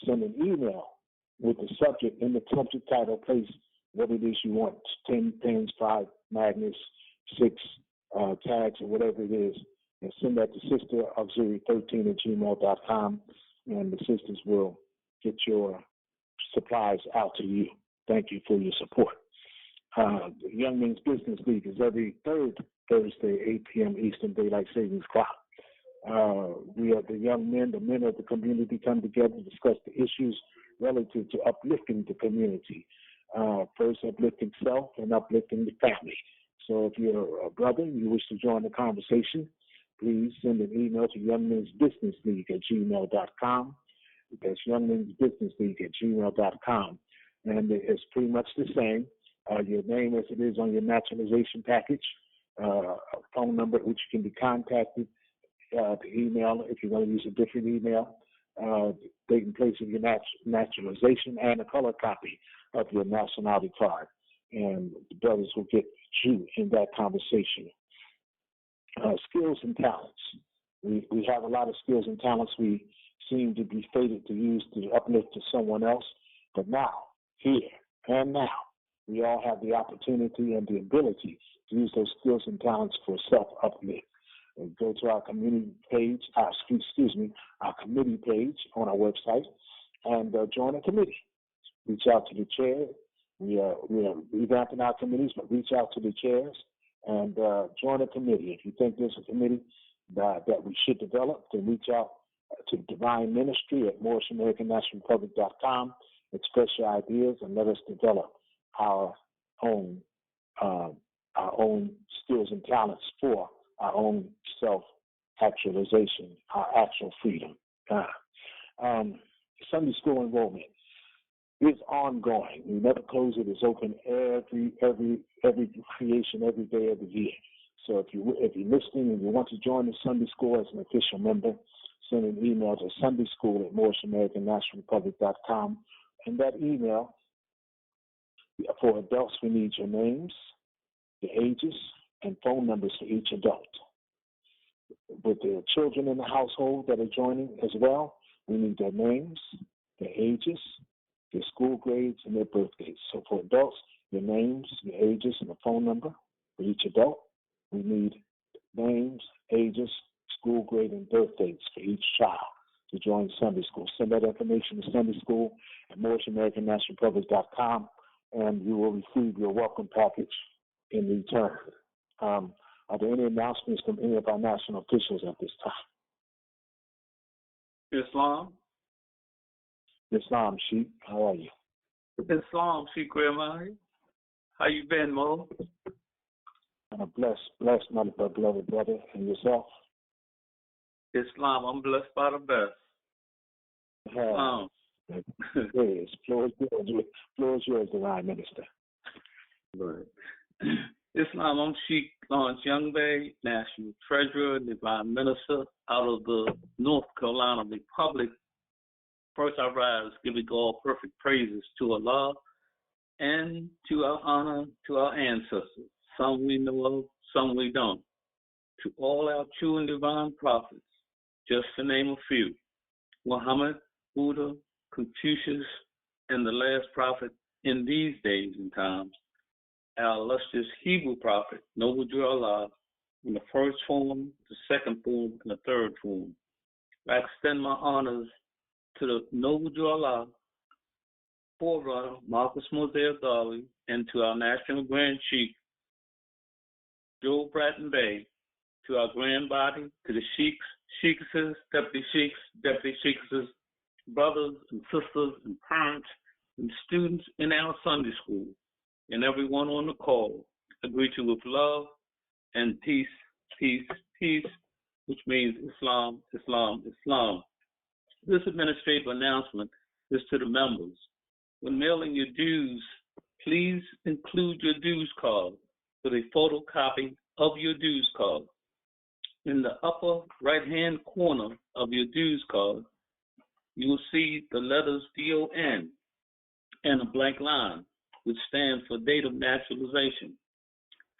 Send an email with the subject in the subject title, place what it is you want, 10 pins, 5 magnets, 6 tags, or whatever it is, and send that to Sister Auxiliary 13 at gmail.com, and the sisters will get your supplies out to you. Thank you for your support. The Young Men's Business League is every 3rd Thursday, 8 p.m. Eastern Daylight Savings Clock. We are the young men, the men of the community, come together to discuss the issues relative to uplifting the community. First, uplifting self and uplifting the family. So if you're a brother and you wish to join the conversation, please send an email to youngmensbusinessleague at gmail.com. That's youngmensbusinessleague at gmail.com. And it's pretty much the same. Your name as it is on your naturalization package, a phone number at which you can be contacted, the email if you're going to use a different email, date and place of your naturalization, and a color copy of your nationality card. And the brothers will get you in that conversation. Skills and talents. We have a lot of skills and talents we seem to be fated to use to uplift to someone else. But now, here and now, we all have the opportunity and the ability to use those skills and talents for self-uplift. And go to our community page, our committee page on our website, and join a committee. reach out to the chair. We are revamping our committees, but reach out to the chairs and join a committee. If you think there's a committee that we should develop, then reach out to Divine Ministry at MoorishAmericanNationalRepublic.com. Express your ideas and let us develop our own skills and talents for our own self-actualization, our actual freedom. Sunday school enrollment is ongoing. We never close it. It's open every creation, every day of the year. So if you're listening and you want to join the Sunday school as an official member, send an email to sundayschool@MoorishAmericanNationalRepublic.com. And that email, for adults, we need your names, your ages, and phone numbers for each adult. With the children in the household that are joining as well, we need their names, their ages, their school grades, and their birthdays. So for adults, your names, your ages, and a phone number for each adult. We need names, ages, school grade, and birthdays for each child to join Sunday school. Send that information to Sunday school at MoorishAmericanNationalRepublic.com, and you will receive your welcome package in return. Are there any announcements from any of our national officials at this time? Islam, Sheikh, how are you? Islam, Sheikh Grandma. How you been, Mo? Blessed, my beloved brother, and yourself? Islam, I'm blessed by the best. Yes, floor is yours, Divine Minister. Right. Islam, I'm Sheikh Lawrence Youngberg, National Treasurer, Divine Minister out of the North Carolina Republic. First, I rise giving all perfect praises to Allah and to our honor to our ancestors. Some we know of, some we don't. To all our true and divine prophets, just to name a few: Muhammed, Buddha, Confucius, and the last prophet in these days and times, our illustrious Hebrew prophet, Noble Drew Allah, in the first form, the second form, and the third form. I extend my honors to the Noble Drew Allah, forerunner Marcus Mosaic Darley, and to our National Grand Chief, Joe Bratton Bay, to our Grand Body, to the Sheikhs, Sheikhesses, Deputy Sheikhesses, brothers and sisters and parents and students in our Sunday school, and everyone on the call. I greet you with love and peace, peace, peace, which means Islam, Islam, Islam. This administrative announcement is to the members. When mailing your dues, please include your dues card with a photocopy of your dues card. In the upper right-hand corner of your dues card, you will see the letters DON and a blank line, which stands for date of naturalization.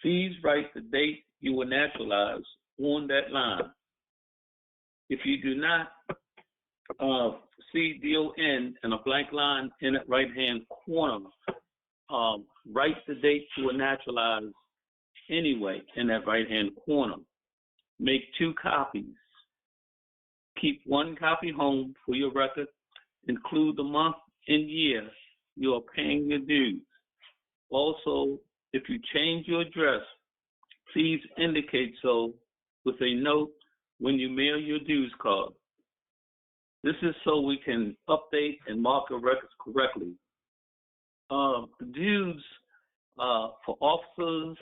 Please write the date you were naturalized on that line. If you do not see DON and a blank line in the right-hand corner, write the date you were naturalized anyway in that right-hand corner. Make 2 copies. Keep 1 copy home for your record. Include the month and year you are paying your dues. Also, if you change your address, please indicate so with a note when you mail your dues card. This is so we can update and mark your records correctly. The dues for officers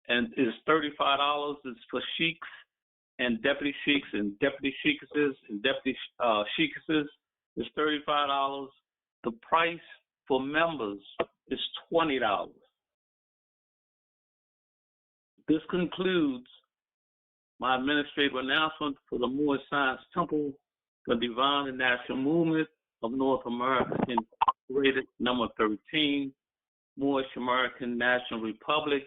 and is $35. It's for sheiks and deputy sheiks and deputy sheikesses and deputy sheikesses is $35. The price for members is $20. This concludes my administrative announcement for the Moorish Science Temple, the Divine and National Movement of North America, Incorporated, number 13, Moorish American National Republic.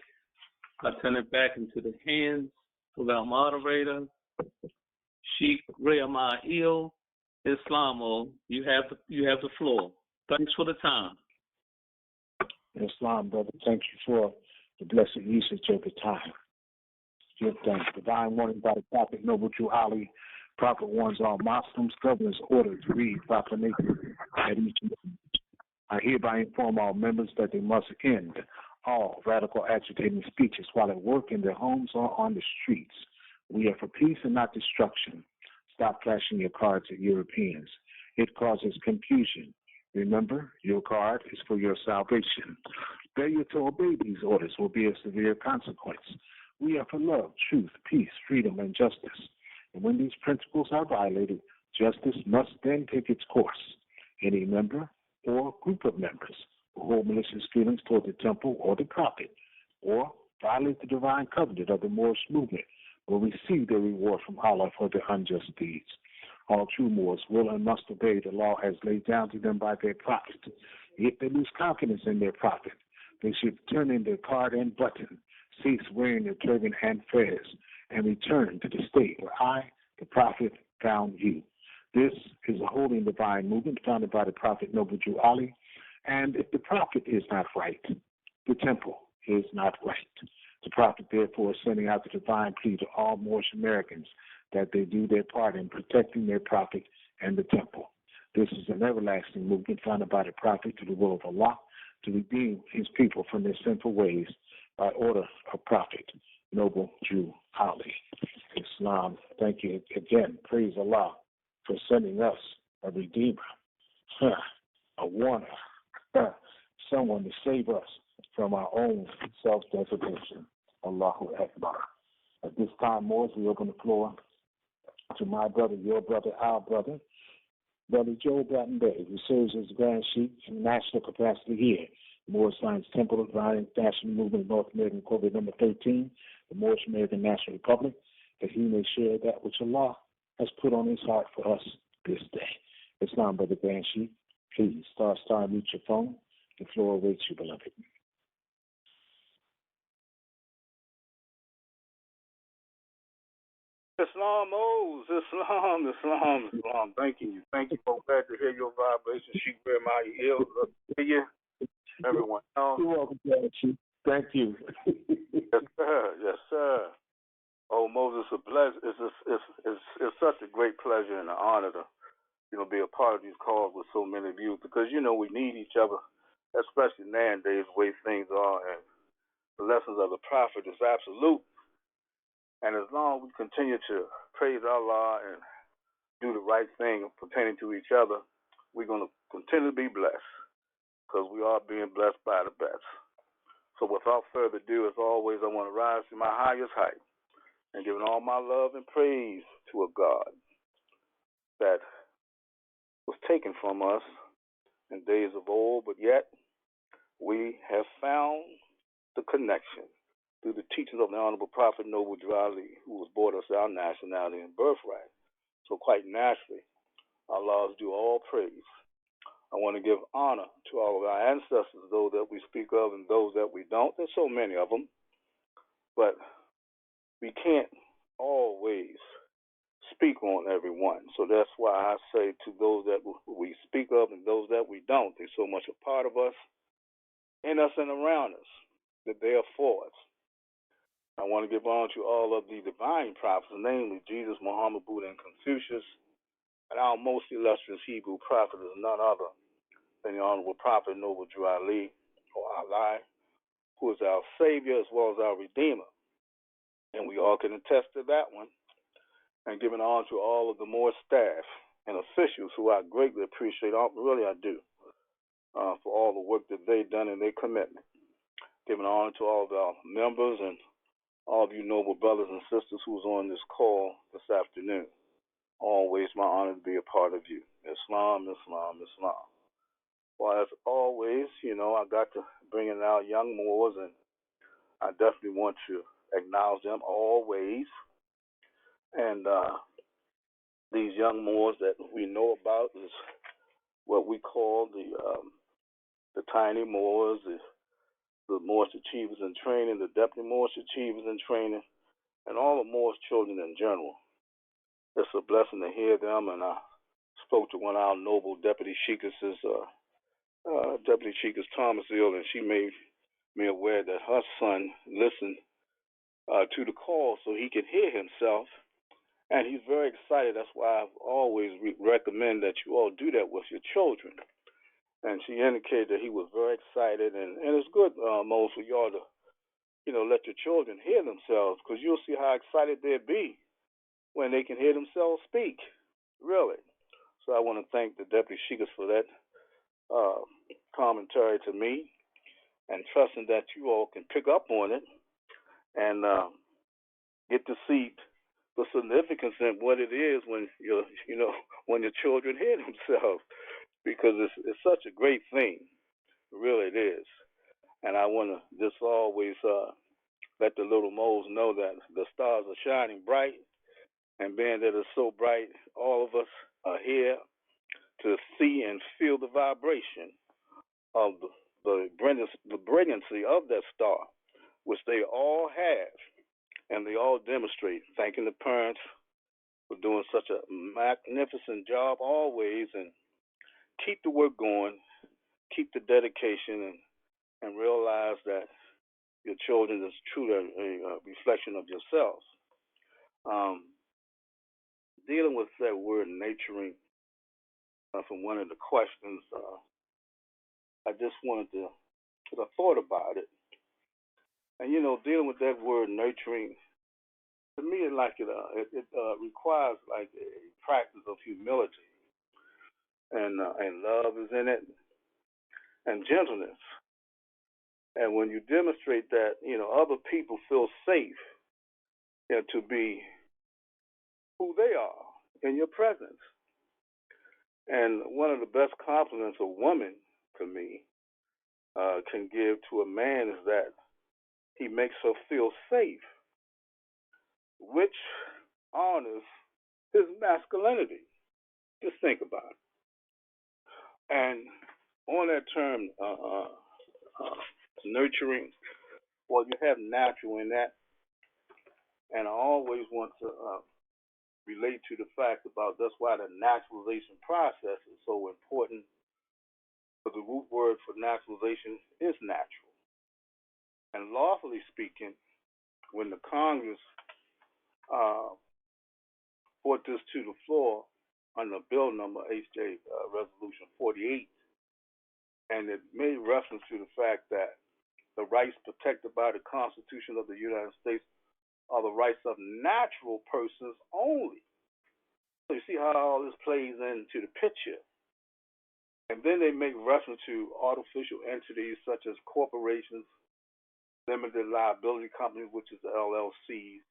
I turn it back into the hands of our moderator, Sheikh Rayamail Islamo. You have the floor. Thanks for the time. Islam, brother, thank you for the blessed usage of the time. Give thanks. Divine warning by the Prophet Noble Drew Ali. Prophet warns all Muslims, governors ordered to read proclamation at each I hereby inform all members that they must end all radical agitating speeches while at work in their homes or on the streets. We are for peace and not destruction. Stop flashing your cards at Europeans. It causes confusion. Remember, your card is for your salvation. Failure to obey these orders will be a severe consequence. We are for love, truth, peace, freedom, and justice. And when these principles are violated, justice must then take its course. Any member or group of members who hold malicious feelings toward the temple or the prophet, or violate the divine covenant of the Moorish movement, will receive their reward from Allah for their unjust deeds. All true Moors will and must obey the law as laid down to them by their prophet. If they lose confidence in their prophet, they should turn in their card and button, cease wearing their turban and fez, and return to the state where I, the prophet, found you. This is a holy and divine movement founded by the Prophet Noble Jew Ali, and if the prophet is not right, the temple is not right. The prophet, therefore, is sending out the divine plea to all Moorish Americans that they do their part in protecting their prophet and the temple. This is an everlasting movement founded by the prophet to the will of Allah to redeem his people from their sinful ways by order of Prophet Noble Jew Ali. Islam, thank you again. Praise Allah for sending us a redeemer, a warner, someone to save us from our own self-degradation. Allahu Akbar. At this time, Moors, we open the floor to my brother, your brother, our brother, Brother Joe Bratton Bay, who serves as the Grand Sheikh in national capacity here, the Moorish Science Temple, the Zion National Movement of North American Republic number 13, the Moorish American National Republic, that he may share that which Allah has put on his heart for us this day. Islam, Brother Grand Sheikh, please, star, mute your phone. The floor awaits you, beloved. Islam, Islam. Thank you. So glad to hear your vibration. Sheikh very mighty ill. Hear you. Everyone else. You're welcome, Sheikh. Thank you. Yes, sir. Oh, Moses, a pleasure. It's such a great pleasure and an honor to, be a part of these calls with so many of you because, we need each other, especially nowadays, the way things are. And the lessons of the prophet is absolute. And as long as we continue to praise Allah and do the right thing pertaining to each other, we're going to continue to be blessed because we are being blessed by the best. So without further ado, as always, I want to rise to my highest height and giving all my love and praise to a God that was taken from us in days of old, but yet we have found the connection through the teachings of the Honorable Prophet Noble Jew Ali, who was brought us our nationality and birthright. So quite naturally, Allah is due all praise. I want to give honor to all of our ancestors, those that we speak of and those that we don't. There's so many of them. But we can't always speak on everyone. So that's why I say to those that we speak of and those that we don't, they're so much a part of us, in us and around us, that they are for us. I want to give honor to all of the divine prophets, namely Jesus, Muhammed, Buddha, and Confucius. And our most illustrious Hebrew prophet is none other than the Honorable Prophet Noble Jew Ali, or Ali, who is our Savior as well as our Redeemer. And we all can attest to that one. And giving honor to all of the Moorish staff and officials who I greatly appreciate, really I do, for all the work that they've done and their commitment. Giving honor to all of our members and all of you noble brothers and sisters who's on this call this afternoon. Always my honor to be a part of you. Islam. Well, as always, I got to bring in our young Moors, and I definitely want to acknowledge them always. And these young Moors that we know about is what we call the tiny Moors, the Moorish Achievers in Training, the Deputy Moorish Achievers in Training, and all the Moorish children in general. It's a blessing to hear them, and I spoke to one of our noble Deputy Sheikhs, Deputy Sheikh Thomasville, and she made me aware that her son listened to the call so he could hear himself, and he's very excited. That's why I've always recommend that you all do that with your children. And she indicated that he was very excited, and it's good, Mose, for y'all to, let your children hear themselves, because you'll see how excited they'll be when they can hear themselves speak, really. So I want to thank the Deputy Sheikahs for that commentary to me, and trusting that you all can pick up on it and get to see the significance in what it is when when your children hear themselves, because it's such a great thing, really it is. And I want to just always let the little moles know that the stars are shining bright, and being that it's so bright, all of us are here to see and feel the vibration of the brilliancy of that star, which they all have, and they all demonstrate. Thanking the parents for doing such a magnificent job always, and keep the work going, keep the dedication, and realize that your children is truly a reflection of yourselves. Dealing with that word nurturing from one of the questions, I just wanted to, because I thought about it, and dealing with that word nurturing, to me, it requires like a practice of humility, and love is in it, and gentleness. And when you demonstrate that, other people feel safe to be who they are in your presence. And one of the best compliments a woman, to me, can give to a man is that he makes her feel safe, which honors his masculinity. Just think about it. And on that term, nurturing, well, you have natural in that. And I always want to relate to the fact about that's why the naturalization process is so important. But the root word for naturalization is natural. And lawfully speaking, when the Congress brought this to the floor under bill number HJ Resolution 48, and it made reference to the fact that the rights protected by the Constitution of the United States are the rights of natural persons only. So you see how all this plays into the picture. And then they make reference to artificial entities such as corporations, limited liability companies, which is the LLCs,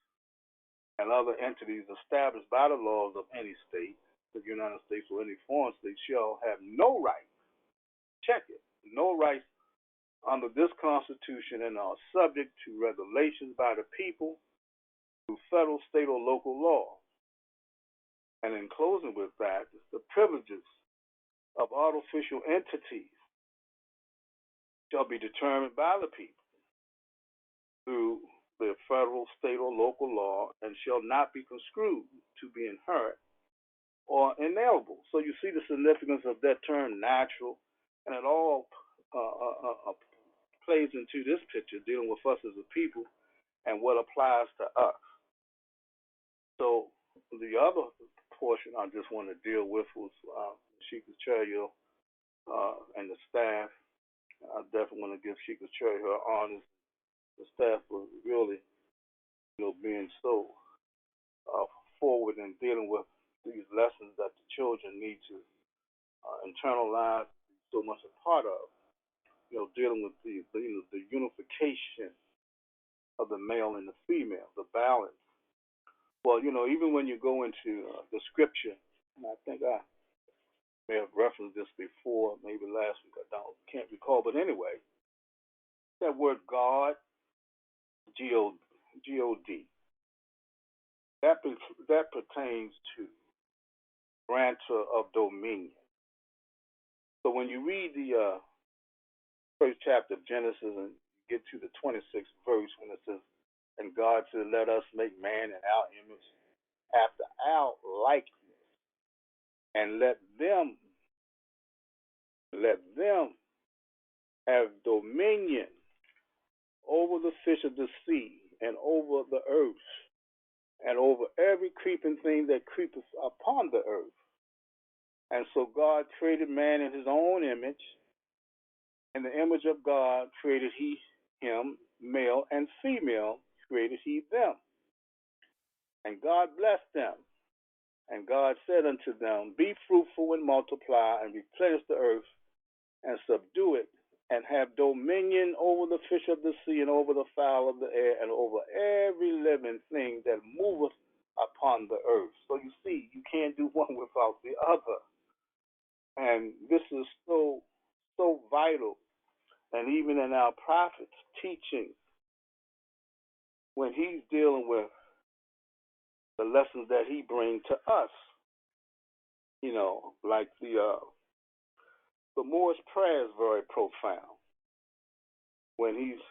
and other entities established by the laws of any state, the United States or any foreign state, shall have no right, check it, no rights under this Constitution, and are subject to regulations by the people through federal, state, or local law. And in closing with that, the privileges of artificial entities shall be determined by the people through the federal, state, or local law, and shall not be construed to be inherent or inalienable. So you see the significance of that term natural, and it all plays into this picture, dealing with us as a people and what applies to us. So the other portion I just want to deal with was Sheikah's Cherry and the staff. I definitely want to give Sheikah's Cherry her honors. The staff was really, being so forward in dealing with these lessons that the children need to internalize, so much a part of. Dealing with the unification of the male and the female, the balance. Well, even when you go into the scripture, and I think I may have referenced this before, maybe last week, can't recall, but anyway, that word God, G-O-D, that pertains to grantor of dominion. So when you read the first chapter of Genesis and get to the 26th verse, when it says, and God said, let us make man in our image, after our likeness, and let them have dominion over the fish of the sea, and over the earth, and over every creeping thing that creepeth upon the earth. And so God created man in his own image. In the image of God created he him, male and female created he them. And God blessed them. And God said unto them, Be fruitful and multiply and replenish the earth and subdue it and have dominion over the fish of the sea and over the fowl of the air and over every living thing that moveth upon the earth. So you see, you can't do one without the other. And this is so vital. And even in our prophet's teaching, when he's dealing with the lessons that he brings to us, you know, like the Moorish prayer is very profound. When he's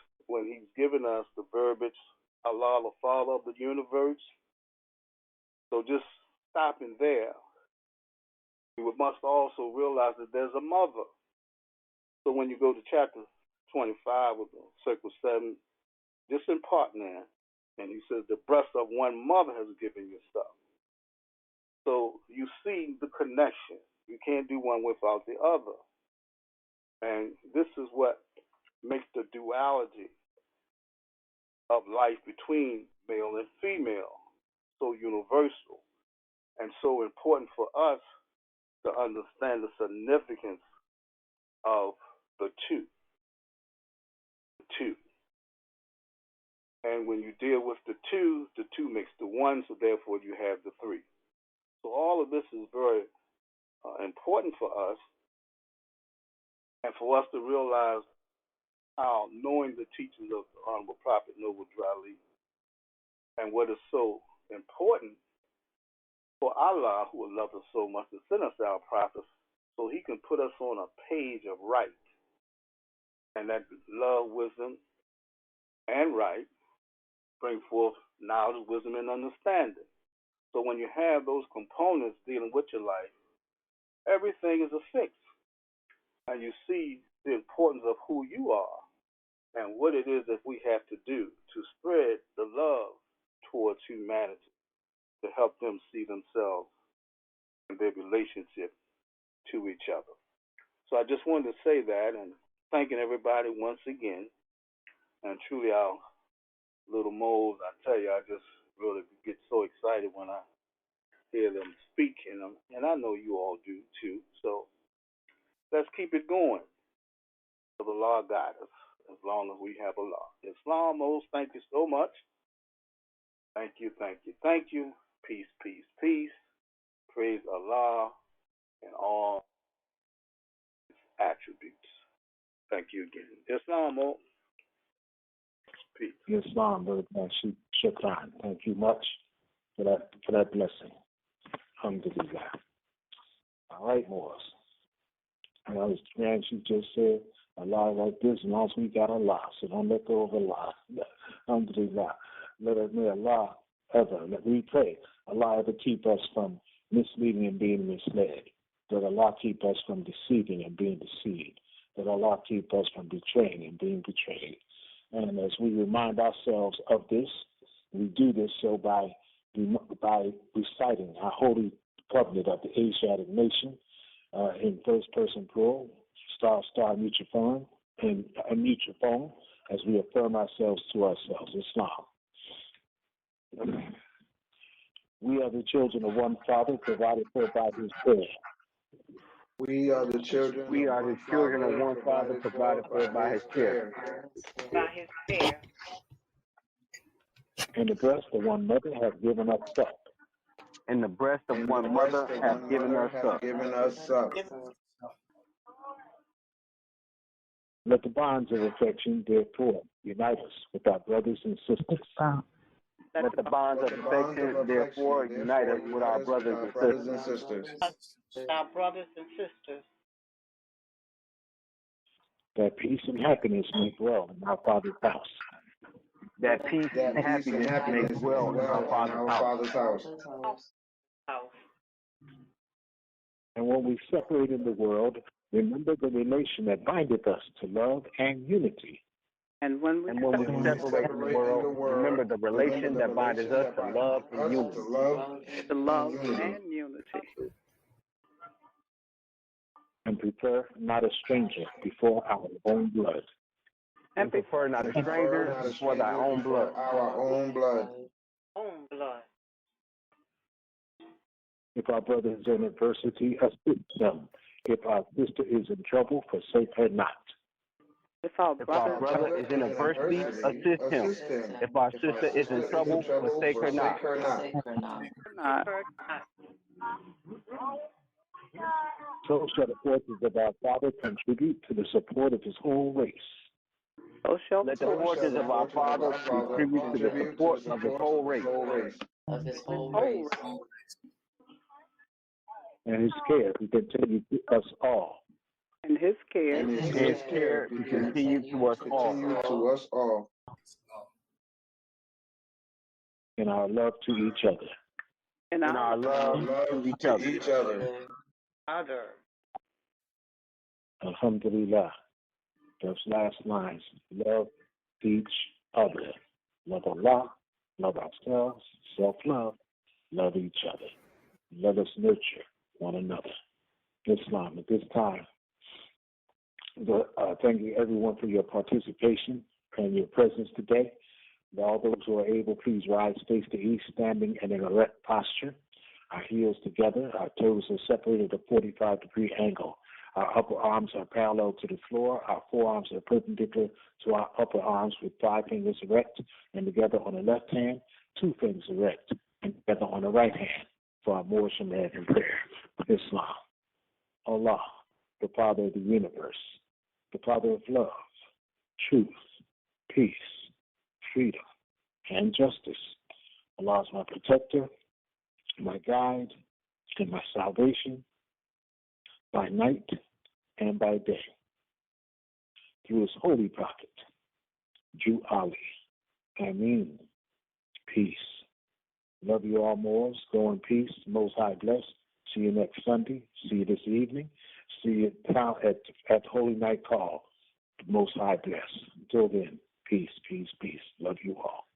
given us the verbiage, Allah, the Father of the universe. So just stopping there, we must also realize that there's a mother. So when you go to chapter 25 of the Circle 7, just in part now, and he says, the breast of one mother has given you stuff. So you see the connection. You can't do one without the other. And this is what makes the duality of life between male and female so universal and so important for us to understand the significance of the two. And when you deal with the two makes the one, so therefore you have the three. So all of this is very important for us, and for us to realize how knowing the teachings of the Honorable Prophet Noble Drali and what is so important for Allah, who would love us so much, to send us our prophets so he can put us on a page of right. And that love, wisdom, and right bring forth knowledge, wisdom, and understanding. So when you have those components dealing with your life, everything is a fix. And you see the importance of who you are and what it is that we have to do to spread the love towards humanity, to help them see themselves and their relationship to each other. So I just wanted to say that, and thanking everybody once again. And truly, our little moles, I tell you, I just really get so excited when I hear them speak, and I know you all do too. So let's keep it going. So the law guide us as long as we have a law. Islam, moles, thank you so much. Thank you, thank you, thank you. Peace, peace, peace. Praise Allah and all His attributes. Thank you again. Islam, moles. Peace. Islam, Brother Shukran. Thank you much for that blessing. Alhamdulillah. All right, Moors. And I was man, she just said Allah like this, as long as we got Allah. So don't let go of Allah. Alhamdulillah. May Allah we pray, Allah ever keep us from misleading and being misled. That Allah keep us from deceiving and being deceived. That Allah keep us from betraying and being betrayed. And as we remind ourselves of this, we do this so by reciting our holy covenant of the Asiatic nation in first person plural, star, mute your phone, and unmute your phone as we affirm ourselves to ourselves. Islam. We are the children of one Father, provided for by His prayer. We are the children. We are the children of one Father, provided for by His care. By His care. And the breast of one mother have given us suck. And the breast of one mother have given us suck. Let the bonds of affection, therefore, unite us with our brothers and sisters. Let the bonds of affection, therefore, unite us with our brothers and sisters. Our brothers and sisters. That peace and happiness may dwell in our Father's house. That peace and happiness may dwell in our Father's house. And when we separate in the world, remember the relation that bindeth us to love and unity. And when we separate in the world, remember the relation that binds us to love and unity. To love and unity. and prefer not a stranger before our own blood. And prefer not a stranger before thy own blood. Our own blood. Own blood. If our brother is in adversity, assist them. If our sister is in trouble, forsake her not. If our brother is in adversity, assist him. If our sister is in trouble, forsake her not. So shall the forces of our Father contribute to the support of his whole race. So shall let the forces of our Father contribute to the support of his whole race. And his care to continue to us all. And his care to continue to us all. In our love to each other. In our love to each other. Alhamdulillah. Those last lines. Love each other. Love Allah. Love ourselves. Self-love. Love each other. Let us nurture one another. Islam at this time. Thank you everyone for your participation and your presence today. All those who are able, please rise face to east, standing in an erect posture. Our heels together, our toes are separated at a 45-degree angle. Our upper arms are parallel to the floor. Our forearms are perpendicular to our upper arms with 5 fingers erect and together on the left hand, 2 fingers erect and together on the right hand for our Moorish American prayer. Islam. Allah, the Father of the universe, the Father of love, truth, peace, freedom, and justice. Allah is my protector, my guide, and my salvation by night and by day. Through his holy prophet, Jew Ali. Ameen. Peace. Love you all, Moors. Go in peace. Most High bless. See you next Sunday. See you this evening. See you at Holy Night Call. Most High bless. Until then, peace, peace, peace. Love you all.